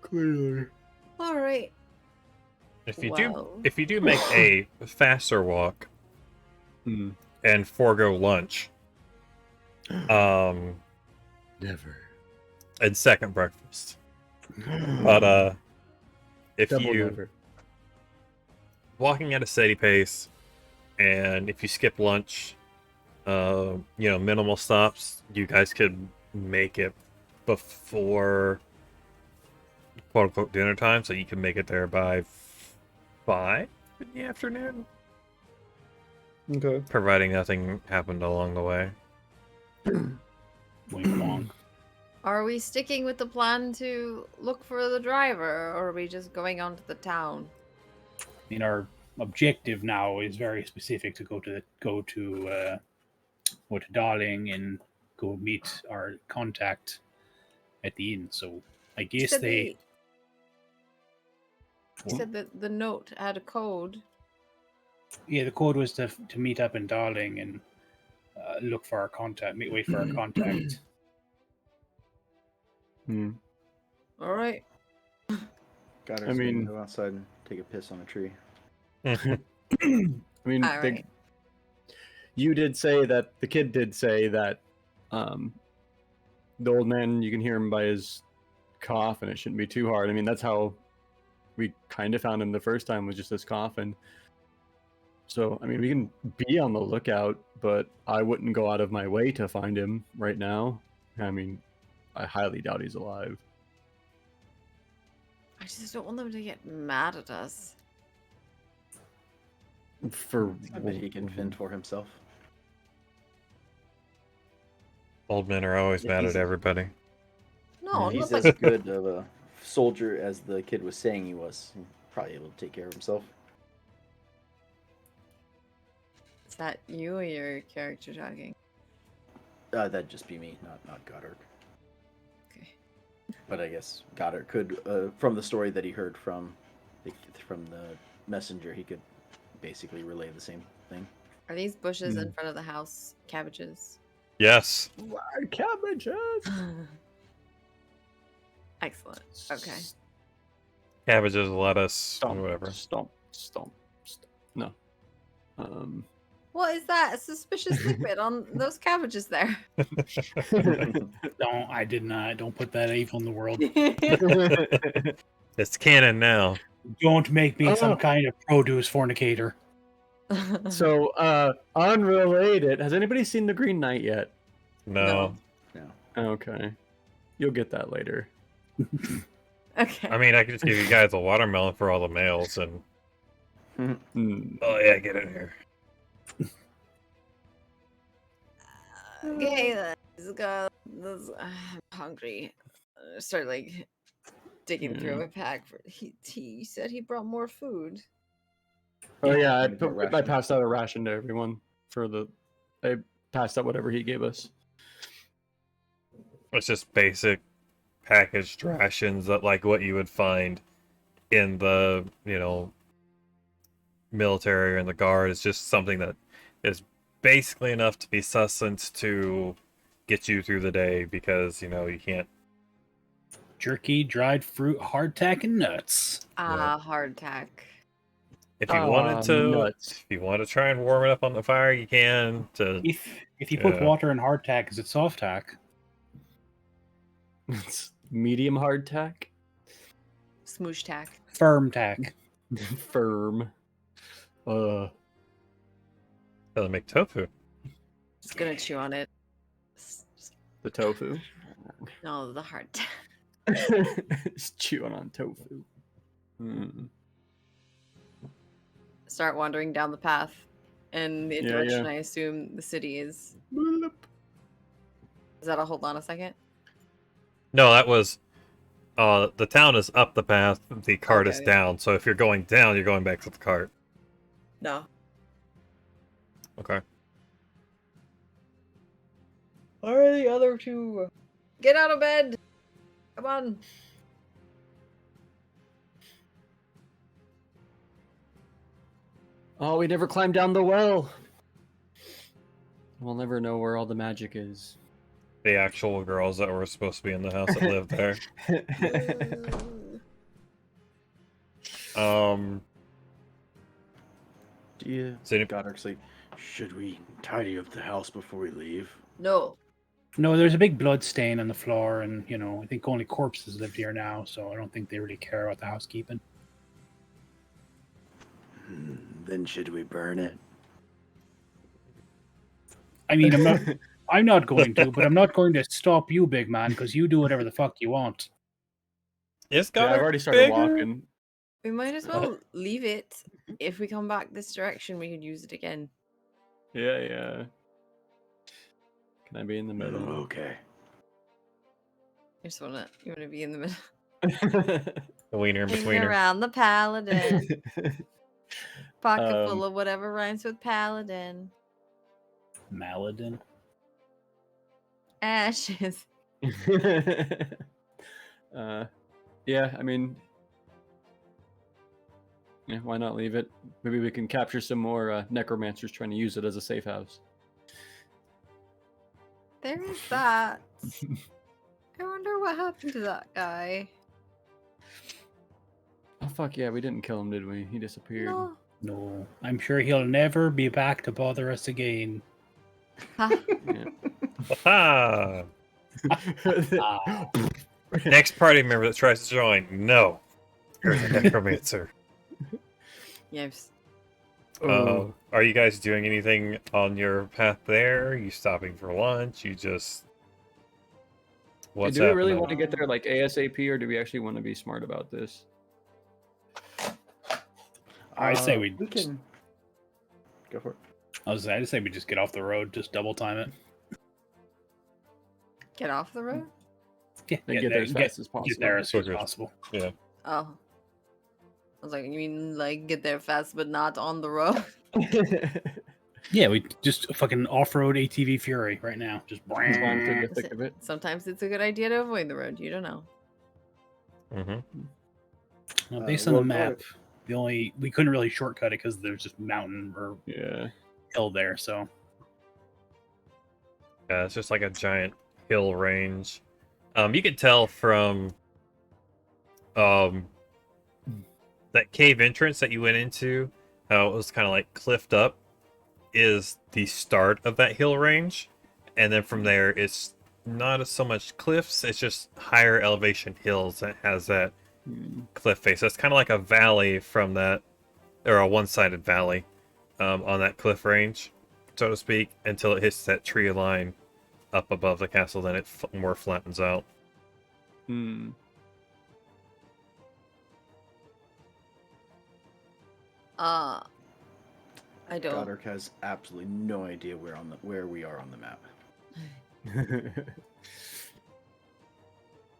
Clearly. All right. If you do make a faster walk and forego lunch, Never. and second breakfast, but if Double you never. walking at a steady pace, and if you skip lunch, minimal stops, you guys could make it before quote unquote dinner time, so you can make it there by 5 in the afternoon. Okay. Providing nothing happened along the way. Wink wonk. Are we sticking with the plan to look for the driver, or are we just going on to the town? I mean, our objective now is very specific to go to Darling and go meet our contact at the inn. So I guess they. You said that the note had a code. Yeah, the code was to meet up in Darling and look for our contact. Wait for our contact. All right. Goddard's gonna go outside and take a piss on a tree. I mean, All right. you did say that the kid did say that the old man, you can hear him by his cough, and it shouldn't be too hard. I mean, that's how we kind of found him the first time, was just this coughing. So, I mean, we can be on the lookout, but I wouldn't go out of my way to find him right now. I mean, I highly doubt he's alive. I just don't want them to get mad at us. I bet he can fend for himself. Old men are always mad at everybody. No, If he's not as like good of a soldier as the kid was saying he was, he's probably able to take care of himself. Is that you or your character talking? That'd just be me, not Goddard. Okay. But I guess Goddard could, from the story that he heard from the messenger, he could basically relay the same thing. Are these bushes in front of the house cabbages? Yes. Why cabbages? Excellent. Okay. Cabbages, lettuce, Stomp, whatever. Stomp. No. What is that? A suspicious liquid on those cabbages there. Don't put that evil in the world. It's canon now. Don't make me some kind of produce fornicator. So, unrelated, has anybody seen The Green Knight yet? No. Okay. You'll get that later. Okay. I mean, I could just give you guys a watermelon for all the males, and oh yeah, get in here. Okay, let's go. I'm hungry. Start like digging through my pack. He said he brought more food. Oh yeah, I passed out a ration to everyone I passed out whatever he gave us. It's just basic packaged rations that, like, what you would find in the, military or in the guard. Is just something that is basically enough to be sustenance to get you through the day, because, you can't. Jerky, dried fruit, hardtack, and nuts. Hardtack. If you wanted to, nuts. if you want to try and warm it up on the fire, you can. If you put water in hardtack, is it soft tack? It's medium hardtack. Smoosh tack. Firm tack. Firm. That'll make tofu. Just gonna chew on it. The tofu. No, the hard tack. Just chewing on tofu. Start wandering down the path in the direction I assume the city is. Is that a hold on a second? No, that was the town is up the path, the cart is down. So if you're going down, you're going back to the cart. No. Okay. Where are the other two? Get out of bed! Come on. Oh, we never climbed down the well. We'll never know where all the magic is. The actual girls that were supposed to be in the house that lived there. Do you, Godric, say, should we tidy up the house before we leave? No. No, there's a big blood stain on the floor, and, you know, I think only corpses live here now, so I don't think they really care about the housekeeping. Then should we burn it? I mean, I'm not going to, but I'm not going to stop you, big man, because you do whatever the fuck you want. I've already started walking. We might as well leave it. If we come back this direction, we could use it again. Yeah. Can I be in the middle? Okay. You wanna be in the middle? The wiener in between around the paladin. Pocket full of whatever rhymes with paladin. Maladin. Ashes. Yeah, I mean, yeah, why not leave it? Maybe we can capture some more necromancers trying to use it as a safe house. There is that. I wonder what happened to that guy. Oh fuck yeah, we didn't kill him, did we? He disappeared. No, I'm sure he'll never be back to bother us again. Ah. Next party member that tries to join, no. Here's a necromancer. Yes. Are you guys doing anything on your path there? Are you stopping for lunch? You just... What's do we really want to get there like ASAP, or do we actually want to be smart about this? I say we can go for it. I'd say we just get off the road, just double time it. Get off the road? Yeah, get there as fast as possible. Get there as soon as possible. Yeah. Oh. I was like, you mean like get there fast but not on the road? Yeah, we just fucking off-road ATV Fury right now. Just climb through the thick of it. Sometimes it's a good idea to avoid the road. You don't know. Mm-hmm. Well, based on the map, we couldn't really shortcut it because there's just mountain or hill there. So yeah, it's just like a giant hill range. You can tell from that cave entrance that you went into, how it was kind of like cliffed up, is the start of that hill range, and then from there it's not so much cliffs, it's just higher elevation hills that has that cliff face. That's kind of like a valley from that, or a one-sided valley on that cliff range, so to speak, until it hits that tree line up above the castle. Then it more flattens out. I don't. Godric has absolutely no idea where we are on the map.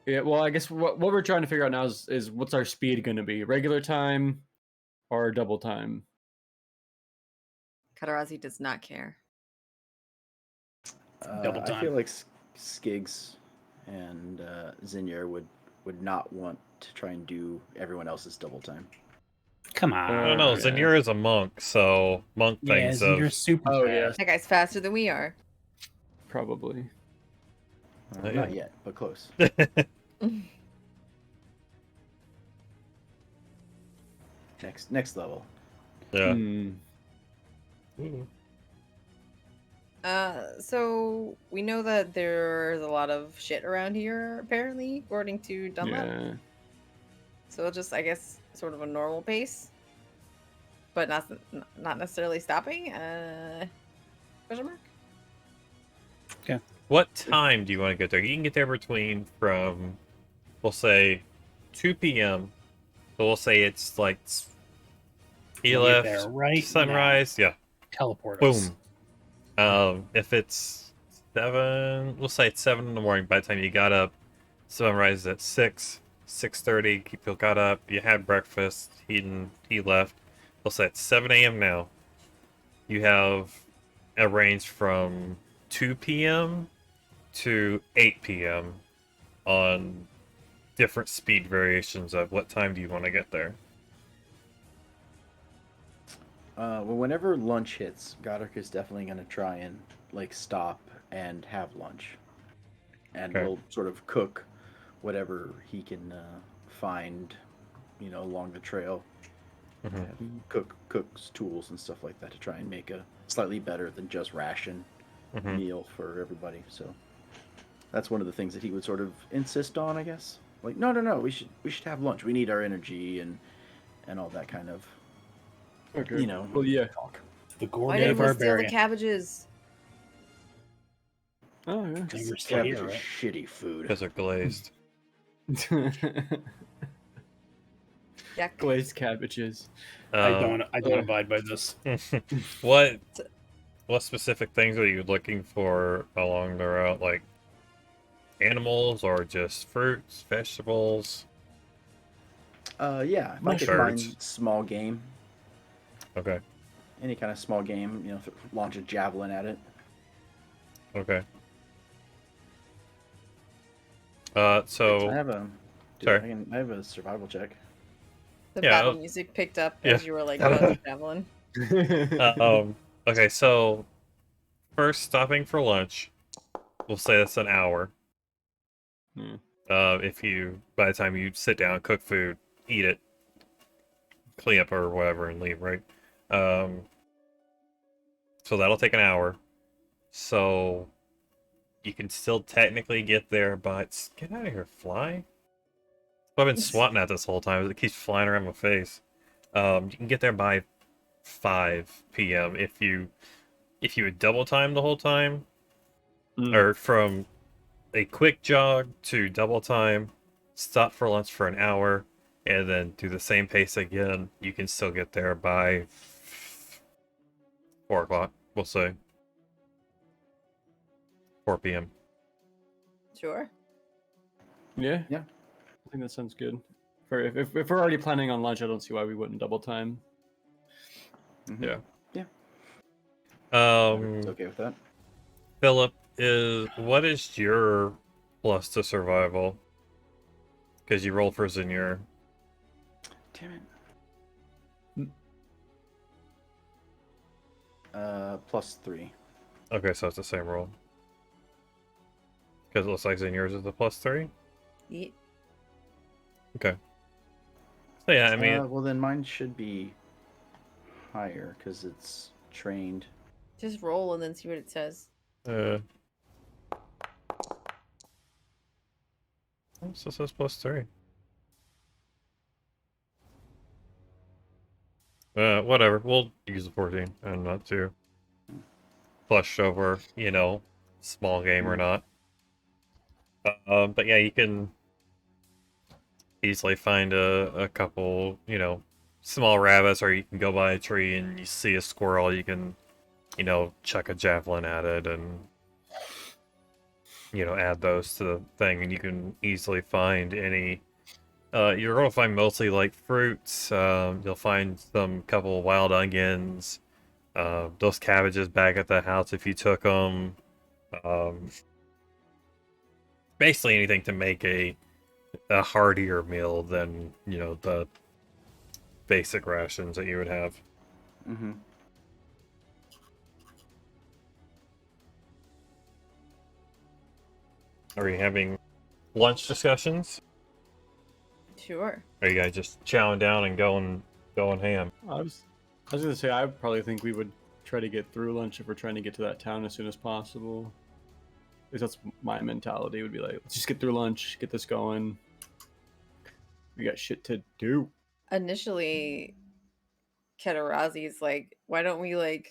Yeah, well, I guess what we're trying to figure out now is what's our speed going to be? Regular time or double time? Katarazi does not care. Double time. I feel like Skiggs and Zinyer would not want to try and do everyone else's double time. Come on. I don't know. Zinyer is a monk, so monk things. Zinyr's super fast. That guy's faster than we are. Probably. Not yet, but close. Next level. Yeah. So we know that there's a lot of shit around here, apparently, according to Dunlap. Yeah. So just, I guess, sort of a normal pace, but not necessarily stopping. Question mark. Okay. What time do you want to get there? You can get there from we'll say 2 p.m. So we'll say it's like he We'll get left there right sunrise. now. Yeah. Teleport us. Boom. If it's 7, we'll say it's 7 in the morning. By the time you got up, sunrise is at 6:30. People got up. You had breakfast. He left. We'll say it's 7 a.m. now. You have a range from 2 p.m. to 8 p.m. on different speed variations of what time do you want to get there. Well, whenever lunch hits, Goddard is definitely going to try and like stop and have lunch, and Okay. we'll sort of cook whatever he can find, along the trail. Mm-hmm. Cooks tools and stuff like that to try and make a slightly better than just ration Mm-hmm. meal for everybody. So that's one of the things that he would sort of insist on, I guess. Like, no, we should have lunch. We need our energy and all that kind of. Okay. Well, yeah. Talk. The Why Gourmet didn't we steal the Barbarian. cabbages? Oh yeah. They were still Cabbages here, are right? shitty food. Because they're glazed. Yuck. Glazed cabbages. I don't abide by this. What specific things are you looking for along the route? Like animals or just fruits, vegetables? Yeah, if I could Birds. find small game, Okay. any kind of small game, launch a javelin at it. Okay. I So have a. sorry. I have a survival check. The Yeah, battle music picked up as you were like, Yeah. javelin. Okay, so first stopping for lunch, we'll say that's an hour. Hmm. If you by the time you sit down, cook food, eat it, clean up or whatever, and leave, right? So that'll take an hour. So you can still technically get there, but get out of here, fly. I've been swatting at this whole time. It keeps flying around my face. You can get there by 5 p.m. if you would double time the whole time, or from a quick jog to double time, stop for lunch for an hour, and then do the same pace again. You can still get there by 4 o'clock. We'll say 4 p.m. Sure. Yeah. Yeah. I think that sounds good. If we're already planning on lunch, I don't see why we wouldn't double time. Mm-hmm. Yeah. Yeah. It's okay with that. Philip, what is your plus to survival? Because you roll for Zinur. Damn it. +3. Okay, so it's the same roll. Because it looks like Zinur's is the +3? Yeah. Okay. So yeah, I mean... well, then mine should be higher, because it's trained. Just roll and then see what it says. So it says +3. Whatever. We'll use the 14 and not too flushed over, small game or not. But yeah, you can easily find a couple, small rabbits, or you can go by a tree and you see a squirrel, you can, chuck a javelin at it and, add those to the thing, and you can easily find any. You're going to find mostly like fruits. You'll find some couple wild onions. Those cabbages back at the house if you took them. Basically anything to make a heartier meal than, the basic rations that you would have. Mm-hmm. Are you having lunch discussions? Sure. Or are you guys just chowing down and going ham? I was gonna say I probably think we would try to get through lunch if we're trying to get to that town as soon as possible. Because that's my mentality. Would be like, let's just get through lunch, get this going. We got shit to do. Initially, Kedarazi's like, why don't we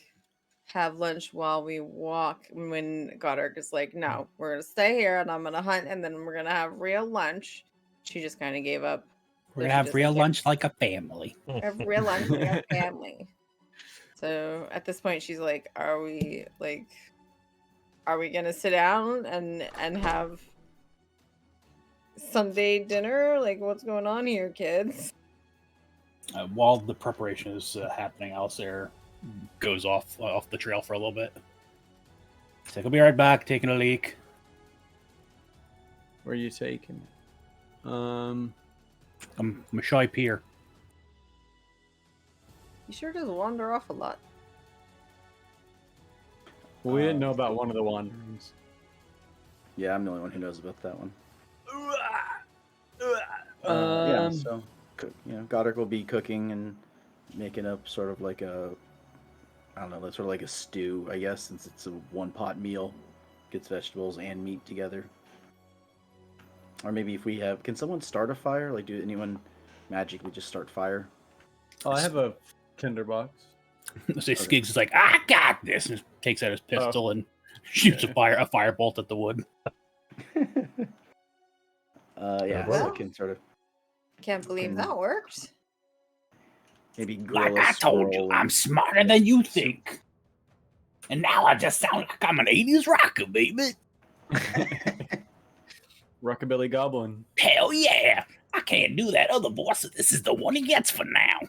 have lunch while we walk? When Goddard is like, no, we're gonna stay here and I'm gonna hunt and then we're gonna have real lunch She just kind of gave up. We're gonna have real lunch like a family. A real lunch like a family. So at this point, she's like, "Are we gonna sit down and have Sunday dinner? Like, what's going on here, kids?" While the preparation is happening, Alistair goes off the trail for a little bit. He's like, "I'll be right back. Taking a leak." Where are you taking? I'm a shy peer. He sure does wander off a lot. Well, we didn't know about one of the wanderings. Yeah, I'm the only one who knows about that one. So Goddard will be cooking and making up sort of like a, I don't know, sort of like a stew, I guess, since it's a one-pot meal. Gets vegetables and meat together. Or maybe if we have, can someone start a fire? Like, do anyone magically just start fire? Oh, I have a tinderbox. So Skiggs is like, "I got this," and takes out his pistol and shoots a firebolt at the wood. So can sort of. Can't believe that worked. Maybe like I told you, I'm smarter than you think. And now I just sound like I'm an 80s rocker, baby. Rockabilly Goblin. Hell yeah! I can't do that other voice, so this is the one he gets for now.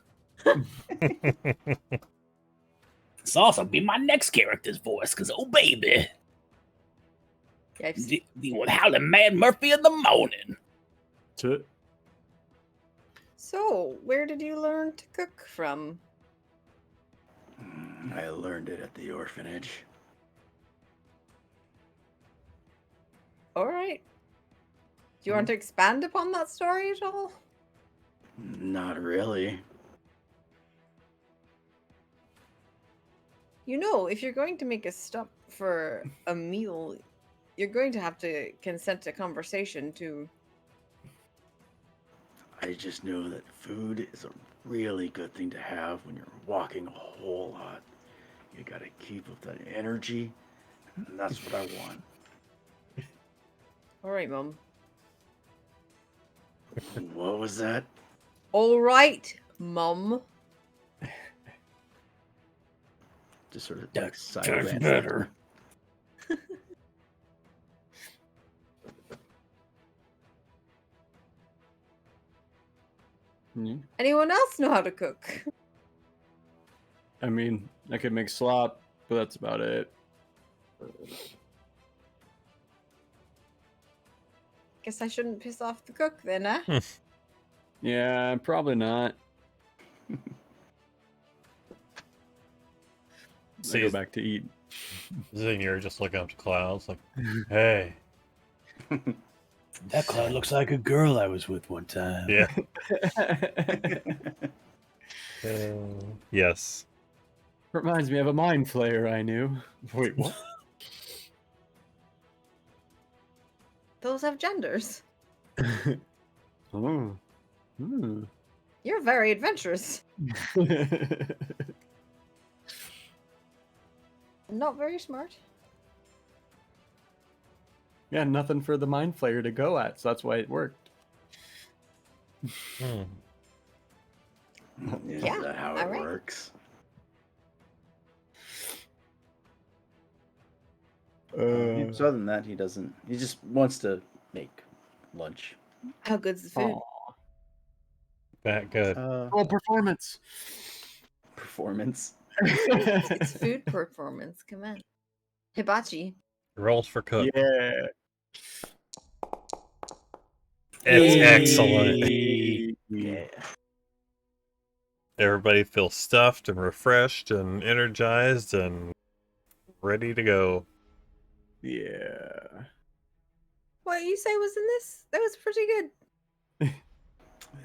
This will also be my next character's voice, because oh baby. Deal with Howlin' Mad Murphy in the morning. So, where did you learn to cook from? I learned it at the orphanage. All right. Do you want to expand upon that story at all? Not really. You know, if you're going to make a stop for a meal, you're going to have to consent to conversation too. I just know that food is a really good thing to have when you're walking a whole lot. You gotta keep up that energy, and that's what I want. All right, Mom. What was that? All right, Mum. Just sort of like side That's better. Anyone else know how to cook? I mean, I could make slop, but that's about it. Guess I shouldn't piss off the cook then, huh? Yeah, probably not. I go back to eat. You're just looking up to clouds like, hey. That cloud looks like a girl I was with one time. Yeah. Yes. Reminds me of a mind flayer I knew. Wait, what? Those have genders. Oh. You're very adventurous. Not very smart. Yeah, nothing for the mind flayer to go at, so that's why it worked. Is that how it works? So other than that, he doesn't. He just wants to make lunch. How good's the food? That good. Performance. Performance. It's food performance. Come on. Hibachi. Rolls for cook. Yeah. It's excellent. Yeah. Everybody feels stuffed and refreshed and energized and ready to go. Yeah. What you say was in this? That was pretty good.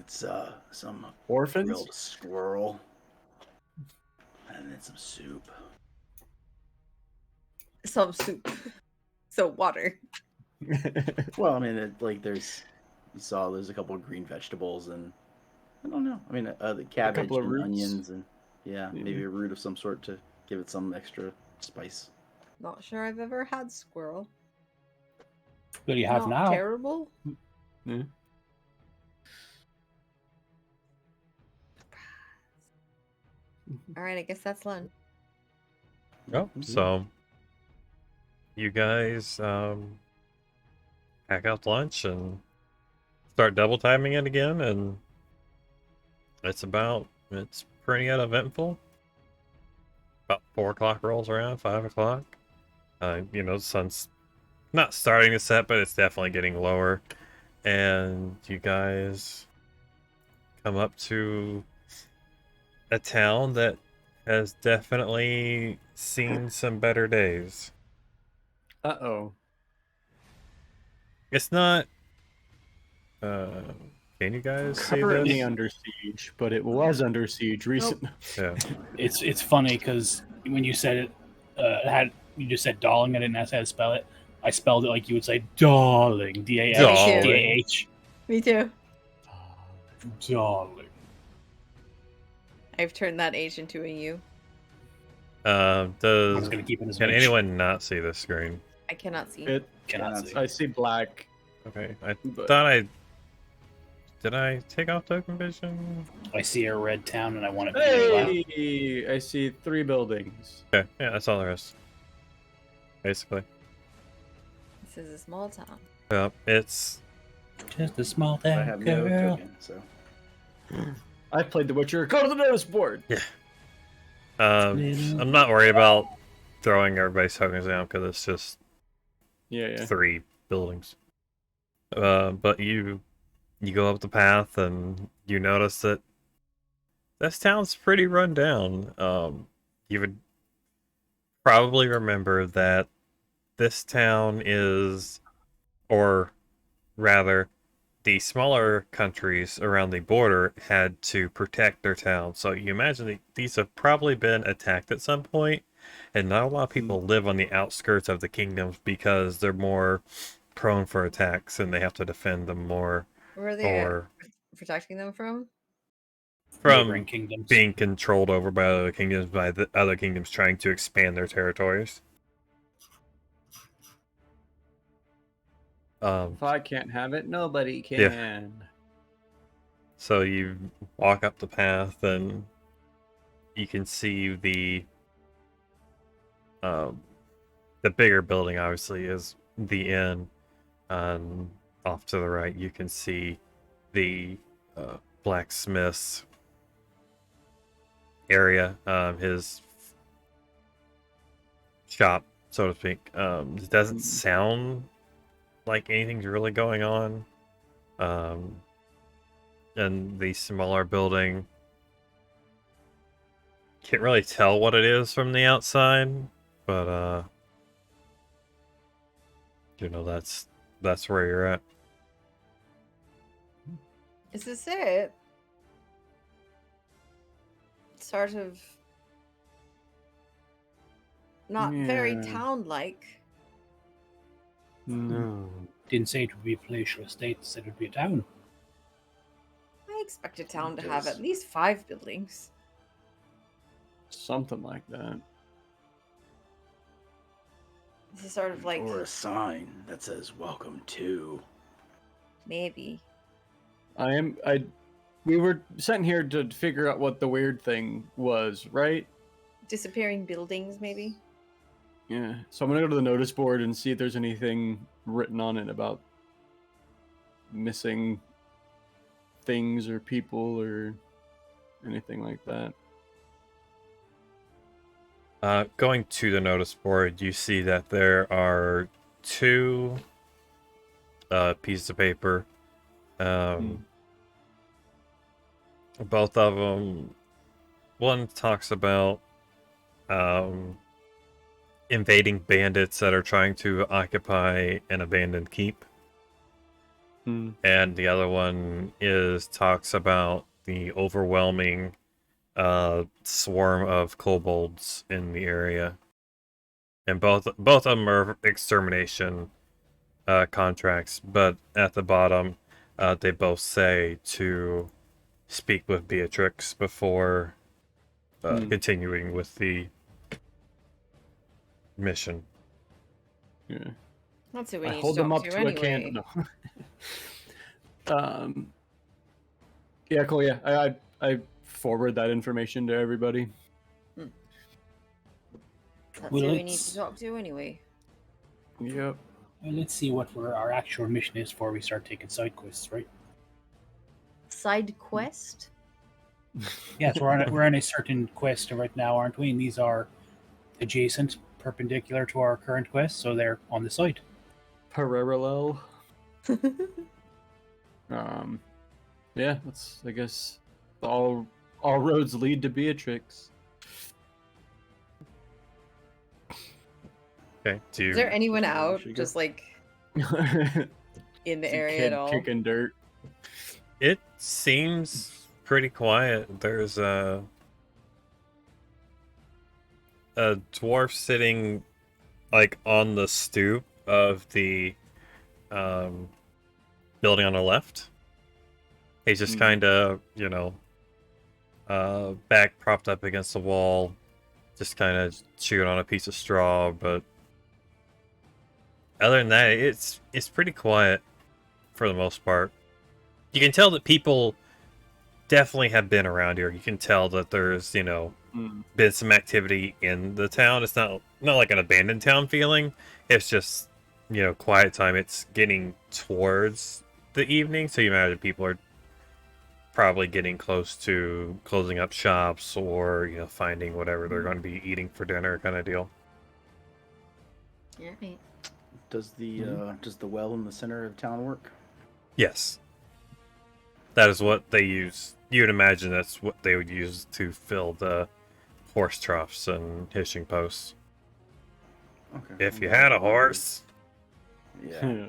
It's some Orphans? grilled squirrel. And then some soup. Some soup. So water. Well, I mean, there's a couple of green vegetables and I don't know. I mean, the cabbage and roots. onions and maybe a root of some sort to give it some extra spice. Not sure I've ever had squirrel. What do you have Not now? terrible. Yeah. All right, I guess that's lunch. Oh, so you guys pack out lunch and start double timing it again, and it's pretty uneventful. About 4 o'clock rolls around, 5 o'clock. The sun's not starting to set, but it's definitely getting lower. And you guys come up to a town that has definitely seen some better days. Uh-oh. It's not... can you guys see Currently this? under siege, but it was under siege recently. Yeah. It's funny because when you said it, you just said darling. I didn't ask how to spell it. I spelled it like you would say darling. D-A-H. Me too. Darling. I've turned that H into a U. I was gonna keep it as Can much. anyone not see the screen? I cannot see. It Cannot see. I see black. Okay, I But- thought did I take off token vision? I see a red town and I want it to be Hey, I see 3 buildings. Okay, yeah, that's all there is. Basically. This is a small town. Yeah, it's just a small I town have no girl. token, so. I played The Witcher. Go to the notice board. Yeah. I'm not worried about throwing everybody's tokens down because it's just Yeah. 3 buildings. But you go up the path and you notice that this town's pretty run down. You would probably remember that this town is, or rather, the smaller countries around the border had to protect their town. So you imagine that these have probably been attacked at some point, and not a lot of people live on the outskirts of the kingdoms because they're more prone for attacks and they have to defend them more. Where are they Or protecting them from? from Neighboring kingdoms. being controlled over by other kingdoms, by the other kingdoms trying to expand their territories. If I can't have it, nobody can. So you walk up the path and you can see the bigger building obviously is the inn. Off to the right you can see the blacksmith's area, his shop, so to speak. It doesn't sound like anything's really going on. And the smaller building, can't really tell what it is from the outside, but that's where you're at. Is this it? Sort of not very Yeah. town-like. No. Didn't say it would be a palatial estate, said it would be a town. I expect a town to have Does- at least 5 buildings. Something like that. This is sort of like Or a sign that says "Welcome to." maybe. We were sent here to figure out what the weird thing was, right? Disappearing buildings, maybe? Yeah. So I'm gonna go to the notice board and see if there's anything written on it about missing things or people or anything like that. Going to the notice board, you see that there are 2 pieces of paper. Both of them, one talks about invading bandits that are trying to occupy an abandoned keep. And the other one talks about the overwhelming swarm of kobolds in the area. And both of them are extermination contracts, but at the bottom they both say to speak with Beatrix before continuing with the mission. Yeah. That's who we I need hold to them talk up to to a anyway. can. No. Yeah, cool. Yeah, I forward that information to everybody. That's Well, who we need let's- to talk to anyway. Yep. Well, let's see what our actual mission is before we start taking side quests, right? Side quest? Yes, we're on a certain quest right now, aren't we? And these are adjacent, perpendicular to our current quest, so they're on the side. Parallel. Yeah, that's, I guess, all roads lead to Beatrix. Okay. Do Is there anyone Just where out, she just goes. like in the It's a area kid at all? kicking dirt. It seems pretty quiet. There's a dwarf sitting like on the stoop of the building on the left. He's just kind of, back propped up against the wall, just kind of chewing on a piece of straw. But other than that, it's pretty quiet for the most part. You can tell that people definitely have been around here. You can tell that there's, been some activity in the town. It's not like an abandoned town feeling. It's just, quiet time. It's getting towards the evening, so you imagine people are probably getting close to closing up shops or, finding whatever they're going to be eating for dinner kind of deal. Yeah, mate. Does the well in the center of town work? Yes. That is what they use. You would imagine that's what they would use to fill the horse troughs and hitching posts. Okay. If you had a horse. Yeah.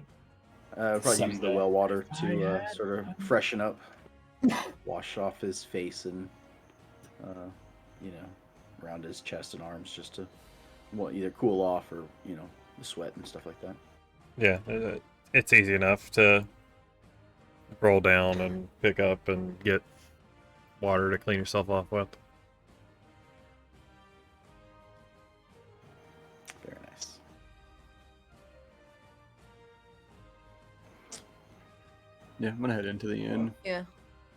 Probably use the well water to sort of freshen up, wash off his face and, around his chest and arms just to, either cool off or, the sweat and stuff like that. Yeah, it's easy enough to roll down and pick up and get water to clean yourself off with. Very nice. Yeah, I'm gonna head into the inn. Yeah.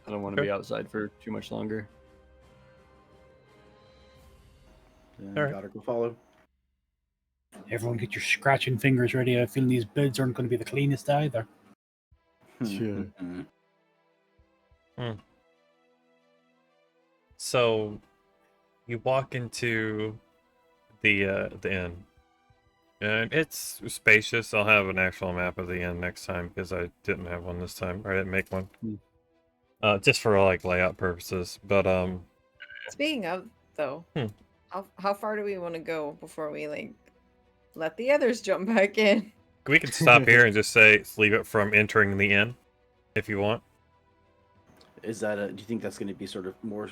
I don't want to be outside for too much longer. Then All right. gotta go follow. Everyone get your scratching fingers ready. I feel these beds aren't going to be the cleanest either. Sure. So you walk into the inn, and it's spacious. I'll have an actual map of the inn next time because I didn't have one this time, or I didn't make one. Just for like layout purposes. But Speaking of, though, how far do we want to go before we let the others jump back in? we can stop here and just say leave it from entering the inn, if you want. Is that do you think that's going to be sort of more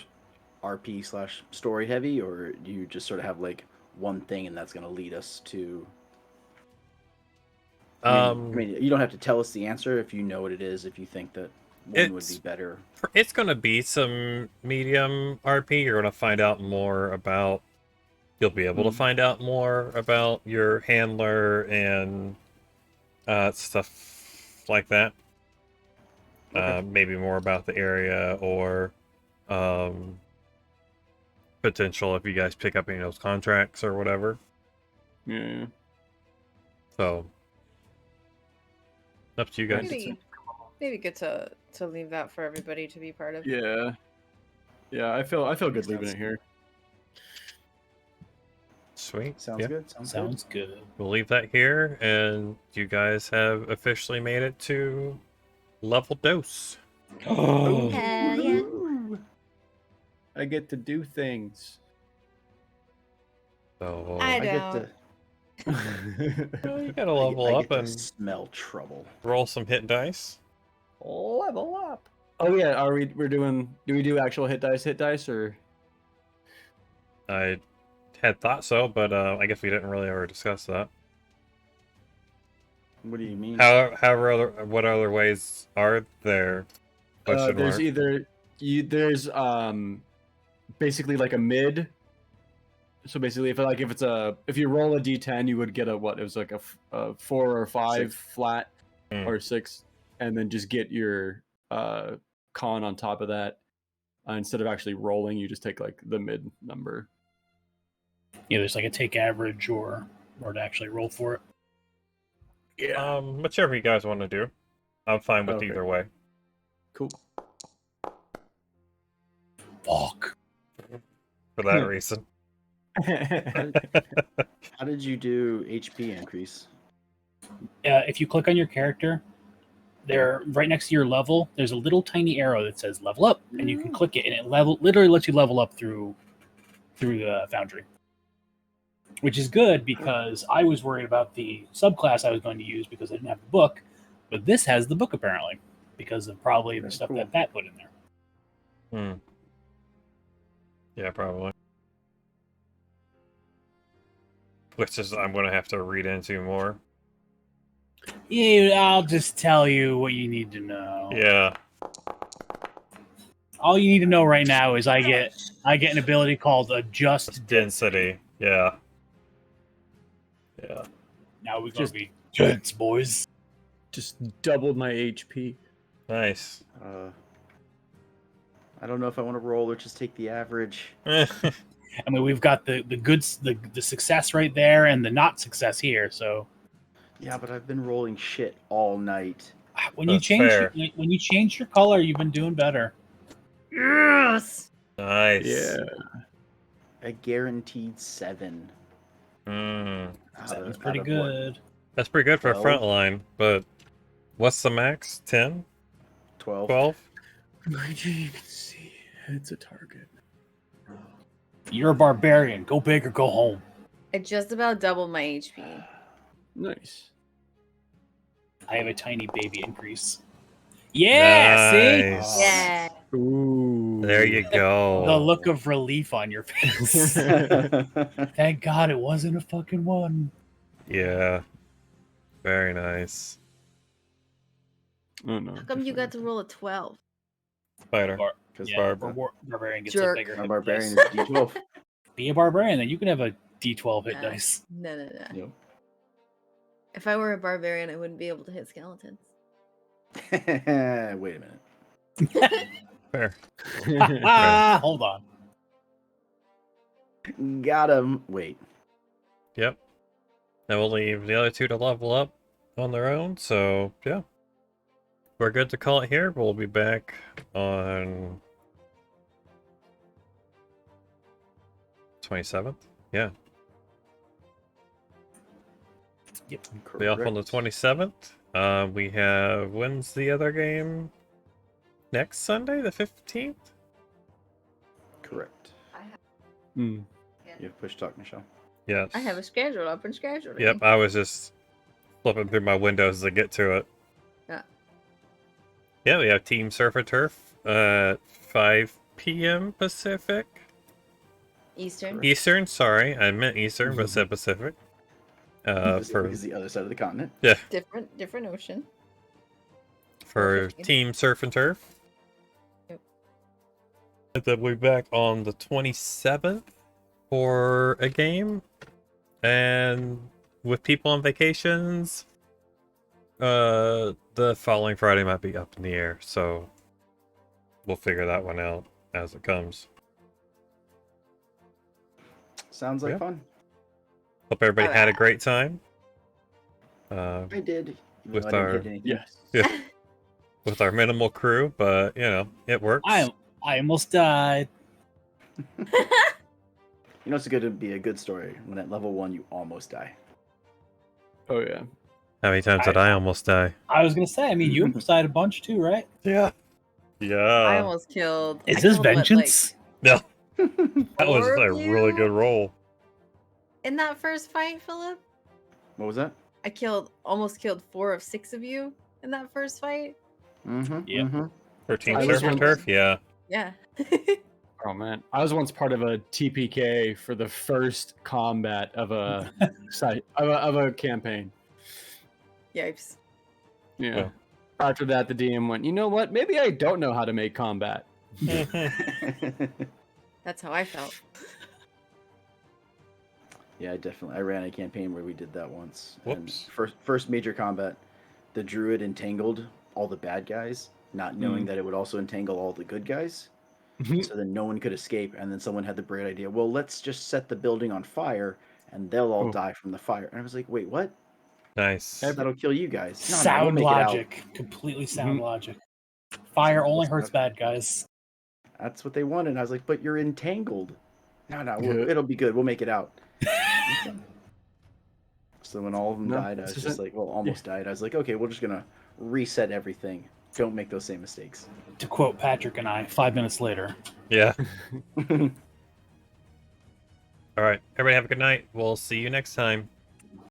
RP/story heavy, or do you just sort of have like one thing and that's going to lead us to? I mean, you don't have to tell us the answer if you know what it is. If you think that one would be better, it's going to be some medium RP. You're going to find out more about. You'll be able to find out more about your handler and stuff like that. Okay. Maybe more about the area or potential if you guys pick up any of those contracts or whatever. Yeah. So, up to you guys. Maybe good to leave that for everybody to be part of. Yeah. Yeah, I feel good leaving it here. Sweet. Sounds good. Sounds good. We'll leave that here, and you guys have officially made it to level dose. Hell yeah. I get to do things. So I get don't. well, you gotta level I up get to and smell trouble. roll some hit dice. Level up. Oh yeah, do we do actual hit dice or? I had thought so, but I guess we didn't really ever discuss that. What do you mean? What other ways are there? There's there's basically like a mid. So basically, if you roll a d10, you would get a what? It was like a 4 or 5 flat or 6, and then just get your con on top of that. instead of actually rolling, you just take like the mid number. Yeah, there's like a take average or to actually roll for it. Yeah. Whichever you guys want to do. I'm fine with either way. Cool. Fuck. For that reason. How did you do HP increase? If you click on your character, there right next to your level, there's a little tiny arrow that says level up, and you can click it, and it literally lets you level up through the Foundry. Which is good because I was worried about the subclass I was going to use because I didn't have the book, but this has the book apparently because of probably the stuff that put in there. Yeah, probably. Which is I'm going to have to read into more. Yeah, I'll just tell you what you need to know. Yeah. All you need to know right now is I get an ability called Adjust Density. Yeah. Yeah. Now we're gonna be dense, boys. Just doubled my HP. Nice. I don't know if I want to roll or just take the average. I mean, we've got the success right there and the not success here. So yeah, but I've been rolling shit all night. When you change your color, you've been doing better. Yes. Nice. Yeah. A guaranteed 7. That's pretty good. What? That's pretty good for 12? a front line, but what's the max? 10? 12. 12? You can see it's a target. You're a barbarian. Go big or go home. I just about doubled my HP. Nice. I have a tiny baby increase. Yeah, Nice. see? Yeah. Ooh. There you go. The look of relief on your face. Thank God it wasn't a fucking 1. Yeah. Very nice. Oh no. How come you got to roll a 12? Spider. Because barbarian gets Jerk. a bigger a hit barbarian dice. is D12. Be a barbarian, then you can have a D12 hit Nah. dice. No. Yep. If I were a barbarian, I wouldn't be able to hit skeletons. Wait a minute. Fair. Hold on. Got him. Wait. Yep. Then we'll leave the other 2 to level up on their own, so yeah. We're good to call it here. We'll be back on 27th. Yeah. Yep. Be off on the 27th. We have, when's the other game? Next Sunday, the 15th? Correct. Hmm. You have push talk, Michelle. Yes. I have a schedule up and scheduled. Yep, I was just flipping through my windows to get to it. Yeah. Yeah, we have Team Surf and Turf at 5 p.m. Pacific. Eastern. Eastern, sorry. I meant Eastern, but said Pacific. Pacific is the other side of the continent. Yeah, Different ocean. for 15. Team Surf and Turf. Yep. And then we'll be back on the 27th for a game. And with people on vacations, the following Friday might be up in the air, so we'll figure that one out as it comes. Sounds like Yeah. fun. Hope everybody had a great time. I did. even With though I didn't our- hit anything. Yes. Yeah. With our minimal crew, but you know, it works. I almost died. You know, it's going to be a good story when at level 1 you almost die. Oh yeah. How many times did I almost die? I was gonna say, I mean, you almost died a bunch too, right? Yeah. I Yeah. almost killed. Is I this killed, what, vengeance? No. That was Four a of really you? good roll. in that first fight, Philip? What was that? I almost killed 4 of 6 of you in that first fight. Mm-hmm. Yep. Mm-hmm. For Team I Surf was and once- Turf, yeah. Yeah. Oh man, I was once part of a TPK for the first combat of a site of a campaign. Yipes. Yeah. Well. After that, the DM went, you know what? Maybe I don't know how to make combat. That's how I felt. Yeah, I ran a campaign where we did that once. And Whoops. First major combat, the druid entangled all the bad guys, not knowing that it would also entangle all the good guys. so then no one could escape. And then someone had the great idea, well, let's just set the building on fire and they'll all die from the fire. And I was like, wait, what? Nice. That'll kill you guys. No, Sound we'll make logic. Completely sound logic. Fire only hurts bad guys. That's what they wanted. And I was like, but you're entangled. No, it'll be good. We'll make it out. So when all of them died, I was just like, well, almost died. I was like, okay, we're just going to reset everything. Don't make those same mistakes. To quote Patrick and I, 5 minutes later. Yeah. All right. Everybody have a good night. We'll see you next time.